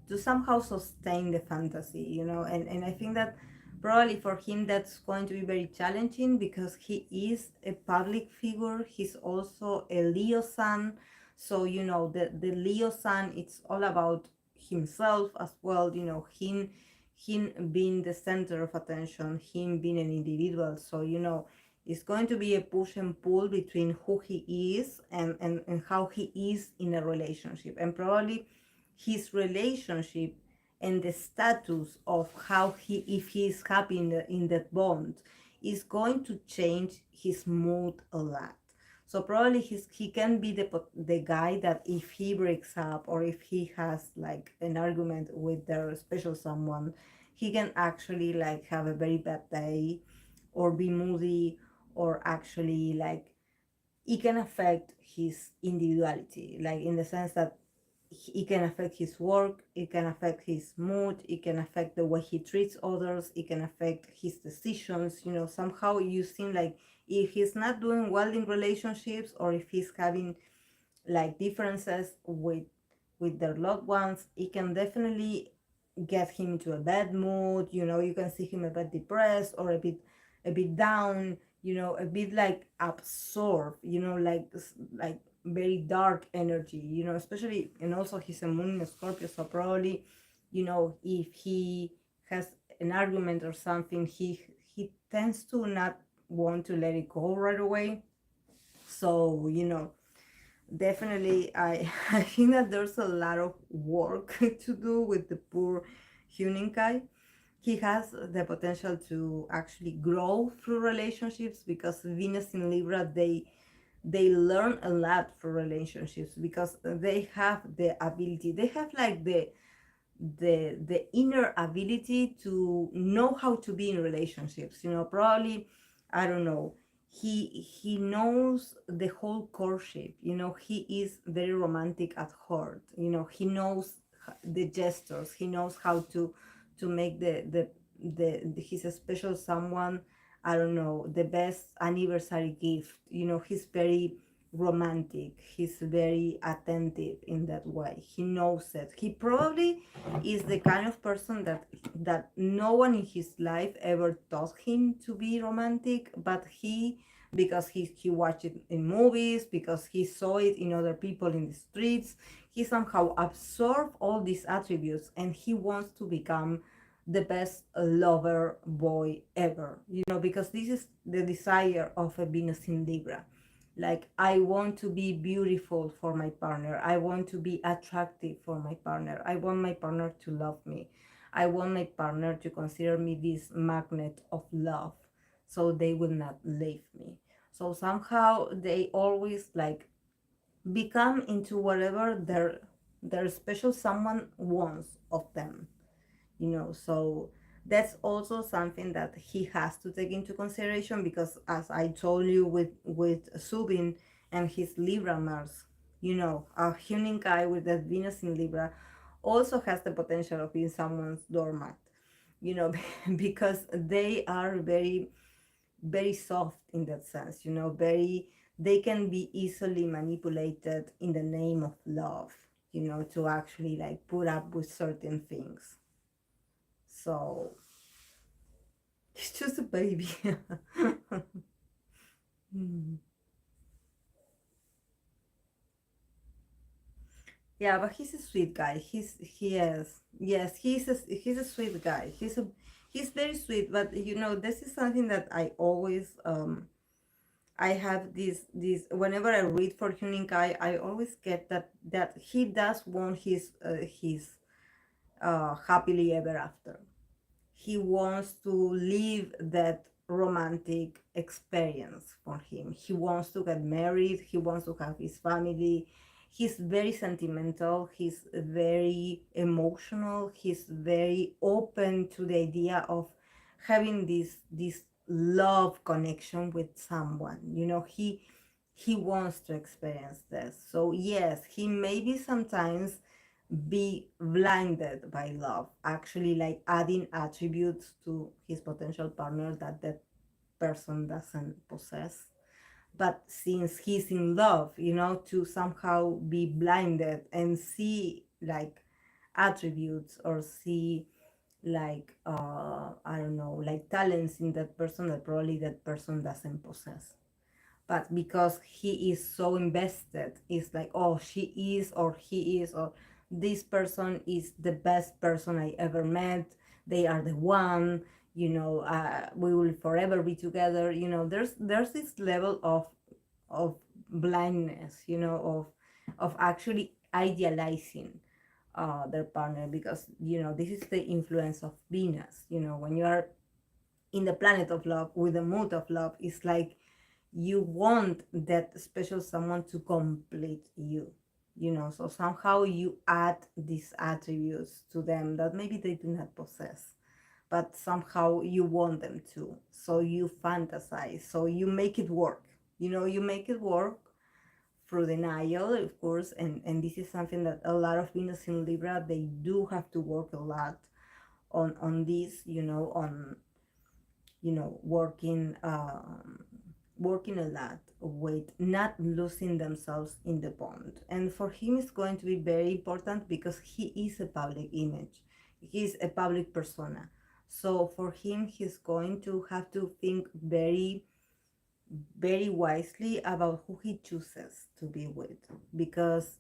to somehow sustain the fantasy, and I think that probably for him that's going to be very challenging, because he is a public figure. He's also a Leo sun. So the Leo sun, it's all about himself as well, him being the center of attention, him being an individual. So it's going to be a push and pull between who he is and how he is in a relationship, and probably his relationship and the status of how if he is happy in that bond is going to change his mood a lot. So probably he can be the guy that if he breaks up, or if he has like an argument with their special someone, he can actually like have a very bad day, or be moody, or actually like it can affect his individuality, like in the sense that it can affect his work, it can affect his mood, it can affect the way he treats others, it can affect his decisions. Somehow you seem like if he's not doing well in relationships, or if he's having like differences with their loved ones, it can definitely get him into a bad mood. You can see him a bit depressed, or a bit down, a bit like absorbed, like very dark energy, especially. And also he's a moon in Scorpio, so probably, if he has an argument or something, he tends to not want to let it go right away. So definitely, I think that there's a lot of work to do with the poor Huninkai. He has the potential to actually grow through relationships, because Venus in Libra, they learn a lot through relationships, because they have the ability, they have like the inner ability to know how to be in relationships. Probably, I don't know, he knows the whole courtship. He is very romantic at heart. He knows the gestures. He knows how to make the his special someone, I don't know, the best anniversary gift. He's very romantic. He's very attentive in that way. He knows it. He probably is the kind of person that no one in his life ever taught him to be romantic, but he, because he watched it in movies, because he saw it in other people in the streets, he somehow absorbed all these attributes, and he wants to become the best lover boy ever, because this is the desire of a Venus in Libra. Like, I want to be beautiful for my partner, I want to be attractive for my partner, I want my partner to love me, I want my partner to consider me this magnet of love, so they will not leave me. So somehow they always like become into whatever their special someone wants of them. So that's also something that he has to take into consideration, because as I told you with Subin and his Libra Mars, a human guy with that Venus in Libra also has the potential of being someone's doormat, you know because they are very, very soft in that sense, very, they can be easily manipulated in the name of love, to actually like put up with certain things. So he's just a baby. Mm. Yeah, but he's a sweet guy. He is, yes, he's a sweet guy. He's very sweet. But this is something that I always I have this whenever I read for Huninkai, I always get that he does want his happily ever after. He wants to live that romantic experience for him. He wants to get married, he wants to have his family. He's very sentimental, he's very emotional, he's very open to the idea of having this love connection with someone. He wants to experience this. So yes, he maybe sometimes be blinded by love, actually like adding attributes to his potential partner that that person doesn't possess. But since he's in love, to somehow be blinded and see like attributes, or see like I don't know, like talents in that person that probably that person doesn't possess. But because he is so invested, it's like, oh, she is, or he is, or this person is the best person I ever met, they are the one, we will forever be together. There's this level of blindness, of actually idealizing their partner, because this is the influence of Venus. When you are in the planet of love with the mood of love, it's like you want that special someone to complete you. So somehow you add these attributes to them that maybe they do not possess, but somehow you want them to, so you fantasize, so you make it work. You make it work through denial, of course. And this is something that a lot of Venus in Libra, they do have to work a lot on this, on working a lot with not losing themselves in the bond. And for him, it's going to be very important because he is a public image, he's a public persona. So for him, he's going to have to think very, very wisely about who he chooses to be with, because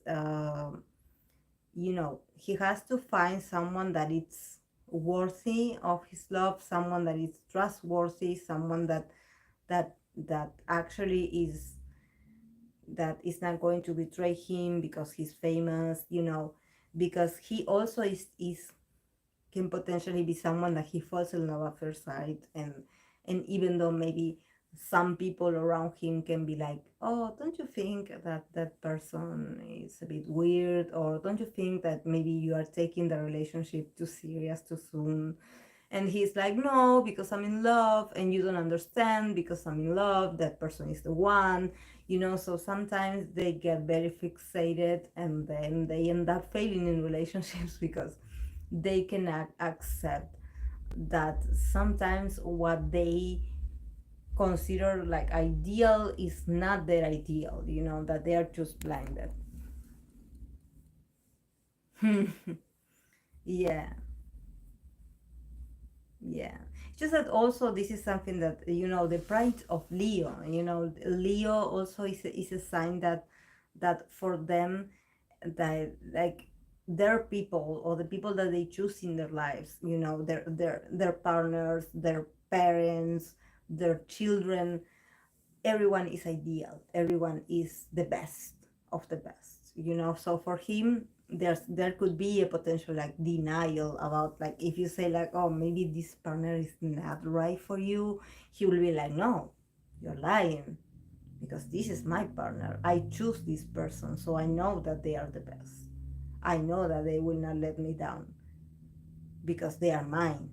he has to find someone that is worthy of his love, someone that is trustworthy, someone that actually is not going to betray him because he's famous, because he also is can potentially be someone that he falls in love at first sight. And even though maybe some people around him can be like, oh, don't you think that that person is a bit weird, or don't you think that maybe you are taking the relationship too serious too soon? And he's like, no, because I'm in love, and you don't understand, because I'm in love, that person is the one. So sometimes they get very fixated, and then they end up failing in relationships because they cannot accept that sometimes what they consider like ideal is not their ideal, that they are just blinded. Yeah. Yeah, it's just that also this is something that the pride of Leo. Leo also is a sign that for them, that like their people, or the people that they choose in their lives, their partners, their parents, their children, everyone is ideal, everyone is the best of the best, so for him there could be a potential like denial about, like, if you say like, oh, maybe this partner is not right for you, he will be like, no, you're lying, because this is my partner, I choose this person, so I know that they are the best, I know that they will not let me down because they are mine.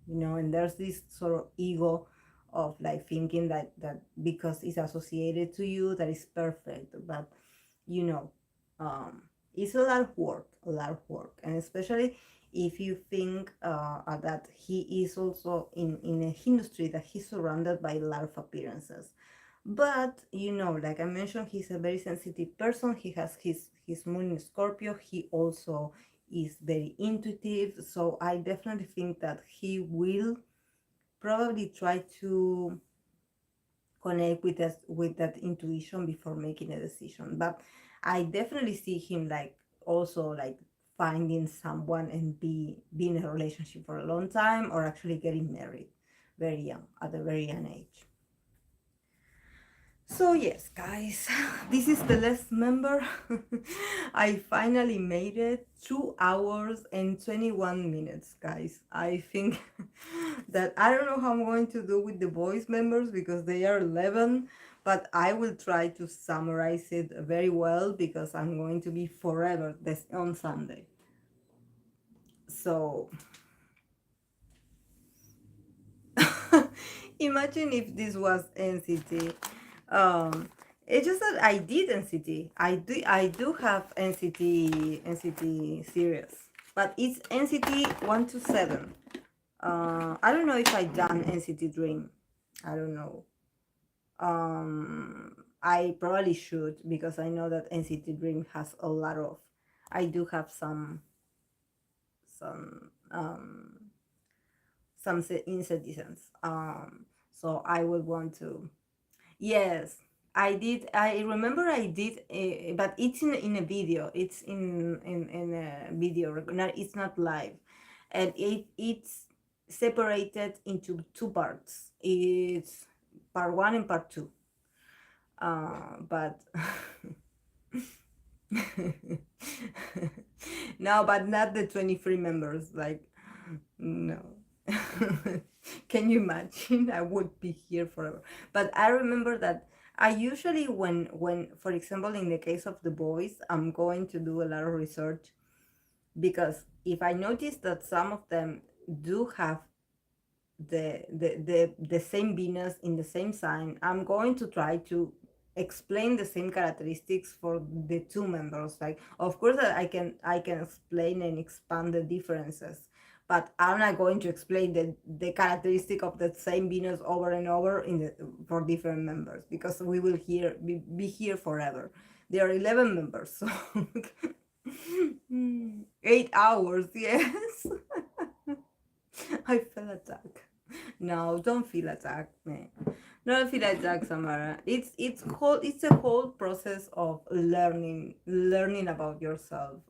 And there's this sort of ego of like thinking that because it's associated to you, that is perfect, but you know um it's a lot of work, a lot of work, and especially if you think that he is also in a industry that he's surrounded by a lot of appearances. But like I mentioned, he's a very sensitive person. He has his moon in Scorpio. He also is very intuitive, so I definitely think that he will probably try to connect with that intuition before making a decision. But I definitely see him like also like finding someone and be in a relationship for a long time, or actually getting married very young, at a very young age. So yes, guys, this is the last member. I finally made it. 2 hours and 21 minutes, guys. I think that I don't know how I'm going to do with the voice members because they are 11, but I will try to summarize it very well because I'm going to be forever this on Sunday. So imagine if this was NCT. Um, it's just that I did NCT. I do have NCT series, but it's NCT 1 to 7. I don't know if I done NCT Dream. I don't know. I probably should because I know that NCT Dream has a lot of. I do have some incentives. So I would want to. Yes, I did. I remember I did, but it's in a video. It's in a video. Not, it's not live, and it's separated into two parts. It's part one and part two. But no, but not the 23 members. Like, no. Can you imagine? I would be here forever. But I remember that I usually, when for example in the case of the boys, I'm going to do a lot of research, because if I notice that some of them do have the same Venus in the same sign, I'm going to try to explain the same characteristics for the two members. Like, of course, that I can explain and expand the differences, but I'm not going to explain the characteristic of the same Venus over and over for different members, because we will be here forever. There are 11 members, so 8 hours, yes. I felt attacked. No, don't feel attacked, man. Don't feel attacked, Samara. It's a whole process of learning about yourself.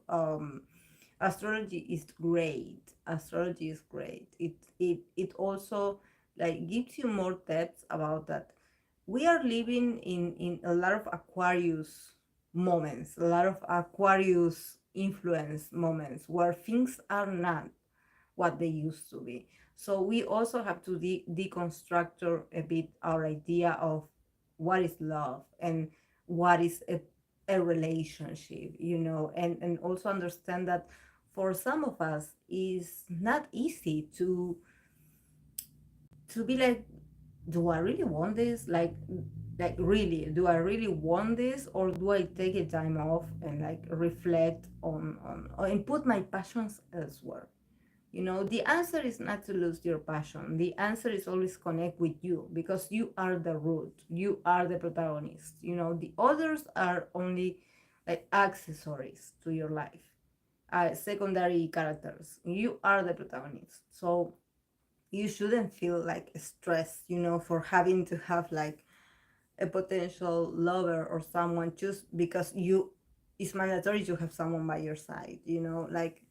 Astrology is great. Astrology is great. It also like gives you more depth about that. We are living in a lot of Aquarius moments, a lot of Aquarius influence moments where things are not what they used to be. So we also have to deconstruct a bit our idea of what is love and what is a relationship, and also understand that for some of us it's not easy to be like, do I really want this? Like really, do I really want this, or do I take a time off and like reflect on and put my passions elsewhere? You know, the answer is not to lose your passion. The answer is always connect with you, because you are the root. You are the protagonist. You know, the others are only like accessories to your life, secondary characters. You are the protagonist. So you shouldn't feel like stressed, you know, for having to have like a potential lover or someone just because you, it's mandatory to have someone by your side, you know, like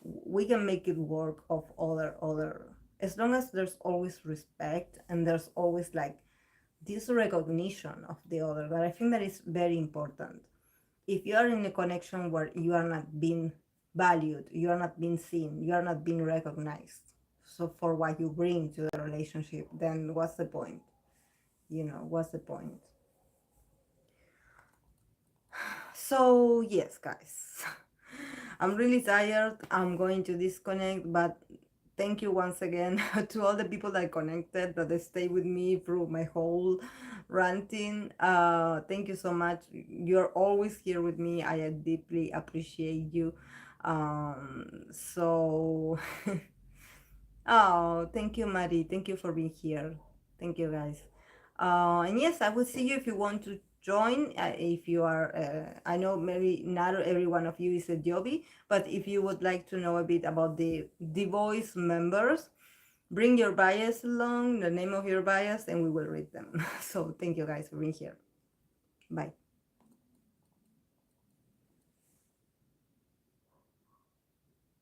we can make it work of other, as long as there's always respect and there's always like this recognition of the other, that I think that is very important. If you are in a connection where you are not being valued, you are not being seen, you are not being recognized, so for what you bring to the relationship, then what's the point? You know, what's the point? So yes, guys, I'm really tired. I'm going to disconnect, but thank you once again to all the people that connected, that they stay with me through my whole ranting. Thank you so much. You're always here with me. I deeply appreciate you. So oh, thank you, Maddie. Thank you for being here. Thank you, guys. And yes, I will see you if you want to join. If you are, I know maybe not every one of you is a Joby, but if you would like to know a bit about the voice members, bring your bias along, the name of your bias, and we will read them. So thank you guys for being here. Bye.